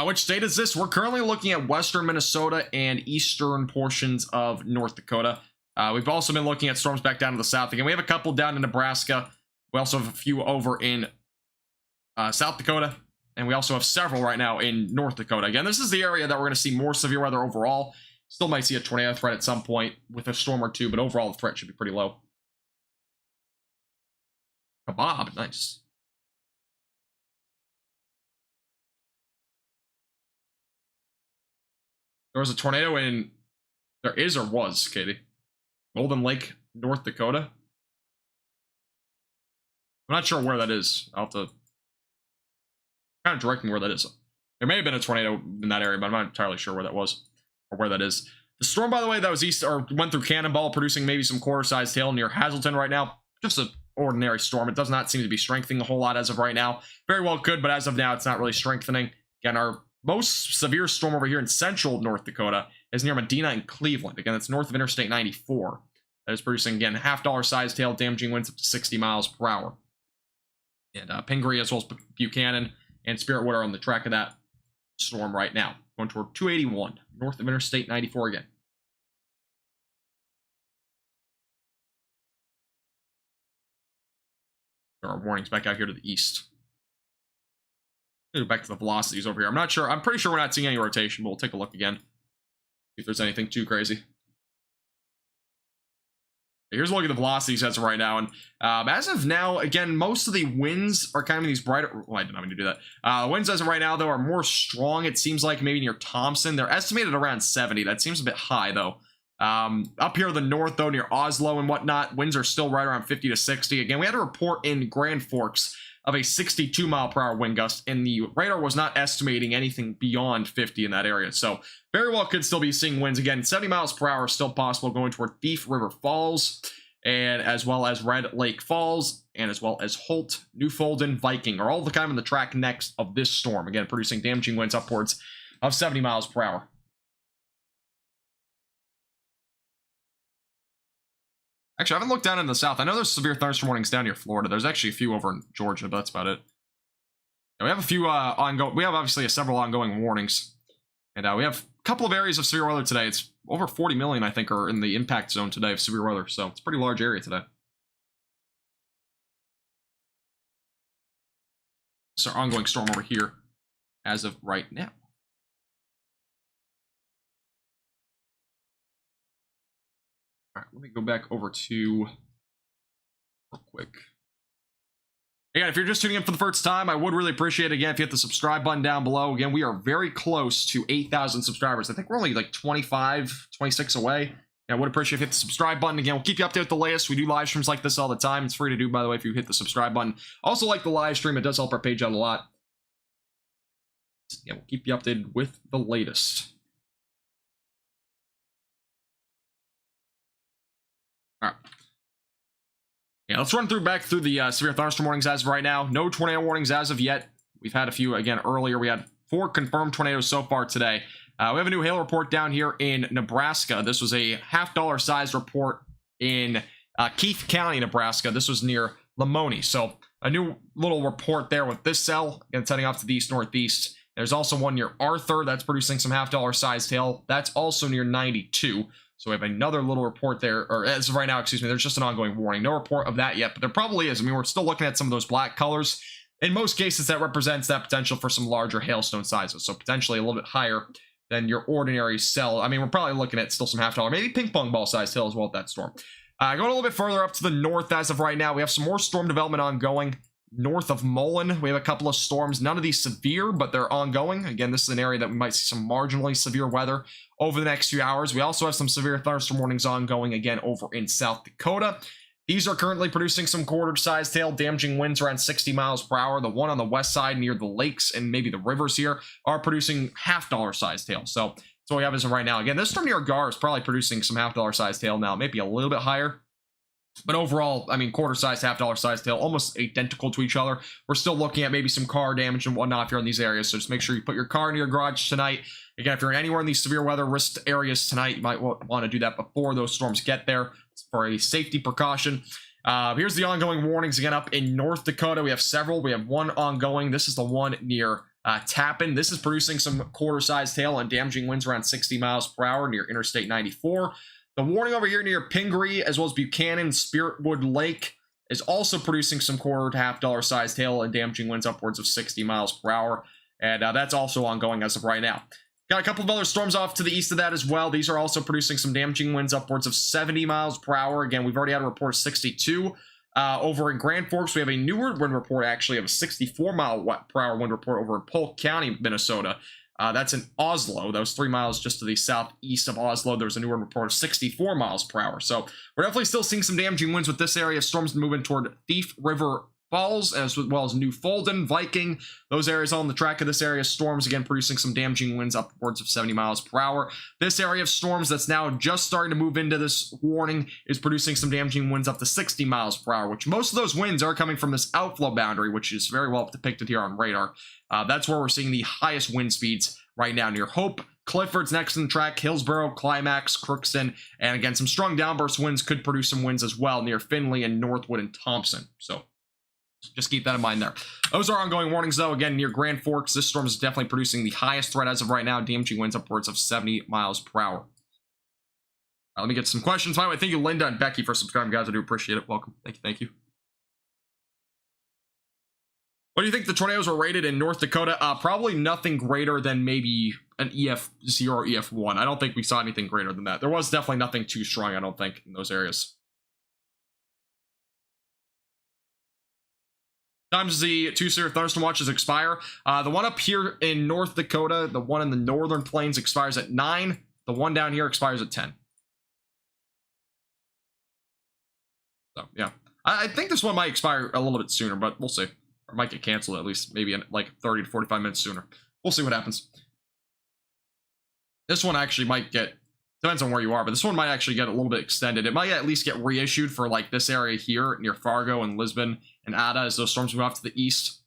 which state is this? We're currently looking at western Minnesota and eastern portions of North Dakota. We've also been looking at storms back down to the south. Again, we have a couple down in Nebraska. We also have a few over in South Dakota. And we also have several right now in North Dakota. Again, this is the area that we're going to see more severe weather overall. Still might see a tornado threat at some point with a storm or two, but overall the threat should be pretty low. Kebab, nice. There was a tornado in... There is or was, Katie? Golden Lake, North Dakota. I'm not sure where that is. I'll have to kind of direct me where that is. There may have been a tornado in that area, but I'm not entirely sure where that was or where that is. The storm, by the way, that was east or went through Cannonball, producing maybe some quarter-sized hail near Hazleton right now. Just an ordinary storm. It does not seem to be strengthening a whole lot as of right now. Very well could, but as of now, it's not really strengthening. Again, our most severe storm over here in central North Dakota is near Medina and Cleveland. Again, it's north of Interstate 94. That is producing, again, half-dollar sized hail, damaging winds up to 60 miles per hour. And Pingree, as well as Buchanan and Spiritwood are on the track of that storm right now. Going toward 281, north of Interstate 94 again. There are warnings back out here to the east. Go back to the velocities over here. I'm not sure. I'm pretty sure we're not seeing any rotation, but we'll take a look again. See if there's anything too crazy. Here's a look at the velocities as of right now. And as of now, again, most of the winds are kind of these brighter... Well, I didn't mean to do that. Winds as of right now, though, are more strong. It seems like maybe near Thompson. They're estimated around 70. That seems a bit high, though. Up here in the north, though, near Oslo and whatnot, winds are still right around 50 to 60. Again, we had a report in Grand Forks of a 62-mile-per-hour wind gust, and the radar was not estimating anything beyond 50 in that area. So very well could still be seeing winds again. 70 miles per hour still possible going toward Thief River Falls, and as well as Red Lake Falls, and as well as Holt, Newfoundland, Viking are all the kind of in the track next of this storm. Again, producing damaging winds upwards of 70 miles per hour. Actually, I haven't looked down in the south. I know there's severe thunderstorm warnings down near Florida. There's actually a few over in Georgia, but that's about it. Yeah, we have a few ongoing. We have obviously several ongoing warnings, and we have a couple of areas of severe weather today. It's over 40 million, I think, are in the impact zone today of severe weather. So it's a pretty large area today. It's our ongoing storm over here as of right now. All right, let me go back over to real quick. Again, if you're just tuning in for the first time, I would really appreciate it, again, if you hit the subscribe button down below. Again, we are very close to 8,000 subscribers. I think we're only like 25, 26 away. I would appreciate if you hit the subscribe button. Again, we'll keep you updated with the latest. We do live streams like this all the time. It's free to do, by the way, if you hit the subscribe button. Also, like the live stream. It does help our page out a lot. Yeah, we'll keep you updated with the latest. All right. Yeah, let's run back through the severe thunderstorm warnings as of right now. No tornado warnings as of yet. We've had a few, again, earlier. We had 4 confirmed tornadoes so far today. We have a new hail report down here in Nebraska. This was a $half size report in Keith County, Nebraska. This was near Lamoni. So a new little report there with this cell. Again, it's heading off to the east-northeast. There's also one near Arthur that's producing some $half sized hail. That's also near 92. So we have another little report there, or as of right now, excuse me, there's just an ongoing warning. No report of that yet, but there probably is. I mean, we're still looking at some of those black colors. In most cases, that represents that potential for some larger hailstone sizes. So potentially a little bit higher than your ordinary cell. I mean, we're probably looking at still some $half, maybe ping pong ball sized hail as well at that storm. Going a little bit further up to the north as of right now, we have some more storm development ongoing. North of Mullen, we have a couple of storms. None of these severe, but they're ongoing. Again, this is an area that we might see some marginally severe weather over the next few hours. We also have some severe thunderstorm warnings ongoing again over in South Dakota. These are currently producing some quarter-sized hail, damaging winds around 60 miles per hour. The one on the west side near the lakes and maybe the rivers here are producing $half sized hail. So that's what we have as of right now. Again, this storm near Gar is probably producing some $half sized hail now, maybe a little bit higher. But overall, I mean, quarter-sized, $half sized hail, almost identical to each other. We're still looking at maybe some car damage and whatnot if you're in these areas. So just make sure you put your car in your garage tonight. Again, if you're anywhere in these severe weather risk areas tonight, you might want to do that before those storms get there for a safety precaution. Here's the ongoing warnings again up in North Dakota. We have several. We have one ongoing. This is the one near Tappan. This is producing some quarter-sized hail and damaging winds around 60 miles per hour near Interstate 94. The warning over here near Pingree, as well as Buchanan, Spiritwood Lake, is also producing some quarter to $half sized hail and damaging winds upwards of 60 miles per hour. And that's also ongoing as of right now. Got a couple of other storms off to the east of that as well. These are also producing some damaging winds upwards of 70 miles per hour. Again, we've already had a report of 62. Over in Grand Forks, we have a newer wind report, actually, of a 64 mile per hour wind report over in Polk County, Minnesota. That's in Oslo. That was 3 miles just to the southeast of Oslo. There was a new report of 64 miles per hour. So we're definitely still seeing some damaging winds with this area. Storms moving toward Thief River Falls, as well as Newfoundland, Viking. Those areas all on the track of this area. Storms, again, producing some damaging winds upwards of 70 miles per hour. This area of storms that's now just starting to move into this warning is producing some damaging winds up to 60 miles per hour, which most of those winds are coming from this outflow boundary, which is very well depicted here on radar. That's where we're seeing the highest wind speeds right now near Hope. Clifford's next in the track, Hillsborough, Climax, Crookston, and again, some strong downburst winds could produce some winds as well near Findlay and Northwood and Thompson. So just keep that in mind there. Those are ongoing warnings, though. Again, near Grand Forks, this storm is definitely producing the highest threat as of right now, damaging winds upwards of 70 miles per hour. Let me get some questions. By the way, thank you, Linda and Becky, for subscribing, guys. I do appreciate it. Welcome. Thank you. Thank you. What do you think the tornadoes were rated in North Dakota? Probably nothing greater than maybe an EF0 or EF1. I don't think we saw anything greater than that. There was definitely nothing too strong, I don't think, in those areas. Times the 2 severe thunderstorm watches expire. The one up here in North Dakota, the one in the northern plains, expires at 9. The one down here expires at 10. So, yeah. I think this one might expire a little bit sooner, but we'll see. Or might get canceled at least, maybe in like 30 to 45 minutes sooner. We'll see what happens. This one actually might get, depends on where you are, but this one might actually get a little bit extended. It might at least get reissued for like this area here near Fargo and Lisbon and Ada as those storms move off to the east.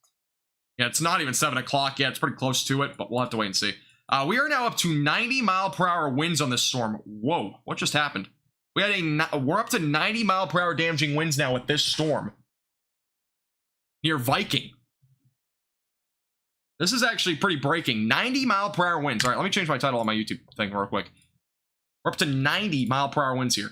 Yeah, it's not even 7 o'clock yet. It's pretty close to it, but we'll have to wait and see. We are now up to 90-mile-per-hour winds on this storm. Whoa, what just happened? We're up to 90-mile-per-hour damaging winds now with this storm near Viking. This is actually pretty breaking. 90-mile-per-hour winds. All right, let me change my title on my YouTube thing real quick. We're up to 90-mile-per-hour winds here.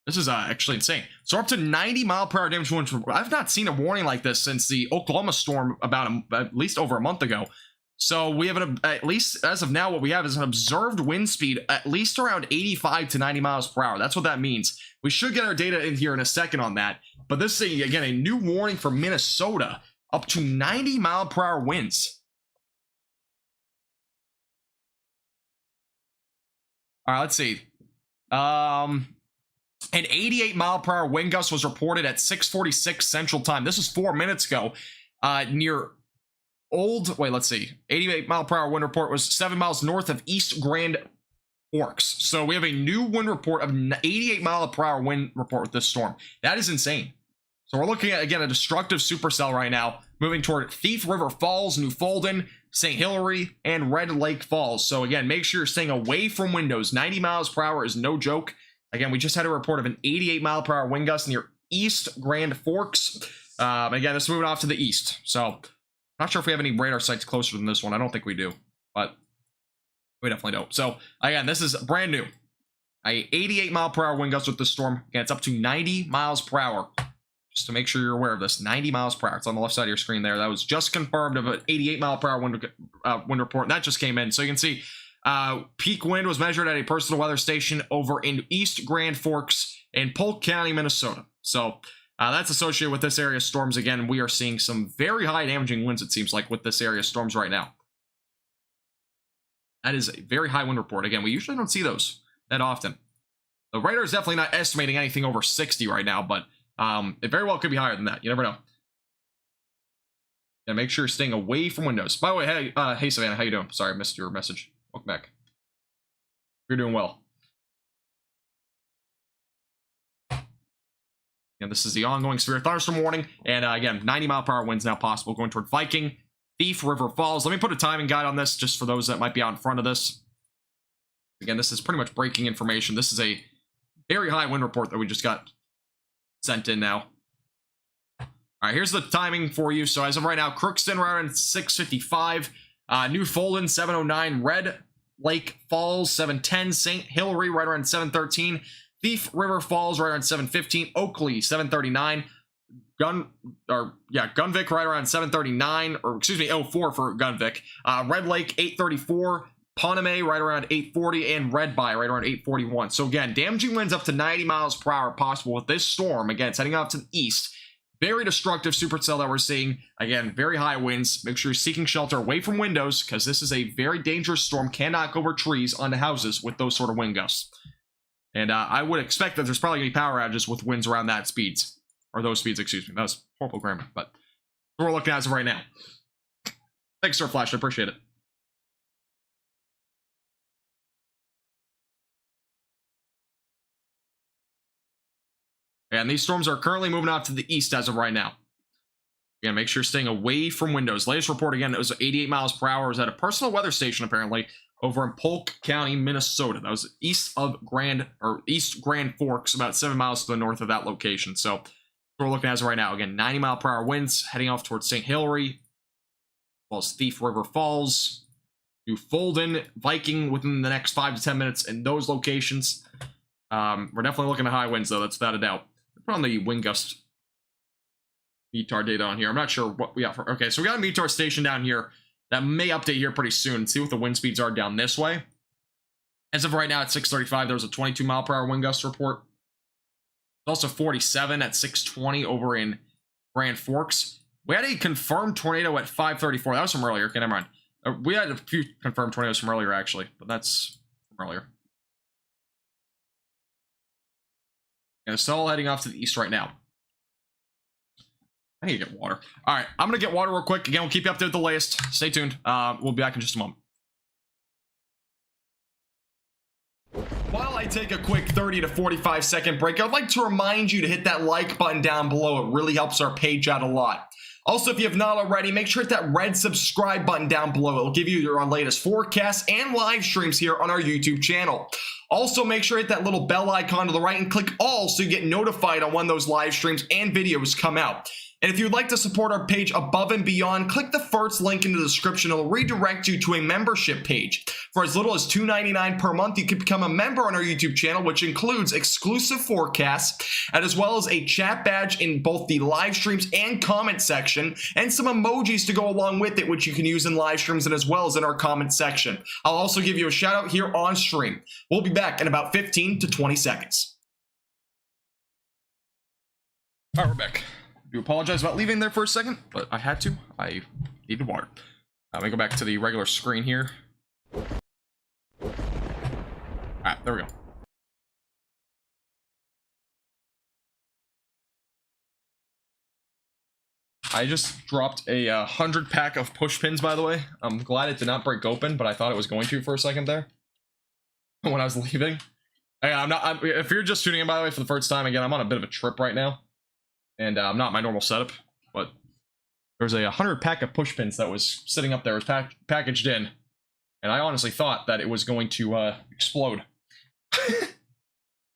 This is actually insane. So we're up to 90-mile-per-hour damage winds. I've not seen a warning like this since the Oklahoma storm about at least over a month ago. So we have at least as of now, what we have is an observed wind speed at least around 85 to 90 miles per hour. That's what that means. We should get our data in here in a second on that. But this is, again, a new warning for Minnesota, up to 90-mile-per-hour winds. All right, let's see. An 88-mile-per-hour wind gust was reported at 6:46 Central Time. This was 4 minutes ago, near let's see. 88-mile-per-hour wind report was 7 miles north of East Grand Forks. So we have a new wind report of 88-mile-per-hour wind report with this storm. That is insane. So we're looking at, again, a destructive supercell right now, moving toward Thief River Falls, Newfoundland, St. Hilary, and Red Lake Falls. So again, make sure you're staying away from windows. 90 miles per hour is no joke. Again, we just had a report of an 88-mile-per-hour wind gust near East Grand Forks. Again, this is moving off to the east. So not sure if we have any radar sites closer than this one. I don't think we do, but we definitely don't. So again, this is brand new. A 88-mile-per-hour wind gust with this storm. Again, it's up to 90 miles per hour. Just to make sure you're aware of this, 90 miles per hour. It's on the left side of your screen there. That was just confirmed of an 88-mile-per-hour wind report. And that just came in. So you can see peak wind was measured at a personal weather station over in East Grand Forks in Polk County, Minnesota. So that's associated with this area of storms. Again, we are seeing some very high damaging winds, it seems like, with this area of storms right now. That is a very high wind report. Again, we usually don't see those that often. The radar is definitely not estimating anything over 60 right now, but it very well could be higher than that. You never know. Yeah, make sure you're staying away from windows. By the way, hey Savannah, how you doing? Sorry, I missed your message. Welcome back. You're doing well. And this is the ongoing severe thunderstorm warning. And again, 90-mile-per-hour winds now possible going toward Viking, Thief River Falls. Let me put a timing guide on this just for those that might be out in front of this. Again, this is pretty much breaking information. This is a very high wind report that we just got sent in now. All right, here's the timing for you. So as of right now, Crookston right around 6:55, Newfoundland 7:09, Red Lake Falls 7:10, St. Hilary right around 7:13, Thief River Falls right around 7:15, Oakley 7:39, Gunvik right around 7:39, or excuse me, 04 for Gunvik, Red Lake 8:34, Poname right around 8:40, and Red Bay right around 8:41. So again, damaging winds up to 90 miles per hour possible with this storm. Again, it's heading off to the east. Very destructive supercell that we're seeing. Again, very high winds. Make sure you're seeking shelter away from windows because this is a very dangerous storm. Can knock over trees onto houses with those sort of wind gusts. And I would expect that there's probably going to be power outages with winds around that speeds. Or those speeds, excuse me. That was horrible grammar, but we're looking at as of right now. Thanks, Sir Flash. I appreciate it. And these storms are currently moving off to the east as of right now. Again, make sure you're staying away from windows. Latest report, again, it was 88 miles per hour. It was at a personal weather station, apparently, over in Polk County, Minnesota. That was east Grand Forks, about 7 miles to the north of that location. So we're looking at it right now. Again, 90 mile per hour winds heading off towards St. Hilary, as well as Thief River Falls, Newfoundland, Viking within the next 5 to 10 minutes in those locations. We're definitely looking at high winds, though. That's without a doubt. Put on the wind gust METAR data on here. I'm not sure what we got for. Okay, so we got a METAR station down here that may update here pretty soon and see what the wind speeds are down this way. As of right now at 6:35, there was a 22 mile per hour wind gust report. There's also 47 at 6:20 over in Grand Forks. We had a confirmed tornado at 5:34. That was from earlier. Okay, never mind. We had a few confirmed tornadoes from earlier, actually, but that's from earlier. Yeah, it's all heading off to the east right now. I need to get water. All right, I'm going to get water real quick. Again, we'll keep you updated with the latest. Stay tuned. We'll be back in just a moment. While I take a quick 30 to 45 second break, I'd like to remind you to hit that like button down below. It really helps our page out a lot. Also, if you have not already, make sure to hit that red subscribe button down below. It'll give you our latest forecasts and live streams here on our YouTube channel. Also, make sure to hit that little bell icon to the right and click all so you get notified on when those live streams and videos come out. And if you'd like to support our page above and beyond, click the first link in the description. It'll redirect you to a membership page. For as little as $2.99 per month, you can become a member on our YouTube channel, which includes exclusive forecasts, and as well as a chat badge in both the live streams and comment section, and some emojis to go along with it, which you can use in live streams and as well as in our comment section. I'll also give you a shout out here on stream. We'll be back in about 15 to 20 seconds. All right, we're back. I do apologize about leaving there for a second, but I had to. I needed water. Let me go back to the regular screen here. All right, there we go. I just dropped a 100 pack of push pins, by the way. I'm glad it did not break open, but I thought it was going to for a second there when I was leaving. Again, if you're just tuning in, by the way, for the first time, again, I'm on a bit of a trip right now. And I'm not my normal setup, but there's a 100 pack of push pins that was sitting up there, was packaged in, and I honestly thought that it was going to explode.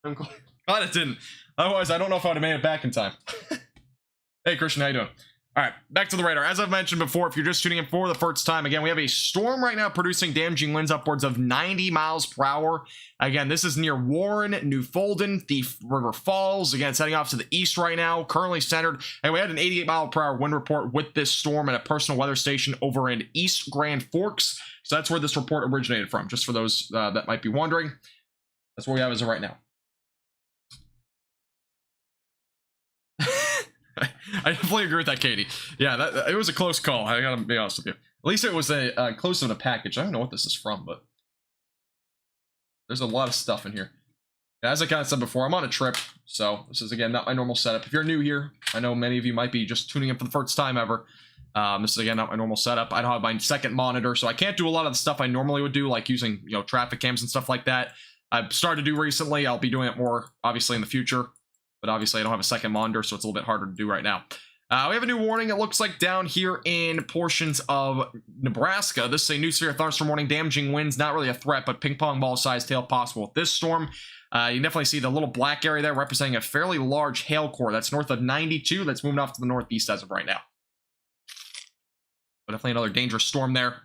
I'm glad it didn't. Otherwise, I don't know if I would have made it back in time. Hey, Christian, how you doing? All right, back to the radar. As I've mentioned before, if you're just tuning in for the first time, again, we have a storm right now producing damaging winds upwards of 90 miles per hour. Again, this is near Warren, Newfoundland, Thief River Falls. Again, it's heading off to the east right now, currently centered. And we had an 88 mile per hour wind report with this storm at a personal weather station over in East Grand Forks. So that's where this report originated from, just for those that might be wondering. That's where we have as of right now. I definitely agree with that, Katie. Yeah, it was a close call. I gotta be honest with you. At least it was a close of a package. I don't know what this is from, but there's a lot of stuff in here. As I kind of said before, I'm on a trip, so this is, again, not my normal setup. If you're new here, I know many of you might be just tuning in for the first time ever. This is, again, not my normal setup. I don't have my second monitor, so I can't do a lot of the stuff I normally would do, like using, traffic cams and stuff like that. I've started to do recently. I'll be doing it more, obviously, in the future. But obviously I don't have a second monitor, so it's a little bit harder to do right now. We have a new warning, it looks like, down here in portions of Nebraska. This is a new severe thunderstorm warning, damaging winds, not really a threat, but ping pong ball size hail possible with this storm. You can definitely see the little black area there representing a fairly large hail core. That's north of 92. That's moving off to the northeast as of right now. But definitely another dangerous storm there.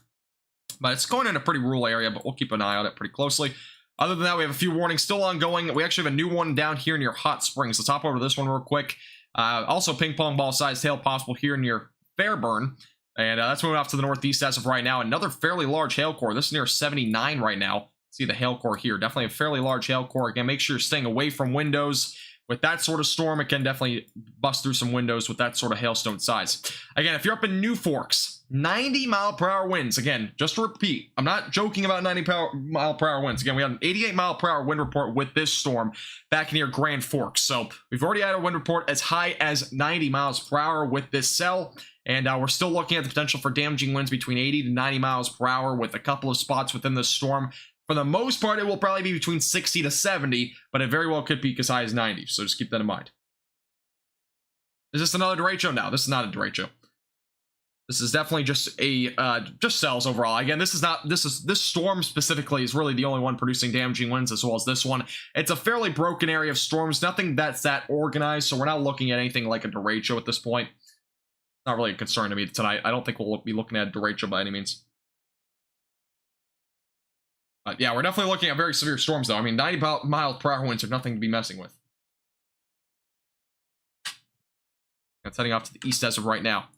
But it's going in a pretty rural area, but we'll keep an eye on it pretty closely. Other than that, we have a few warnings still ongoing. We actually have a new one down here near Hot Springs. Let's hop over to this one real quick. Also, ping pong ball sized hail possible here near Fairburn. And that's moving off to the northeast as of right now. Another fairly large hail core. This is near 79 right now. See the hail core here. Definitely a fairly large hail core. Again, make sure you're staying away from windows. With that sort of storm, it can definitely bust through some windows with that sort of hailstone size. Again, if you're up in New Forks, 90 mile per hour winds. Again, just to repeat, I'm not joking about 90 mile per hour winds. Again, we had an 88 mile per hour wind report with this storm back near Grand Forks. So we've already had a wind report as high as 90 miles per hour with this cell. And we're still looking at the potential for damaging winds between 80 to 90 miles per hour with a couple of spots within this storm. For the most part, it will probably be between 60 to 70, but it very well could peak as high as 90. So just keep that in mind. Is this another derecho? No, this is not a derecho. This is definitely just a just cells overall. Again, this storm specifically is really the only one producing damaging winds as well as this one. It's a fairly broken area of storms, nothing that's that organized, so we're not looking at anything like a derecho at this point. Not really a concern to me tonight. I don't think we'll be looking at a derecho by any means. Yeah, we're definitely looking at very severe storms, though. I mean, 90 mile per hour winds are nothing to be messing with. It's heading off to the east as of right now.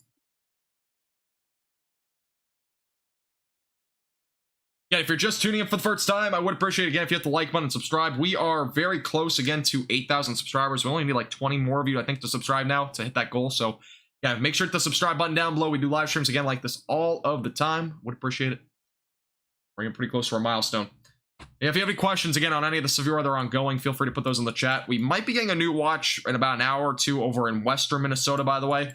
Yeah, if you're just tuning in for the first time, I would appreciate it, again, if you hit the like button and subscribe. We are very close, again, to 8,000 subscribers. We only need like 20 more of you, I think, to subscribe now to hit that goal. So, Yeah, make sure to hit the subscribe button down below. We do live streams again like this all of the time. Would appreciate it. We're getting pretty close to our milestone. If you have any questions, again, on any of the severe weather ongoing, feel free to put those in the chat. We might be getting a new watch in about an hour or two over in western Minnesota, by the way.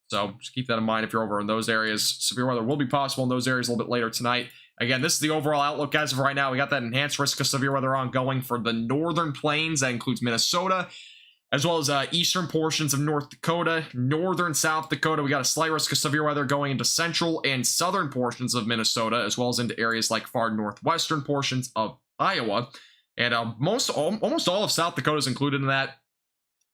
So just keep that in mind if you're over in those areas. Severe weather will be possible in those areas a little bit later tonight. Again, this is the overall outlook as of right now. We got that enhanced risk of severe weather ongoing for the northern plains. That includes Minnesota, as well as eastern portions of North Dakota, northern South Dakota. We got a slight risk of severe weather going into central and southern portions of Minnesota, as well as into areas like far northwestern portions of Iowa. And almost all of South Dakota is included in that.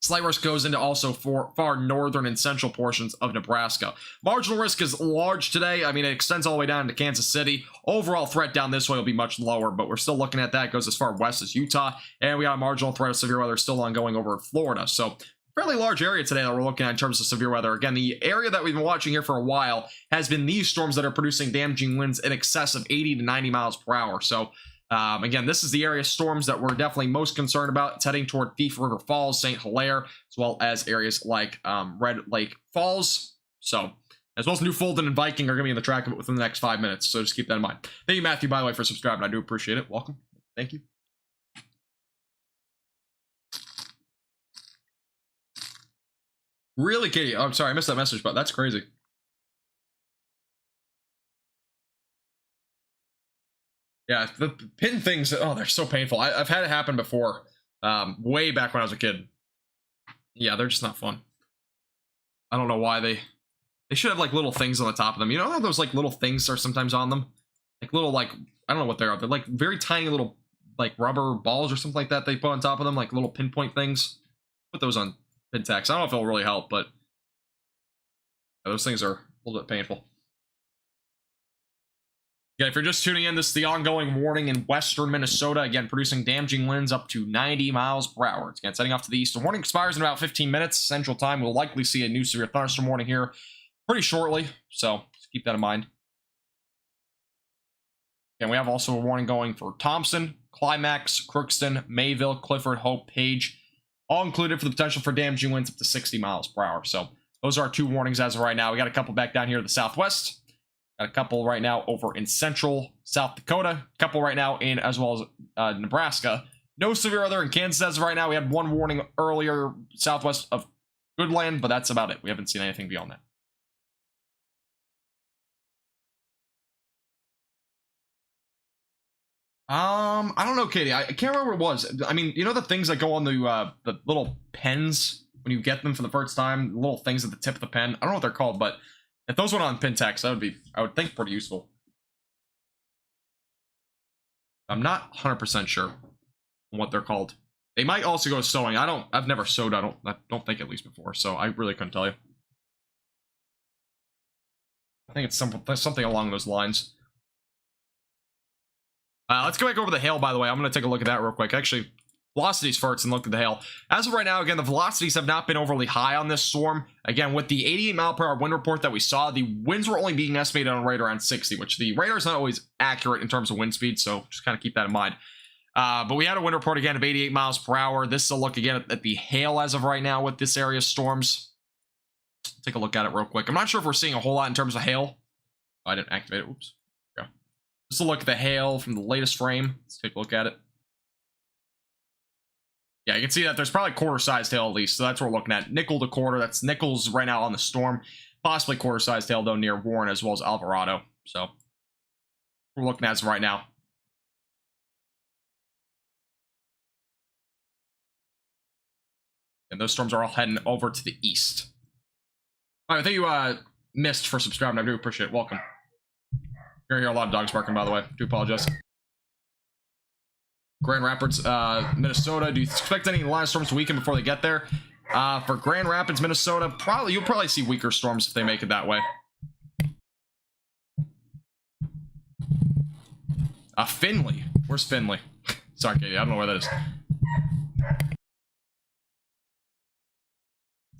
Slight risk goes into also far northern and central portions of Nebraska. Marginal risk is large today. I mean, it extends all the way down to Kansas City. Overall threat down this way will be much lower, but we're still looking at that. It goes as far west as Utah, and we got a marginal threat of severe weather still ongoing over in Florida. So fairly large area today that we're looking at in terms of severe weather. Again, the area that we've been watching here for a while has been these storms that are producing damaging winds in excess of 80 to 90 miles per hour. So again, this is the area of storms that we're definitely most concerned about. It's heading toward Thief River Falls, St. Hilaire, as well as areas like Red Lake Falls. So, as well as New Fulton and Viking are going to be in the track of it within the next 5 minutes. So just keep that in mind. Thank you, Matthew, by the way, for subscribing. I do appreciate it. Welcome. Thank you. Really, Katie? Oh, I'm sorry, I missed that message, but that's crazy. Yeah, the pin things, oh, they're so painful. I've had it happen before, way back when I was a kid. Yeah, they're just not fun. I don't know why they should have, like, little things on the top of them. You know how those, like, little things are sometimes on them? Like, little, like, I don't know what they are. They're, like, very tiny little, like, rubber balls or something like that they put on top of them, like, little pinpoint things. Put those on pin tacks. I don't know if it'll really help, but yeah, those things are a little bit painful. Yeah, if you're just tuning in, this is the ongoing warning in western Minnesota. Again, producing damaging winds up to 90 miles per hour. It's again setting off to the east. The warning expires in about 15 minutes. Central time. We'll likely see a new severe thunderstorm warning here pretty shortly. So just keep that in mind. And we have also a warning going for Thompson, Climax, Crookston, Mayville, Clifford, Hope, Page. All included for the potential for damaging winds up to 60 miles per hour. So those are our two warnings as of right now. We got a couple back down here to the southwest. Got a couple right now over in central South Dakota. A couple right now in as well as Nebraska. No severe weather in Kansas as of right now. We had one warning earlier southwest of Goodland, but that's about it. We haven't seen anything beyond that. I don't know, Katie. I can't remember what it was. I mean, you know the things that go on the little pens when you get them for the first time? The little things at the tip of the pen. I don't know what they're called, but if those went on pin tacks, that would be, I would think, pretty useful. I'm not 100% sure what they're called. They might also go to sewing. I've never sewed, I don't think, at least before, so I really couldn't tell you. I think it's something along those lines. Let's go back over the hail, by the way. I'm going to take a look at that real quick. Actually, velocities first and look at the hail. As of right now, again, the velocities have not been overly high on this storm. Again, with the 88 mile per hour wind report that we saw, the winds were only being estimated on right around 60, which the radar is not always accurate in terms of wind speed, so just kind of keep that in mind. But we had a wind report again of 88 miles per hour. This is a look again at the hail as of right now with this area's storms. Take a look at it real quick. I'm not sure if we're seeing a whole lot in terms of hail. Oh, I didn't activate it. Oops. Yeah. Just a look at the hail from the latest frame. Let's take a look at it. Yeah, you can see that there's probably quarter-sized hail at least, so that's what we're looking at. Nickel to quarter, that's Nichols right now on the storm. Possibly quarter-sized hail, though, near Warren as well as Alvarado. So, we're looking at it right now. And those storms are all heading over to the east. All right, thank you, Missed, for subscribing. I do appreciate it. Welcome. You're gonna hear a lot of dogs barking, by the way. I do apologize. Grand Rapids, Minnesota. Do you expect any line storms to weaken before they get there? For Grand Rapids, Minnesota, you'll probably see weaker storms if they make it that way. Finley. Where's Finley? Sorry, Katie. I don't know where that is.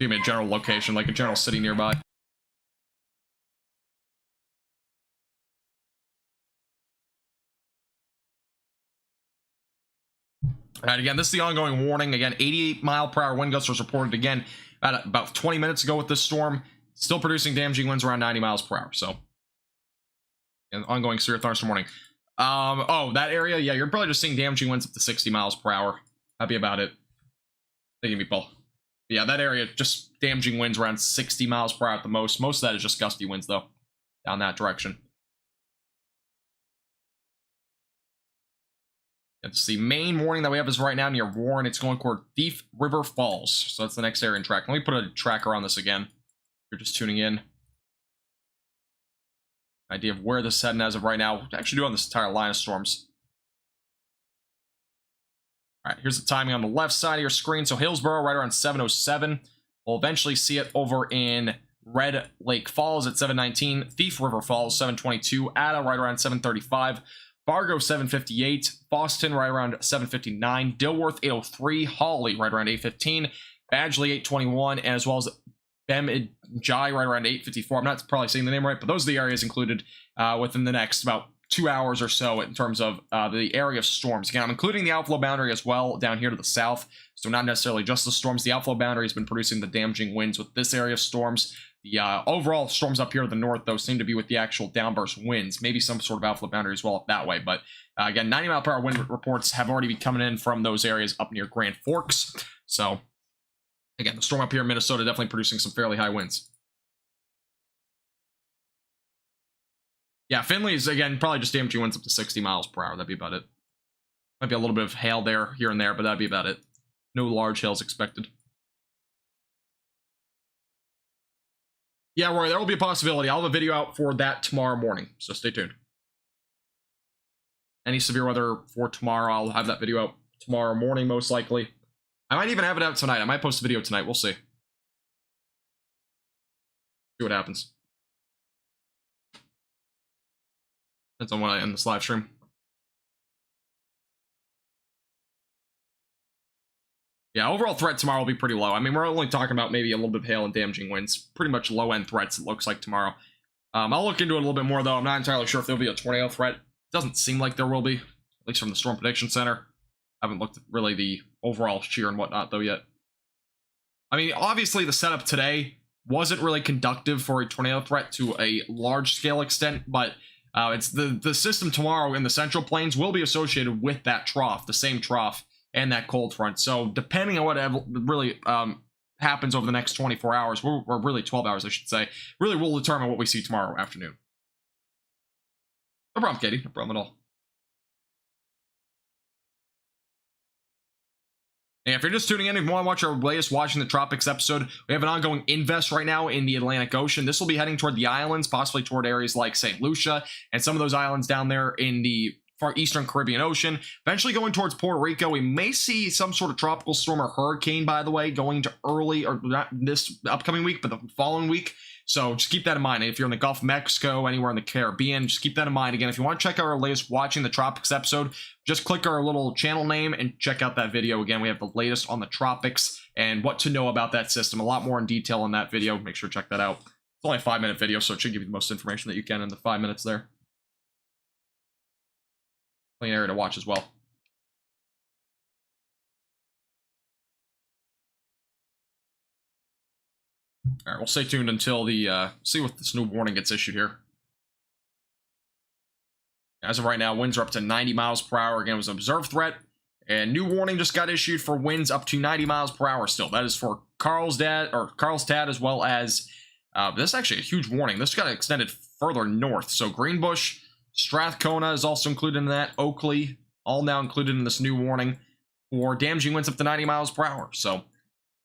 Give me a general location, like a general city nearby. All right, again, this is the ongoing warning. Again, 88 mile per hour wind gusts was reported again about 20 minutes ago with this storm. Still producing damaging winds around 90 miles per hour. So, and ongoing severe thunderstorm warning. Oh, that area, yeah, you're probably just seeing damaging winds up to 60 miles per hour. That'd be about it. Thank you, people. Yeah, that area, just damaging winds around 60 miles per hour at the most. Most of that is just gusty winds, though, down that direction. It's the main warning that we have is right now near Warren. It's going toward Thief River Falls. So that's the next area in track. Let me put a tracker on this again. If you're just tuning in. Idea of where this is heading as of right now. We're actually doing this entire line of storms. All right, here's the timing on the left side of your screen. So Hillsborough right around 7:07. We'll eventually see it over in Red Lake Falls at 7:19. Thief River Falls 7:22. Ada right around 7:35. Fargo 7:58, Boston right around 7:59, Dilworth 8:03, Hawley right around 8:15, Badgley 8:21, and as well as Bemidji right around 8:54. I'm not probably saying the name right, but those are the areas included within the next about 2 hours or so in terms of the area of storms. Again, I'm including the outflow boundary as well down here to the south, so not necessarily just the storms. The outflow boundary has been producing the damaging winds with this area of storms. The overall storms up here to the north, though, seem to be with the actual downburst winds. Maybe some sort of outflow boundary as well up that way. But again, 90 mile per hour wind reports have already been coming in from those areas up near Grand Forks. So, again, the storm up here in Minnesota definitely producing some fairly high winds. Yeah, Finley is, again, probably just damaging winds up to 60 miles per hour. That'd be about it. Might be a little bit of hail there, here and there, but that'd be about it. No large hails expected. Yeah, Roy, there will be a possibility. I'll have a video out for that tomorrow morning, so stay tuned. Any severe weather for tomorrow, I'll have that video out tomorrow morning, most likely. I might even have it out tonight. I might post a video tonight. We'll see. See what happens. Depends on when I end this live stream. Yeah, overall threat tomorrow will be pretty low. I mean, we're only talking about maybe a little bit of hail and damaging winds. Pretty much low-end threats, it looks like, tomorrow. I'll look into it a little bit more, though. I'm not entirely sure if there'll be a tornado threat. It doesn't seem like there will be, at least from the Storm Prediction Center. I haven't looked at really the overall shear and whatnot, though, yet. I mean, obviously, the setup today wasn't really conductive for a tornado threat to a large-scale extent, but it's the system tomorrow in the Central Plains will be associated with that trough, the same trough, and that cold front. So depending on what really happens over the next 24 hours, or really 12 hours, I should say, really will determine what we see tomorrow afternoon. No problem, Katie. No problem at all. And if you're just tuning in and you want to watch our latest Watching the Tropics episode, we have an ongoing invest right now in the Atlantic Ocean. This will be heading toward the islands, possibly toward areas like St. Lucia, and some of those islands down there in the far eastern Caribbean Ocean, eventually going towards Puerto Rico. We may see some sort of tropical storm or hurricane, by the way, going to early, or not this upcoming week, but the following week. So just keep that in mind. If you're in the Gulf of Mexico, anywhere in the Caribbean, just keep that in mind. Again, if you want to check out our latest Watching the Tropics episode, just click our little channel name and check out that video. Again, we have the latest on the tropics and what to know about that system. A lot more in detail in that video. Make sure to check that out. It's only a 5-minute video, so it should give you the most information that you can in the 5 minutes there. Plenty area to watch as well. All right, we'll stay tuned until the see what this new warning gets issued here. As of right now, winds are up to 90 miles per hour. Again, it was an observed threat, and new warning just got issued for winds up to 90 miles per hour. Still, that is for Carlsbad, as well as this is actually a huge warning. This got extended further north. So Greenbush, Strathcona is also included in that. Oakley, all now included in this new warning for damaging winds up to 90 miles per hour. So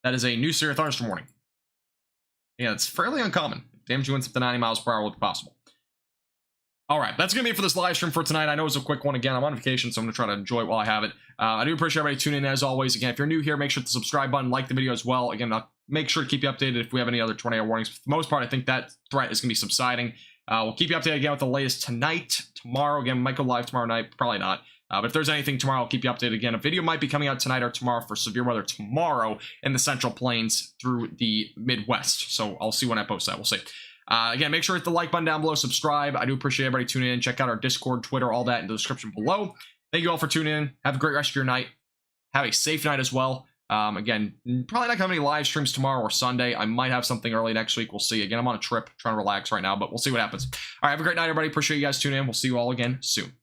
that is a new severe thunderstorm warning. Yeah, it's fairly uncommon. Damaging winds up to 90 miles per hour will be possible. All right, that's going to be it for this live stream for tonight. I know it's a quick one. Again, I'm on vacation, so I'm going to try to enjoy it while I have it. I do appreciate everybody tuning in, as always. Again, if you're new here, make sure to subscribe button, like the video as well. Again, I'll make sure to keep you updated if we have any other tornado warnings. For the most part, I think that threat is going to be subsiding. We'll keep you updated again with the latest tonight, tomorrow. Again, we might go live tomorrow night. Probably not. But if there's anything tomorrow, I'll keep you updated again. A video might be coming out tonight or tomorrow for severe weather tomorrow in the Central Plains through the Midwest. So I'll see when I post that. We'll see. Again, make sure to hit the like button down below, subscribe. I do appreciate everybody tuning in. Check out our Discord, Twitter, all that in the description below. Thank you all for tuning in. Have a great rest of your night. Have a safe night as well. Again, probably not gonna have any live streams tomorrow or Sunday. I might have something early next week. We'll see. Again, I'm on a trip, trying to relax right now, but we'll see what happens. All right, have a great night, everybody. Appreciate you guys tuning in. We'll see you all again soon.